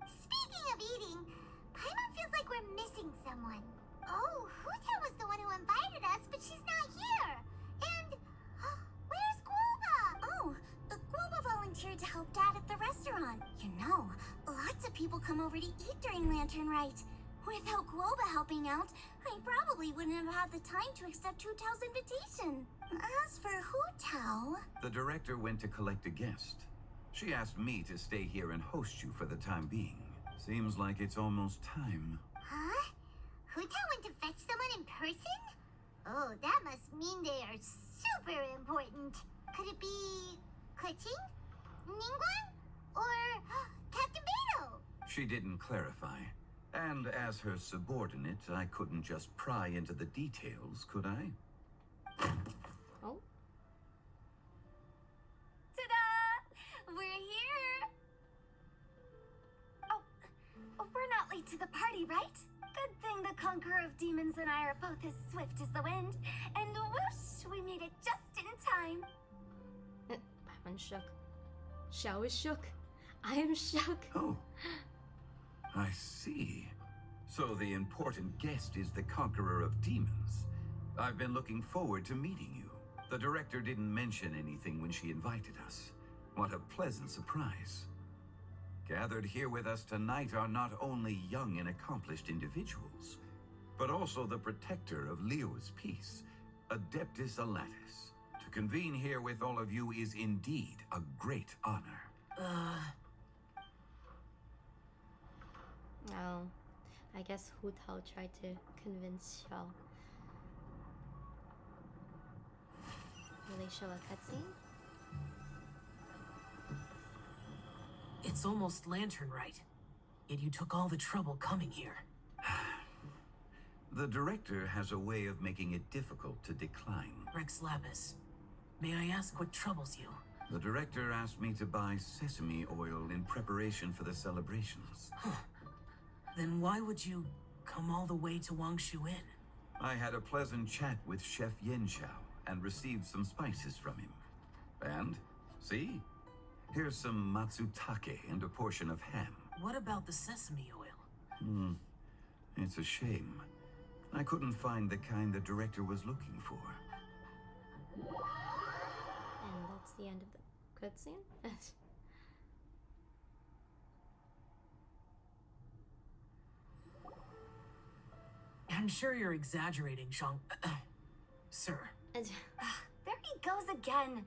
Speaking of eating, Paimon feels like we're missing someone. Oh, Huta was the one who invited us, but she's not here. And where's Guoba? Oh, Guoba volunteered to help Dad at the restaurant. You know, lots of people come over to eat during Lantern Rite. Without Guoba helping out, I probably wouldn't have had the time to accept Hu Tao's invitation. As for Hu Tao... The director went to collect a guest. She asked me to stay here and host you for the time being. Seems like it's almost time. Huh? Hu Tao went to fetch someone in person? Oh, that must mean they are super important. Could it be... Keqing? Ningguang? Or Captain Beto? She didn't clarify. And as her subordinate, I couldn't just pry into the details, could I? Oh. Ta-da! We're here! Oh, we're not late to the party, right? Good thing the Conqueror of Demons and I are both as swift as the wind. And whoosh, we made it just in time. I'm shook. Xiao is shook. I am shook. Oh. I see. So the important guest is the Conqueror of Demons. I've been looking forward to meeting you. The director didn't mention anything when she invited us. What a pleasant surprise. Gathered here with us tonight are not only young and accomplished individuals, but also the protector of Leo's peace, Adeptus Alatus. To convene here with all of you is indeed a great honor. Oh, I guess Hu Tao tried to convince Xiao. Will they show a cutscene? It's almost Lantern Rite, yet you took all the trouble coming here. The director has a way of making it difficult to decline. Rex Lapis, may I ask what troubles you? The director asked me to buy sesame oil in preparation for the celebrations. Then why would you come all the way to Wangshu Inn? I had a pleasant chat with Chef Yen Xiao and received some spices from him. And, see? Here's some matsutake and a portion of ham. What about the sesame oil? It's a shame. I couldn't find the kind the director was looking for. And that's the end of the cutscene. I'm sure you're exaggerating, Shang. Sir. There he goes again.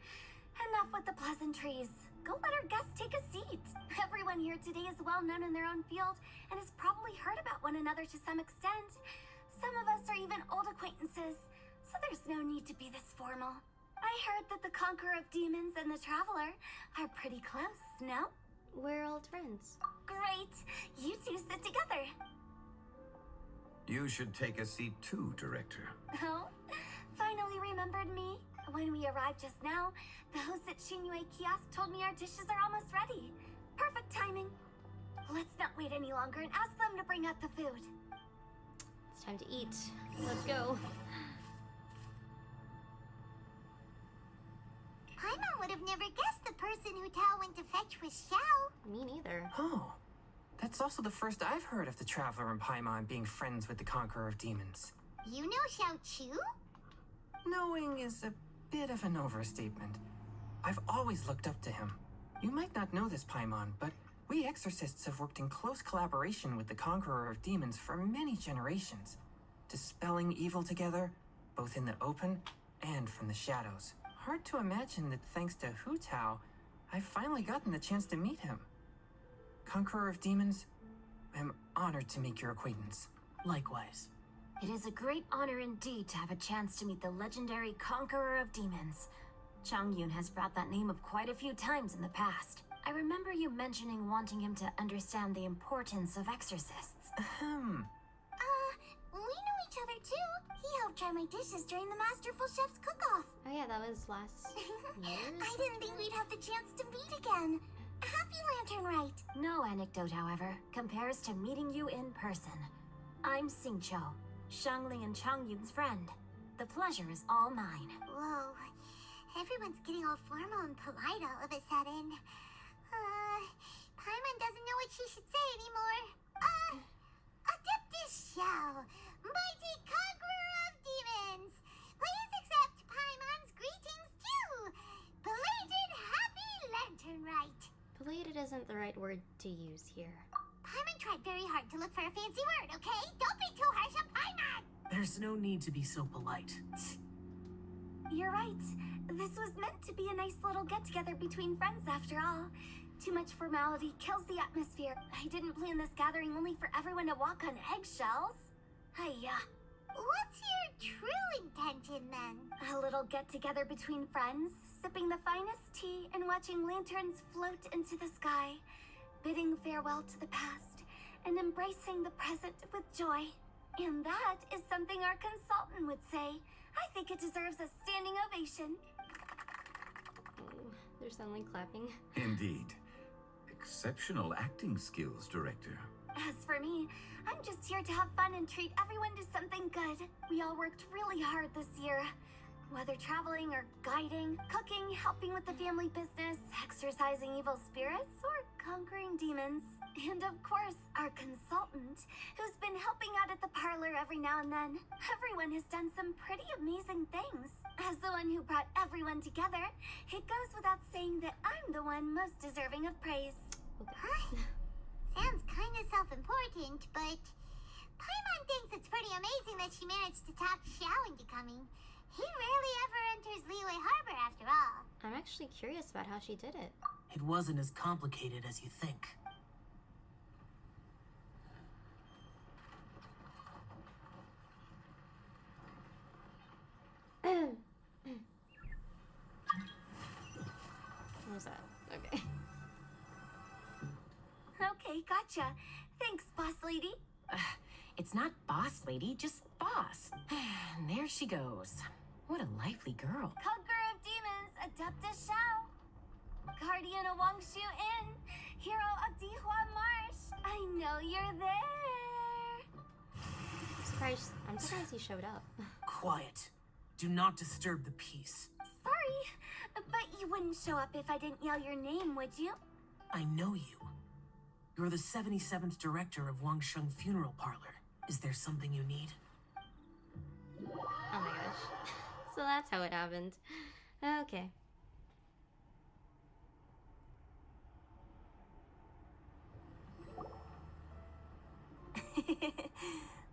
Enough with the pleasantries. Go let our guests take a seat. Everyone here today is well known in their own field and has probably heard about one another to some extent. Some of us are even old acquaintances, so there's no need to be this formal. I heard that the Conqueror of Demons and the Traveler are pretty close, no? We're old friends. Great! You two sit together. You should take a seat too, Director. Oh, finally remembered me. When we arrived just now, the host at Shinue Kiosk told me our dishes are almost ready. Perfect timing. Let's not wait any longer and ask them to bring out the food. It's time to eat. Let's go. Paimon would have never guessed the person who Tao went to fetch was Xiao. Me neither. Oh, that's also the first I've heard of the Traveler and Paimon being friends with the Conqueror of Demons. You know Xiao Chu? Knowing is a bit of an overstatement. I've always looked up to him. You might not know this, Paimon, but we exorcists have worked in close collaboration with the Conqueror of Demons for many generations, dispelling evil together, both in the open and from the shadows. Hard to imagine that thanks to Hu Tao, I've finally gotten the chance to meet him. Conqueror of Demons, I'm honored to make your acquaintance. Likewise. It is a great honor indeed to have a chance to meet the legendary Conqueror of Demons. Chang Yun has brought that name up quite a few times in the past. I remember you mentioning wanting him to understand the importance of exorcists. We know each other too. He helped try my dishes during the Masterful Chef's cook-off. Oh yeah, that was last year. I didn't think we'd have the chance to meet again. Happy Lantern Rite. No anecdote, however, compares to meeting you in person. I'm Xingqiu, Shangli and Chang Yun's friend. The pleasure is all mine. Whoa. Everyone's getting all formal and polite all of a sudden. Paimon doesn't know what she should say anymore. Adeptus Xiao, mighty Conqueror of Demons. Please accept Paimon's greetings too. Belated Happy Lantern Rite. Belated isn't the right word to use here. Paimon tried very hard to look for a fancy word, okay? Don't be too harsh on Paimon. There's no need to be so polite. You're right. This was meant to be a nice little get-together between friends after all. Too much formality kills the atmosphere. I didn't plan this gathering only for everyone to walk on eggshells. Hiya. What's your true intention then? A little get-together between friends, sipping the finest tea and watching lanterns float into the sky, bidding farewell to the past and embracing the present with joy. And that is something our consultant would say. I think it deserves a standing ovation. Oh, they're suddenly clapping. Indeed. Exceptional acting skills, Director. As for me, I'm just here to have fun and treat everyone to something good. We all worked really hard this year. Whether traveling or guiding, cooking, helping with the family business, exorcising evil spirits, or conquering demons. And of course, our consultant, who's been helping out at the parlor every now and then. Everyone has done some pretty amazing things. As the one who brought everyone together, it goes without saying that I'm the one most deserving of praise. Huh? Sounds kind of self-important, but Paimon thinks it's pretty amazing that she managed to talk Xiao into coming. He rarely ever enters Liyue Harbor after all. I'm actually curious about how she did it. It wasn't as complicated as you think. What was that? Okay. Okay, gotcha. Thanks, boss lady. It's not boss lady, just boss. And there she goes. What a lively girl. Conqueror of Demons, Adeptus Xiao. Guardian of Wangshu Inn, hero of Dihua Marsh. I know you're there. I'm surprised he showed up. Quiet. Do not disturb the peace. Sorry, but you wouldn't show up if I didn't yell your name, would you? I know you. You're the 77th director of Wangsheng Funeral Parlor. Is there something you need? Oh my gosh. So that's how it happened. Okay.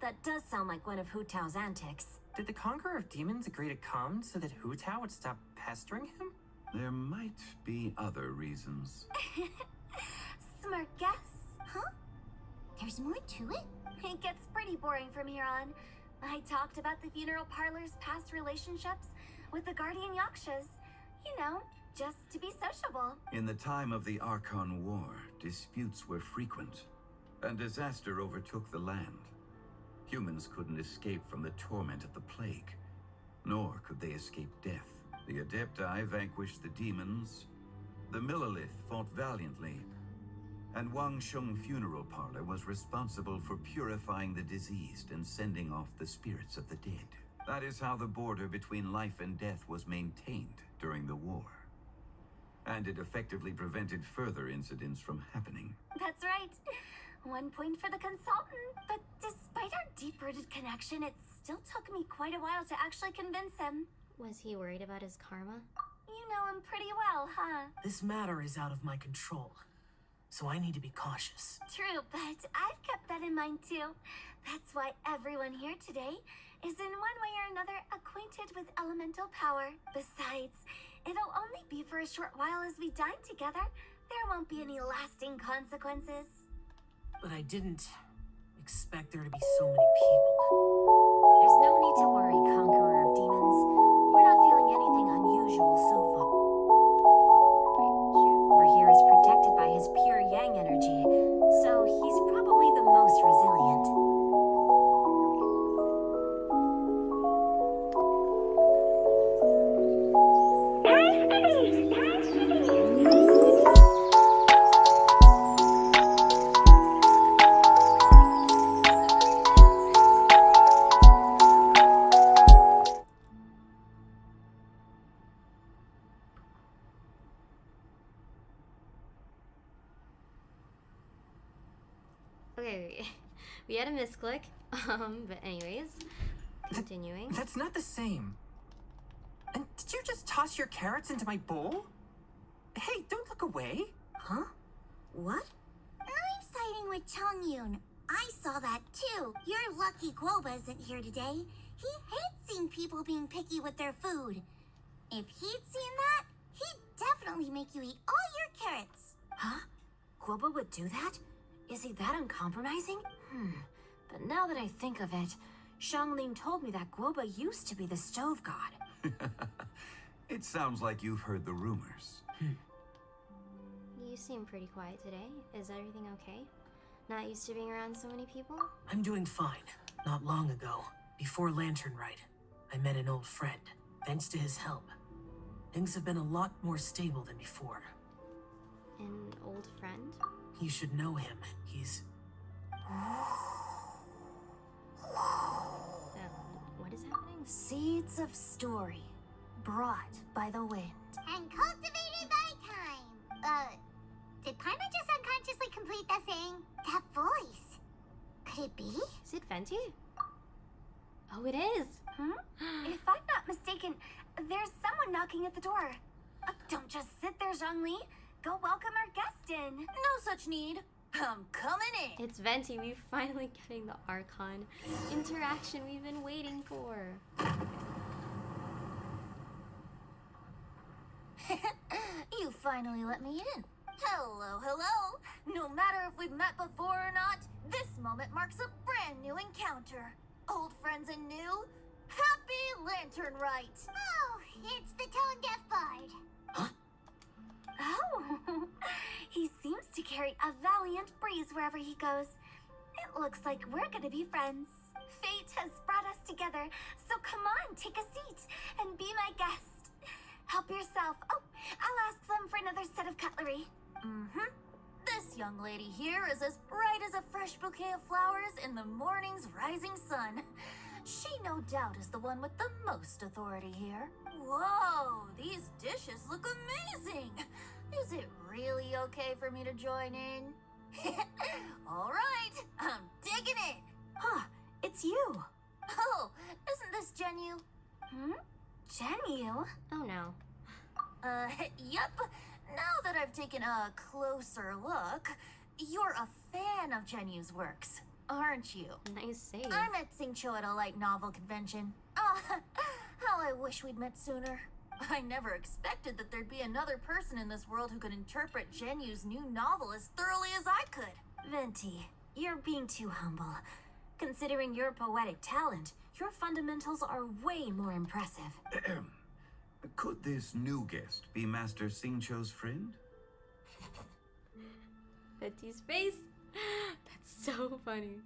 that does sound like one of Hu Tao's antics. Did the Conqueror of Demons agree to come so that Hu Tao would stop pestering him? There might be other reasons. Smart guess. Huh? There's more to it? It gets pretty boring from here on. I talked about the funeral parlor's past relationships with the guardian yakshas. You know, just to be sociable. In the time of the Archon War, disputes were frequent, and disaster overtook the land. Humans couldn't escape from the torment of the plague, nor could they escape death. The Adepti vanquished the demons, the Millelith fought valiantly, and Wangsheng Funeral Parlor was responsible for purifying the diseased and sending off the spirits of the dead. That is how the border between life and death was maintained during the war. And it effectively prevented further incidents from happening. That's right. 1 point for the consultant. But despite our deep-rooted connection, it still took me quite a while to actually convince him. Was he worried about his karma? You know him pretty well, huh? This matter is out of my control, so I need to be cautious. True, but I've kept that in mind too. That's why everyone here today is in one way or another acquainted with elemental power. Besides, it'll only be for a short while as we dine together. There won't be any lasting consequences. But I didn't expect there to be so many people. There's no need to worry, Conqueror of Demons. We're not feeling anything unusual so far. Over here is protected by his pure yang energy, so he's probably the most resilient. Okay, we had a misclick. But anyways, continuing. That's not the same. And did you just toss your carrots into my bowl? Hey, don't look away. Huh? What? I'm siding with Chongyun. I saw that too. You're lucky Guoba isn't here today. He hates seeing people being picky with their food. If he'd seen that, he'd definitely make you eat all your carrots. Huh? Guoba would do that? Is he that uncompromising? But now that I think of it, Xiangling told me that Guoba used to be the stove god. It sounds like you've heard the rumors. You seem pretty quiet today. Is everything okay? Not used to being around so many people? I'm doing fine. Not long ago, before Lantern Rite, I met an old friend. Thanks to his help, things have been a lot more stable than before. An old friend? You should know him. He's... What is happening? Seeds of story, brought by the wind. And cultivated by time. Did Paimon just unconsciously complete that thing? That voice. Could it be? Is it Venti? Oh, it is. If I'm not mistaken, there's someone knocking at the door. Don't just sit there, Zhongli. Go welcome our guest in. No such need. I'm coming in. It's Venti. We're finally getting the Archon interaction we've been waiting for. You finally let me in. Hello, hello. No matter if we've met before or not, this moment marks a brand new encounter. Old friends and new. Happy Lantern Rite. Oh, it's the Tone Deaf Bard. Oh, he seems to carry a valiant breeze wherever he goes. It looks like we're gonna be friends. Fate has brought us together, so come on, take a seat and be my guest. Help yourself. Oh, I'll ask them for another set of cutlery. This young lady here is as bright as a fresh bouquet of flowers in the morning's rising sun. She no doubt is the one with the most authority here. Whoa, these dishes look amazing. Is it really okay for me to join in? All right, I'm digging it. Huh, it's you. Oh, isn't this Genyu? Genyu? Oh no. Yep. Now that I've taken a closer look, you're a fan of Genyu's works, aren't you? Nice save. I met Xingqiu at a light novel convention. Oh, how I wish we'd met sooner. I never expected that there'd be another person in this world who could interpret Genyu's new novel as thoroughly as I could. Venti, you're being too humble. Considering your poetic talent, your fundamentals are way more impressive. Could this new guest be Master Xingqiu's friend? Betty's face. That's so funny.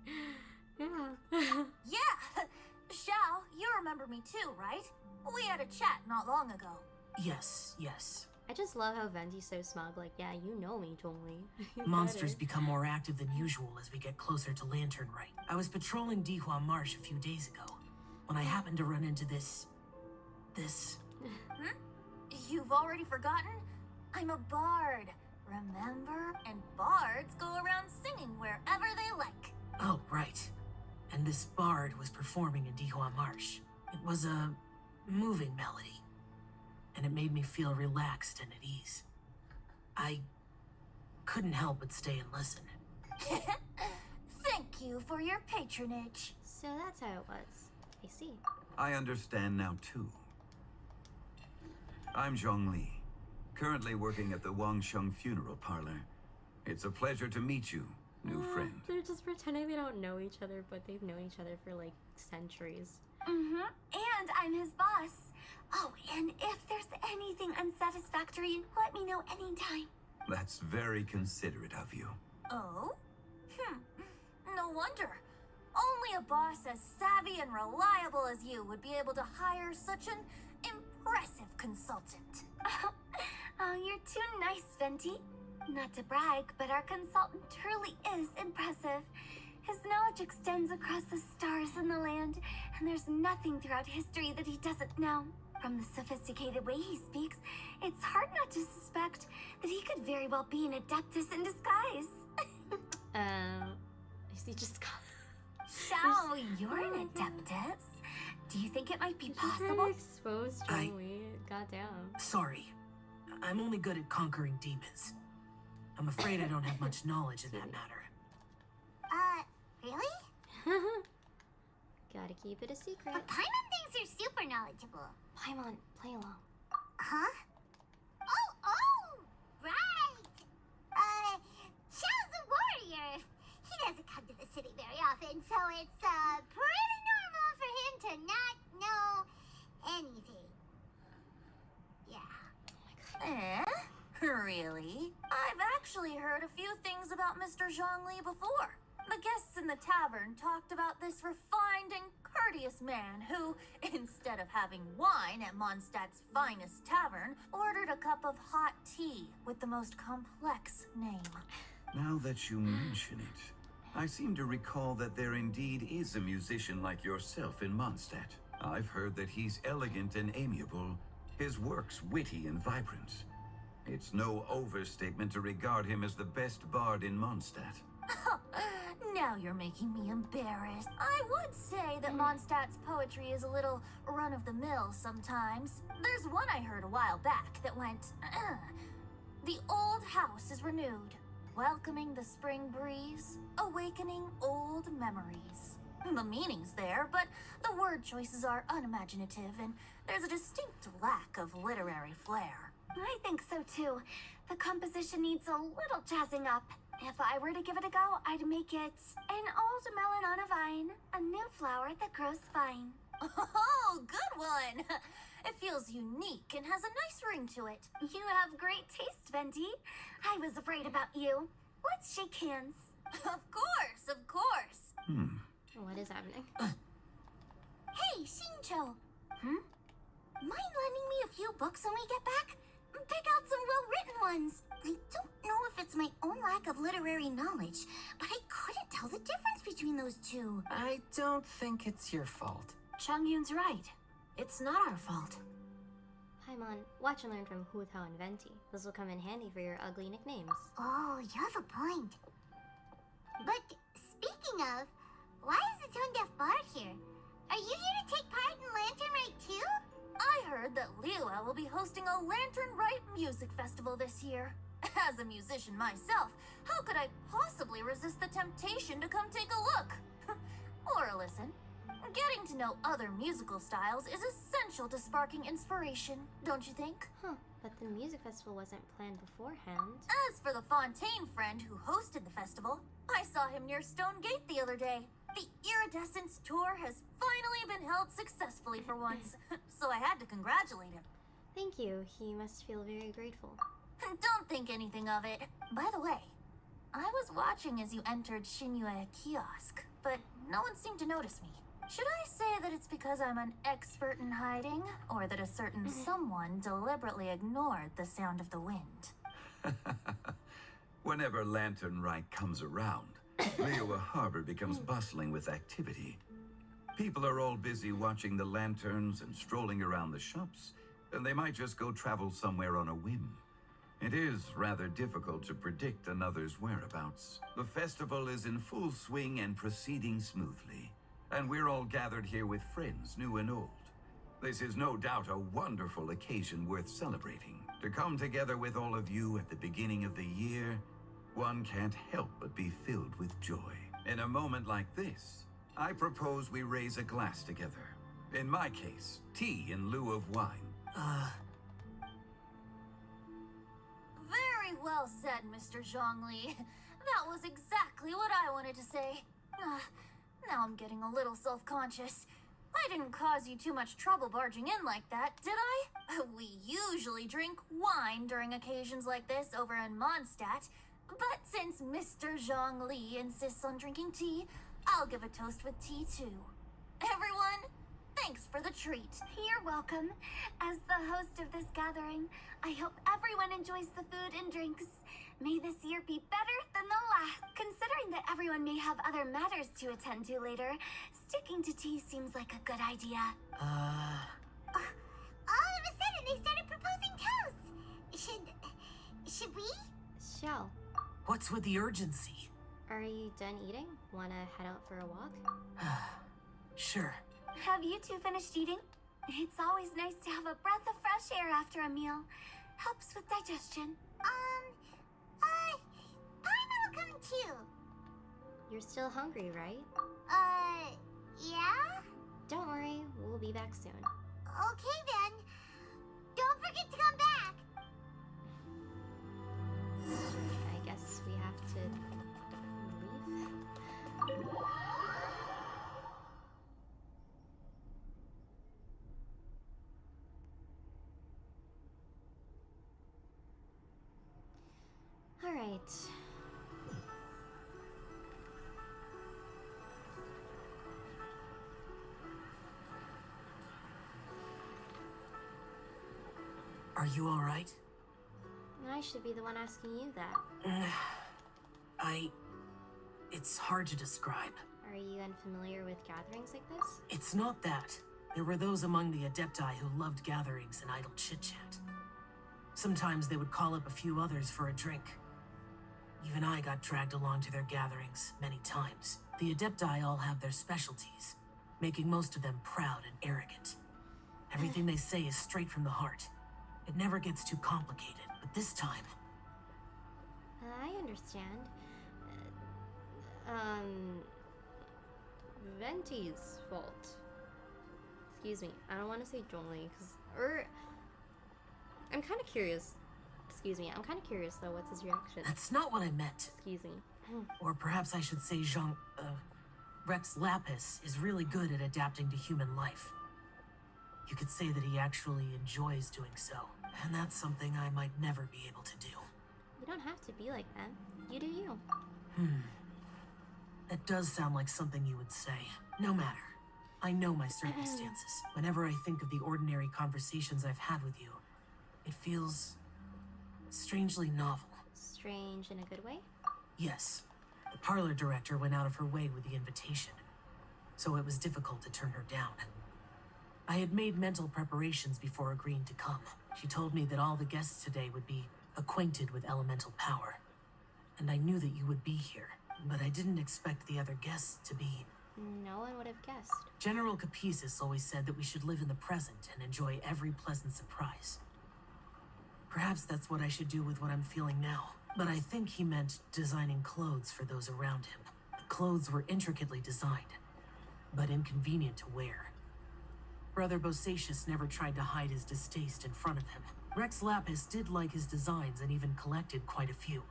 Yeah. Yeah! Xiao, you remember me too, right? We had a chat not long ago. Yes, yes. I just love how Venti's so smug. Like, yeah, you know me, Zhongli. Monsters become more active than usual as we get closer to Lantern Rite. I was patrolling Dihua Marsh a few days ago when I happened to run into this. You've already forgotten? I'm a bard, remember? And bards go around singing wherever they like. Oh, right. And this bard was performing in Dihua Marsh. It was a moving melody, and it made me feel relaxed and at ease. I couldn't help but stay and listen. Thank you for your patronage. So that's how it was. I see. I understand now too. I'm Zhongli, currently working at the Wangsheng Funeral Parlor. It's a pleasure to meet you, new friend. They're just pretending they don't know each other, but they've known each other for like centuries. And I'm his boss. Oh, and if there's anything unsatisfactory, let me know anytime. That's very considerate of you. Oh? No wonder. Only a boss as savvy and reliable as you would be able to hire such an impressive consultant. Oh, you're too nice, Venti. Not to brag, but our consultant truly is impressive. His knowledge extends across the stars and the land, and there's nothing throughout history that he doesn't know. From the sophisticated way he speaks, it's hard not to suspect that he could very well be an adeptus in disguise. Is he just Xiao, you're an adeptus. Do you think it might be possible? Exposed Zhongli. Goddamn. Sorry. I'm only good at conquering demons. I'm afraid I don't have much knowledge in that matter. Really? Gotta keep it a secret. But Paimon thinks you're super knowledgeable. Paimon, play along. Huh? Oh, right! Xiao's a warrior. He doesn't come to the city very often, so it's, pretty normal for him to not know anything. Yeah. Really? I've actually heard a few things about Mr. Zhongli before. The guests in the tavern talked about this refined and courteous man who, instead of having wine at Mondstadt's finest tavern, ordered a cup of hot tea with the most complex name. Now that you mention it, I seem to recall that there indeed is a musician like yourself in Mondstadt. I've heard that he's elegant and amiable, his works witty and vibrant. It's no overstatement to regard him as the best bard in Mondstadt. Now you're making me embarrassed. I would say that Mondstadt's poetry is a little run-of-the-mill sometimes. There's one I heard a while back that went, The old house is renewed, welcoming the spring breeze, awakening old memories. The meaning's there, but the word choices are unimaginative, and there's a distinct lack of literary flair. I think so too. The composition needs a little jazzing up. If I were to give it a go, I'd make it an old melon on a vine, a new flower that grows fine. Oh, good one! It feels unique and has a nice ring to it. You have great taste, Venti. I was afraid about you. Let's shake hands. Of course, of course. What is happening? Hey, Xingqiu. Mind lending me a few books when we get back? Pick out some well-written ones. I don't know if it's my own lack of literary knowledge, but I couldn't tell the difference between those two. I don't think it's your fault. Changyun's right. It's not our fault. Paimon, watch and learn from Hu Tao and Venti. This will come in handy for your ugly nicknames. Oh, you have a point. But speaking of, why is the tone-deaf bard here? Are you here to take part in Lantern Rite too? I heard that Liyue will be hosting a Lantern Rite music festival this year. As a musician myself, how could I possibly resist the temptation to come take a look? Or a listen. Getting to know other musical styles is essential to sparking inspiration, don't you think? Huh, but the music festival wasn't planned beforehand. As for the Fontaine friend who hosted the festival, I saw him near Stone Gate the other day. The Iridescence tour has finally been held successfully for once, so I had to congratulate him. Thank you. He must feel very grateful. Don't think anything of it. By the way, I was watching as you entered Shinyue Kiosk, but no one seemed to notice me. Should I say that it's because I'm an expert in hiding, or that a certain someone deliberately ignored the sound of the wind? Whenever Lantern Rite comes around, Liyue Harbor becomes bustling with activity. People are all busy watching the lanterns and strolling around the shops, and they might just go travel somewhere on a whim. It is rather difficult to predict another's whereabouts. The festival is in full swing and proceeding smoothly. And we're all gathered here with friends, new and old. This is no doubt a wonderful occasion worth celebrating. To come together with all of you at the beginning of the year, one can't help but be filled with joy. In a moment like this, I propose we raise a glass together. In my case, tea in lieu of wine. Very well said, Mr. Zhongli. That was exactly what I wanted to say. Now I'm getting a little self-conscious. I didn't cause you too much trouble barging in like that, did I? We usually drink wine during occasions like this over in Mondstadt, but since Mr. Zhongli insists on drinking tea, I'll give a toast with tea too. Everyone, thanks for the treat. You're welcome. As the host of this gathering, I hope everyone enjoys the food and drinks. May this year be better than the last. Considering that everyone may have other matters to attend to later, sticking to tea seems like a good idea. All of a sudden, they started proposing toasts. Should we? Shall. What's with the urgency? Are you done eating? Wanna head out for a walk? Sure. Have you two finished eating? It's always nice to have a breath of fresh air after a meal. Helps with digestion. Paimon will come too. You're still hungry, right? Yeah? Don't worry, we'll be back soon. Okay then. Don't forget to come back. I guess we have to leave. All right. Are you all right? I should be the one asking you that. It's hard to describe. Are you unfamiliar with gatherings like this? It's not that. There were those among the Adepti who loved gatherings and idle chit-chat. Sometimes they would call up a few others for a drink. Even I got dragged along to their gatherings many times. The Adepti all have their specialties, making most of them proud and arrogant. Everything they say is straight from the heart. It never gets too complicated, but this time... I understand. Venti's fault. Excuse me, I don't want to say Zhongli, I'm kind of curious. Excuse me, I'm kind of curious though, what's his reaction? That's not what I meant. Excuse me. Or perhaps I should say Rex Lapis is really good at adapting to human life. You could say that he actually enjoys doing so, and that's something I might never be able to do. You don't have to be like that. You do you. That does sound like something you would say. No matter. I know my circumstances. Whenever I think of the ordinary conversations I've had with you, it feels strangely novel. Strange in a good way? Yes. The parlor director went out of her way with the invitation, so it was difficult to turn her down. I had made mental preparations before agreeing to come. She told me that all the guests today would be acquainted with elemental power, and I knew that you would be here, but I didn't expect the other guests to be... No one would have guessed. General Capisis always said that we should live in the present and enjoy every pleasant surprise. Perhaps that's what I should do with what I'm feeling now. But I think he meant designing clothes for those around him. The clothes were intricately designed, but inconvenient to wear. Brother Bosacius never tried to hide his distaste in front of him. Rex Lapis did like his designs and even collected quite a few.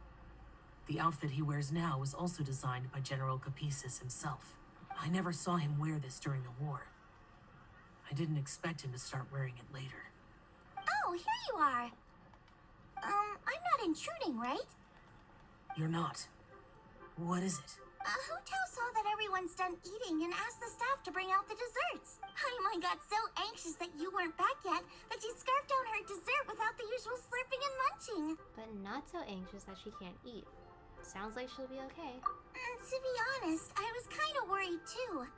The outfit he wears now was also designed by General Capisis himself. I never saw him wear this during the war. I didn't expect him to start wearing it later. Oh, here you are. I'm not intruding, right? You're not. What is it? Hu Tao saw that everyone's done eating and asked the staff to bring out the desserts. Paimon got so anxious that you weren't back yet that she scarfed down her dessert without the usual slurping and munching. But not so anxious that she can't eat. Sounds like she'll be okay. To be honest, I was kind of worried too.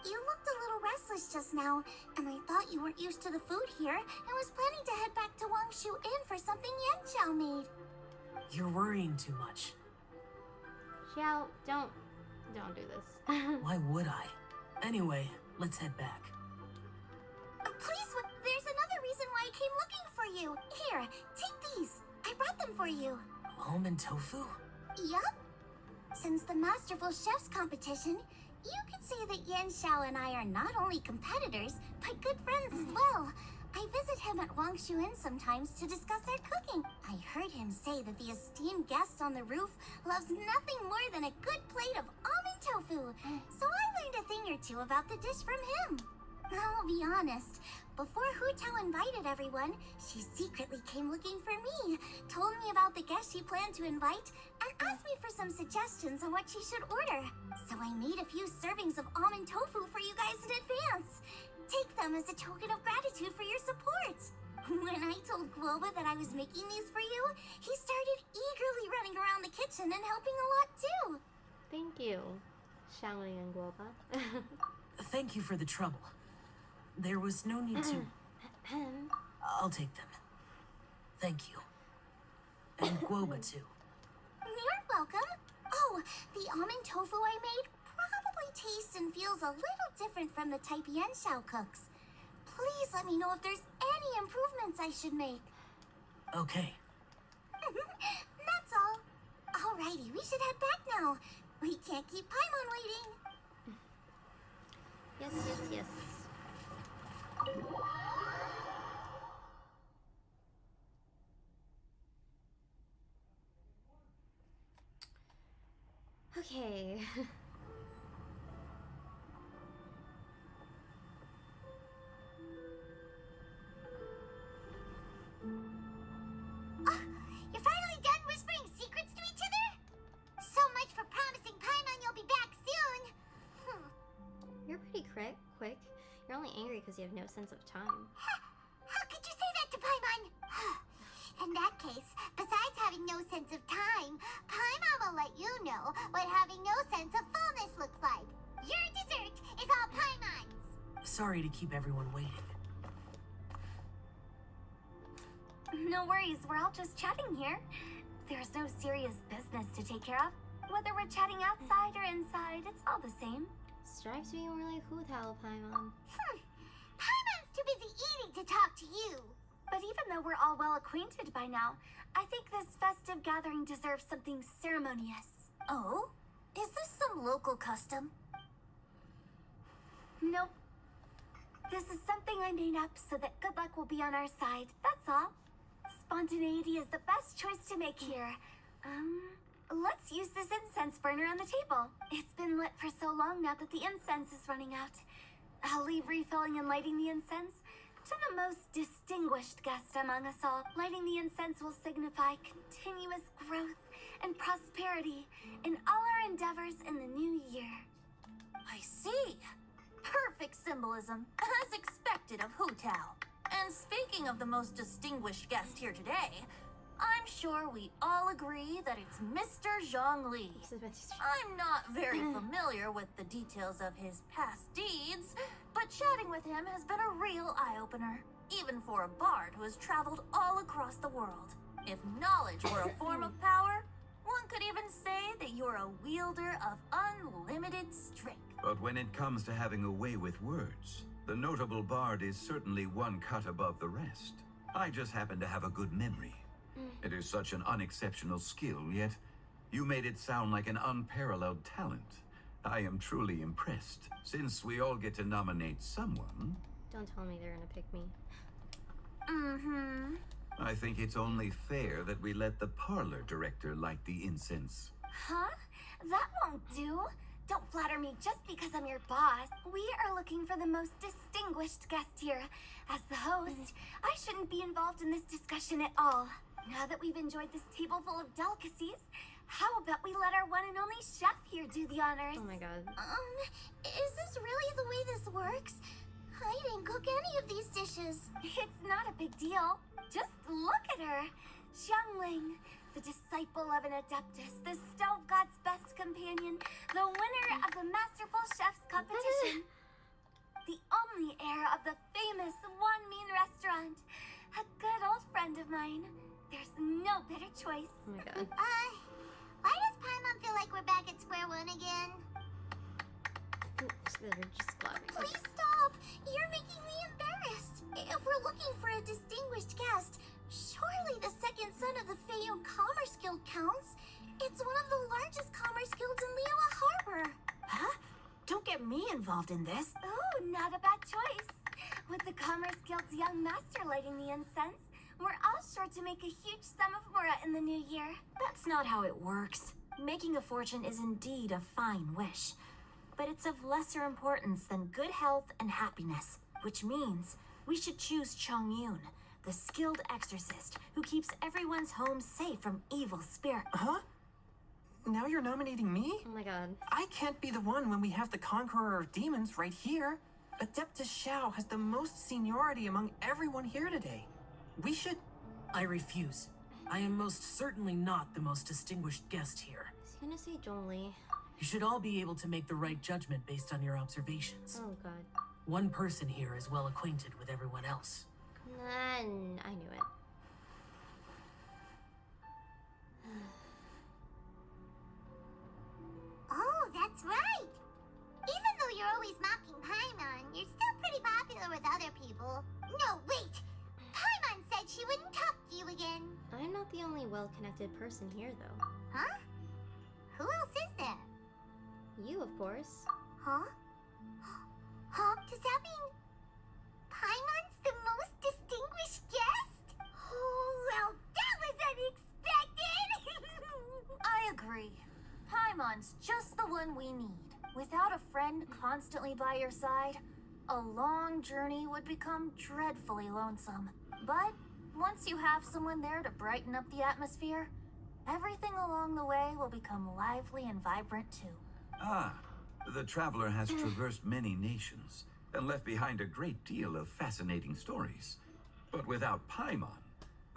You looked a little restless just now, and I thought you weren't used to the food here and was planning to head back to Wangshu Inn for something Yan Xiao made. You're worrying too much. Xiao, don't do this. Why would I? Anyway, let's head back. Please, there's another reason why I came looking for you. Here, take these. I brought them for you. Almond tofu? Yup. Since the Masterful Chef's competition, you could say that Yan Xiao and I are not only competitors, but good friends as well. I visit him at Wangshu Inn sometimes to discuss our cooking. I heard him say that the esteemed guest on the roof loves nothing more than a good plate of almond tofu, so I learned a thing or two about the dish from him. I'll be honest, before Hu Tao invited everyone, she secretly came looking for me, told me about the guests she planned to invite, and asked me for some suggestions on what she should order. So I made a few servings of almond tofu for you guys in advance. Take them as a token of gratitude for your support. When I told Guoba that I was making these for you, he started eagerly running around the kitchen and helping a lot too. Thank you, Xiangling and Guoba. Thank you for the trouble. There was no need to... I'll take them. Thank you. And Guoba too. You're welcome. Oh, the almond tofu I made probably tastes and feels a little different from the type Yan Xiao cooks. Please let me know if there's any improvements I should make. Okay. That's all. Alrighty, we should head back now. We can't keep Paimon waiting. Yes. Okay. You're finally done whispering secrets to each other? So much for promising Paimon you'll be back soon. You're pretty quick. You're only angry because you have no sense of time. How could you say that to Paimon? In that case, besides having no sense of time, Paimon will let you know what having no sense of fullness looks like. Your dessert is all Paimon's. Sorry to keep everyone waiting. No worries, we're all just chatting here. There's no serious business to take care of. Whether we're chatting outside or inside, it's all the same. Strive to be more like Hu Tao, Paimon. Paimon's too busy eating to talk to you. But even though we're all well acquainted by now, I think this festive gathering deserves something ceremonious. Oh? Is this some local custom? Nope. This is something I made up so that good luck will be on our side, that's all. Spontaneity is the best choice to make here. Let's use this incense burner on the table. It's been lit for so long now that the incense is running out. I'll leave refilling and lighting the incense to the most distinguished guest among us all. Lighting the incense will signify continuous growth and prosperity in all our endeavors in the new year. I see. Perfect symbolism, as expected of Hu Tao. And speaking of the most distinguished guest here today, I'm sure we all agree that it's Mr. Zhongli. I'm not very familiar with the details of his past deeds, but chatting with him has been a real eye-opener, even for a bard who has traveled all across the world. If knowledge were a form of power, one could even say that you're a wielder of unlimited strength. But when it comes to having a way with words, The notable bard is certainly one cut above the rest. I just happen to have a good memory. It is such an unexceptional skill, yet you made it sound like an unparalleled talent. I am truly impressed. Since we all get to nominate someone... Don't tell me they're gonna pick me. Mm-hmm. I think it's only fair that we let the parlor director light the incense. Huh? That won't do. Don't flatter me just because I'm your boss. We are looking for the most distinguished guest here. As the host, I shouldn't be involved in this discussion at all. Now that we've enjoyed this table full of delicacies, how about we let our one and only chef here do the honors? Oh my god. Is this really the way this works? I didn't cook any of these dishes. It's not a big deal. Just look at her. Xiangling, the disciple of an adeptus, the stove god's best companion, the winner of the Masterful Chef's competition, the only heir of the famous One Mean restaurant, a good old friend of mine. There's no better choice. Oh my god. Why does Paimon feel like we're back at square one again? They're just clapping. Please stop! You're making me embarrassed. If we're looking for a distinguished guest, surely the second son of the Feyun Commerce Guild counts. It's one of the largest commerce guilds in Liyue Harbor. Huh? Don't get me involved in this. Oh, not a bad choice. With the Commerce Guild's young master lighting the incense, we're all sure to make a huge sum of mora in the new year. That's not how it works. Making a fortune is indeed a fine wish, but it's of lesser importance than good health and happiness, which means we should choose Chongyun, the skilled exorcist who keeps everyone's home safe from evil spirits. Huh? Now you're nominating me? Oh my god. I can't be the one when we have the Conqueror of Demons right here. Adeptus Xiao has the most seniority among everyone here today. We should... I refuse. I am most certainly not the most distinguished guest here. Is he gonna say Zhongli? You should all be able to make the right judgment based on your observations. Oh god. One person here is well acquainted with everyone else. I knew it. Oh, that's right! Even though you're always mocking Paimon, you're still pretty popular with other people. No, wait! Paimon said she wouldn't talk to you again. I'm not the only well-connected person here, though. Huh? Who else is there? You, of course. Huh? Huh? Does that mean Paimon's the most distinguished guest? Oh, well, that was unexpected! I agree. Paimon's just the one we need. Without a friend constantly by your side, a long journey would become dreadfully lonesome. But once you have someone there to brighten up the atmosphere, everything along the way will become lively and vibrant too. Ah, the traveler has traversed many nations and left behind a great deal of fascinating stories. But without Paimon,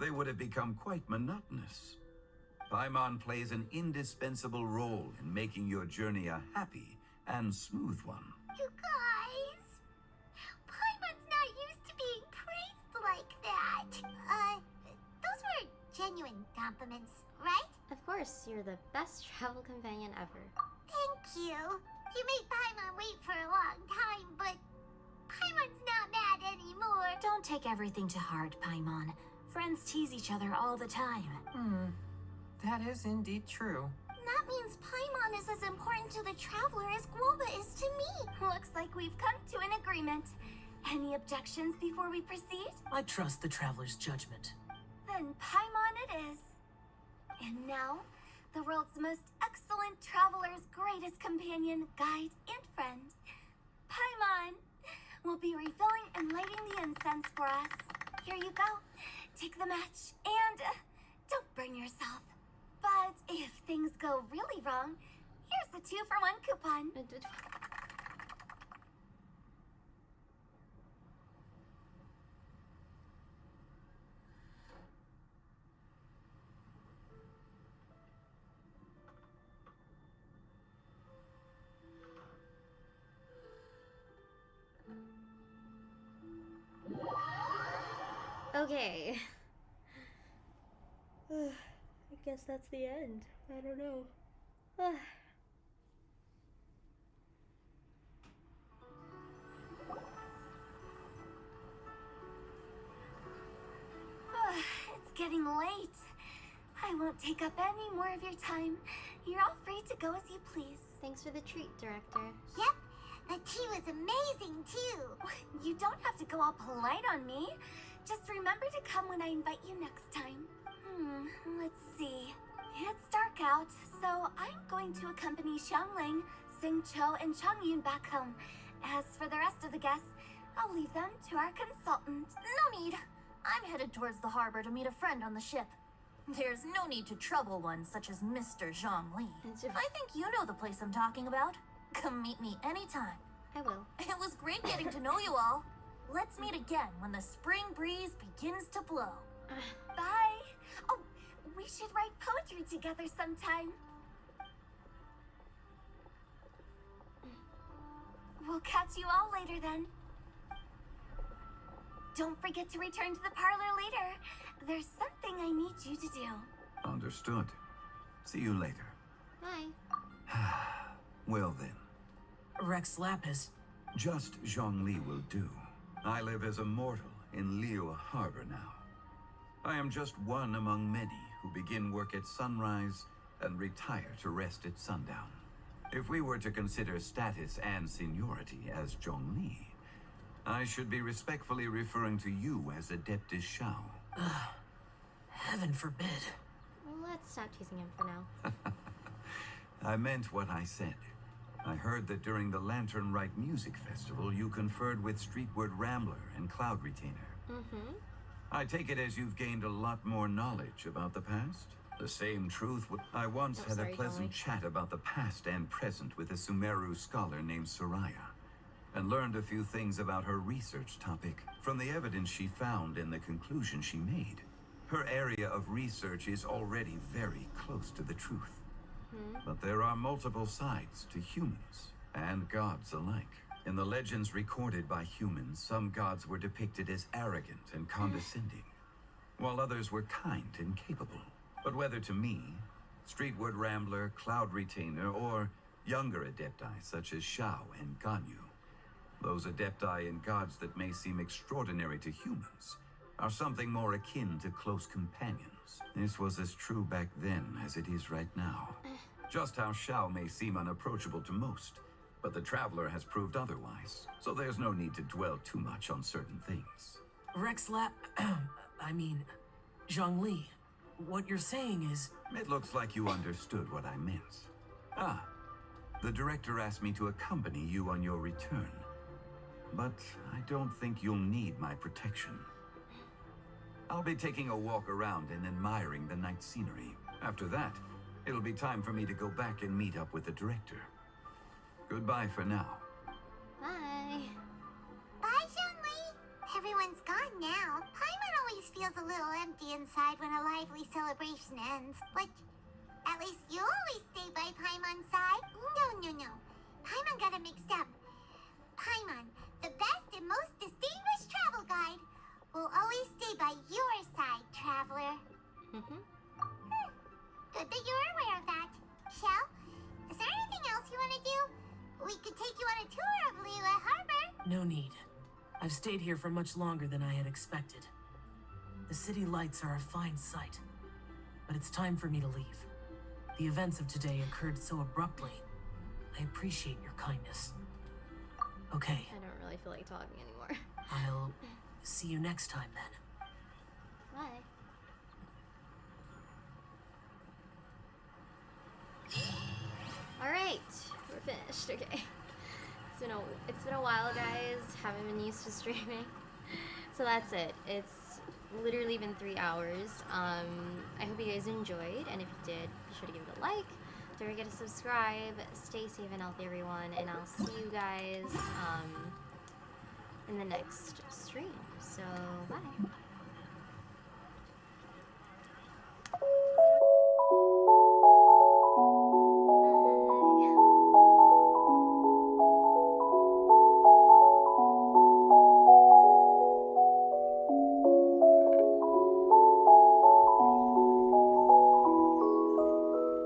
they would have become quite monotonous. Paimon plays an indispensable role in making your journey a happy and smooth one. You guys, Paimon's not used to being praised like that. Those were genuine compliments, right? Of course, you're the best travel companion ever. Thank you. You made Paimon wait for a long time, but Paimon's not mad anymore. Don't take everything to heart, Paimon. Friends tease each other all the time. That is indeed true. That means Paimon is as important to the traveler as Guoba is to me. Looks like we've come to an agreement. Any objections before we proceed? I trust the traveler's judgment. Then Paimon it is. And now, the world's most excellent traveler's greatest companion, guide, and friend, Paimon, will be refilling and lighting the incense for us. Here you go. Take the match, and don't burn yourself. But if things go really wrong, here's the 2-for-1 coupon. Okay. I guess that's the end. I don't know. getting late. I won't take up any more of your time. You're all free to go as you please. Thanks for the treat, Director. Yep, the tea was amazing too. You don't have to go all polite on me. Just remember to come when I invite you next time. Let's see. It's dark out, so I'm going to accompany Xiangling, Xingqiu, and Changyun back home. As for the rest of the guests, I'll leave them to our consultant. No need. I'm headed towards the harbor to meet a friend on the ship. There's no need to trouble one such as Mr. Zhongli. I think you know the place I'm talking about. Come meet me anytime. I will. It was great getting to know you all. Let's meet again when the spring breeze begins to blow. Bye. Oh, we should write poetry together sometime. We'll catch you all later then. Don't forget to return to the parlor later. There's something I need you to do. Understood. See you later. Bye. Well then. Rex Lapis. Just Zhongli will do. I live as a mortal in Liyue Harbor now. I am just one among many who begin work at sunrise and retire to rest at sundown. If we were to consider status and seniority as Zhongli, I should be respectfully referring to you as Adeptus Shao. Heaven forbid. Let's stop teasing him for now. I meant what I said. I heard that during the Lantern Rite Music Festival, you conferred with Streetward Rambler and Cloud Retainer. I take it as you've gained a lot more knowledge about the past? The same truth I once had a pleasant chat about the past and present with a Sumeru scholar named Soraya, and learned a few things about her research topic from the evidence she found and the conclusion she made. Her area of research is already very close to the truth. But there are multiple sides to humans and gods alike. In the legends recorded by humans, some gods were depicted as arrogant and condescending, while others were kind and capable. But whether to me, Streetward Rambler, Cloud Retainer, or younger adepti such as Shao and Ganyu, those adepti and gods that may seem extraordinary to humans are something more akin to close companions. This was as true back then as it is right now. Just how Shao may seem unapproachable to most, but the Traveler has proved otherwise, so there's no need to dwell too much on certain things. Zhongli, what you're saying is... It looks like you understood what I meant. The director asked me to accompany you on your return, but I don't think you'll need my protection. I'll be taking a walk around and admiring the night scenery. After that, it'll be time for me to go back and meet up with the director. Goodbye for now. Bye. Bye, Zhongli. Everyone's gone now. Paimon always feels a little empty inside when a lively celebration ends. But at least you always stay by Paimon's side. No. Paimon got it mixed up. Paimon, the best and most distinguished travel guide, will always stay by your side, Traveler. Good that you're aware of that. Shell, is there anything else you want to do? We could take you on a tour of Liyue Harbor. No need. I've stayed here for much longer than I had expected. The city lights are a fine sight, but it's time for me to leave. The events of today occurred so abruptly. I appreciate your kindness. Okay. I don't really feel like talking anymore. I'll see you next time then. Bye. Alright, we're finished. Okay. It's been a while, guys. Haven't been used to streaming. So that's it. It's literally been 3 hours. I hope you guys enjoyed, and if you did, be sure to give it a like. Don't forget to subscribe. Stay safe and healthy, everyone, and I'll see you guys in the next stream. So bye.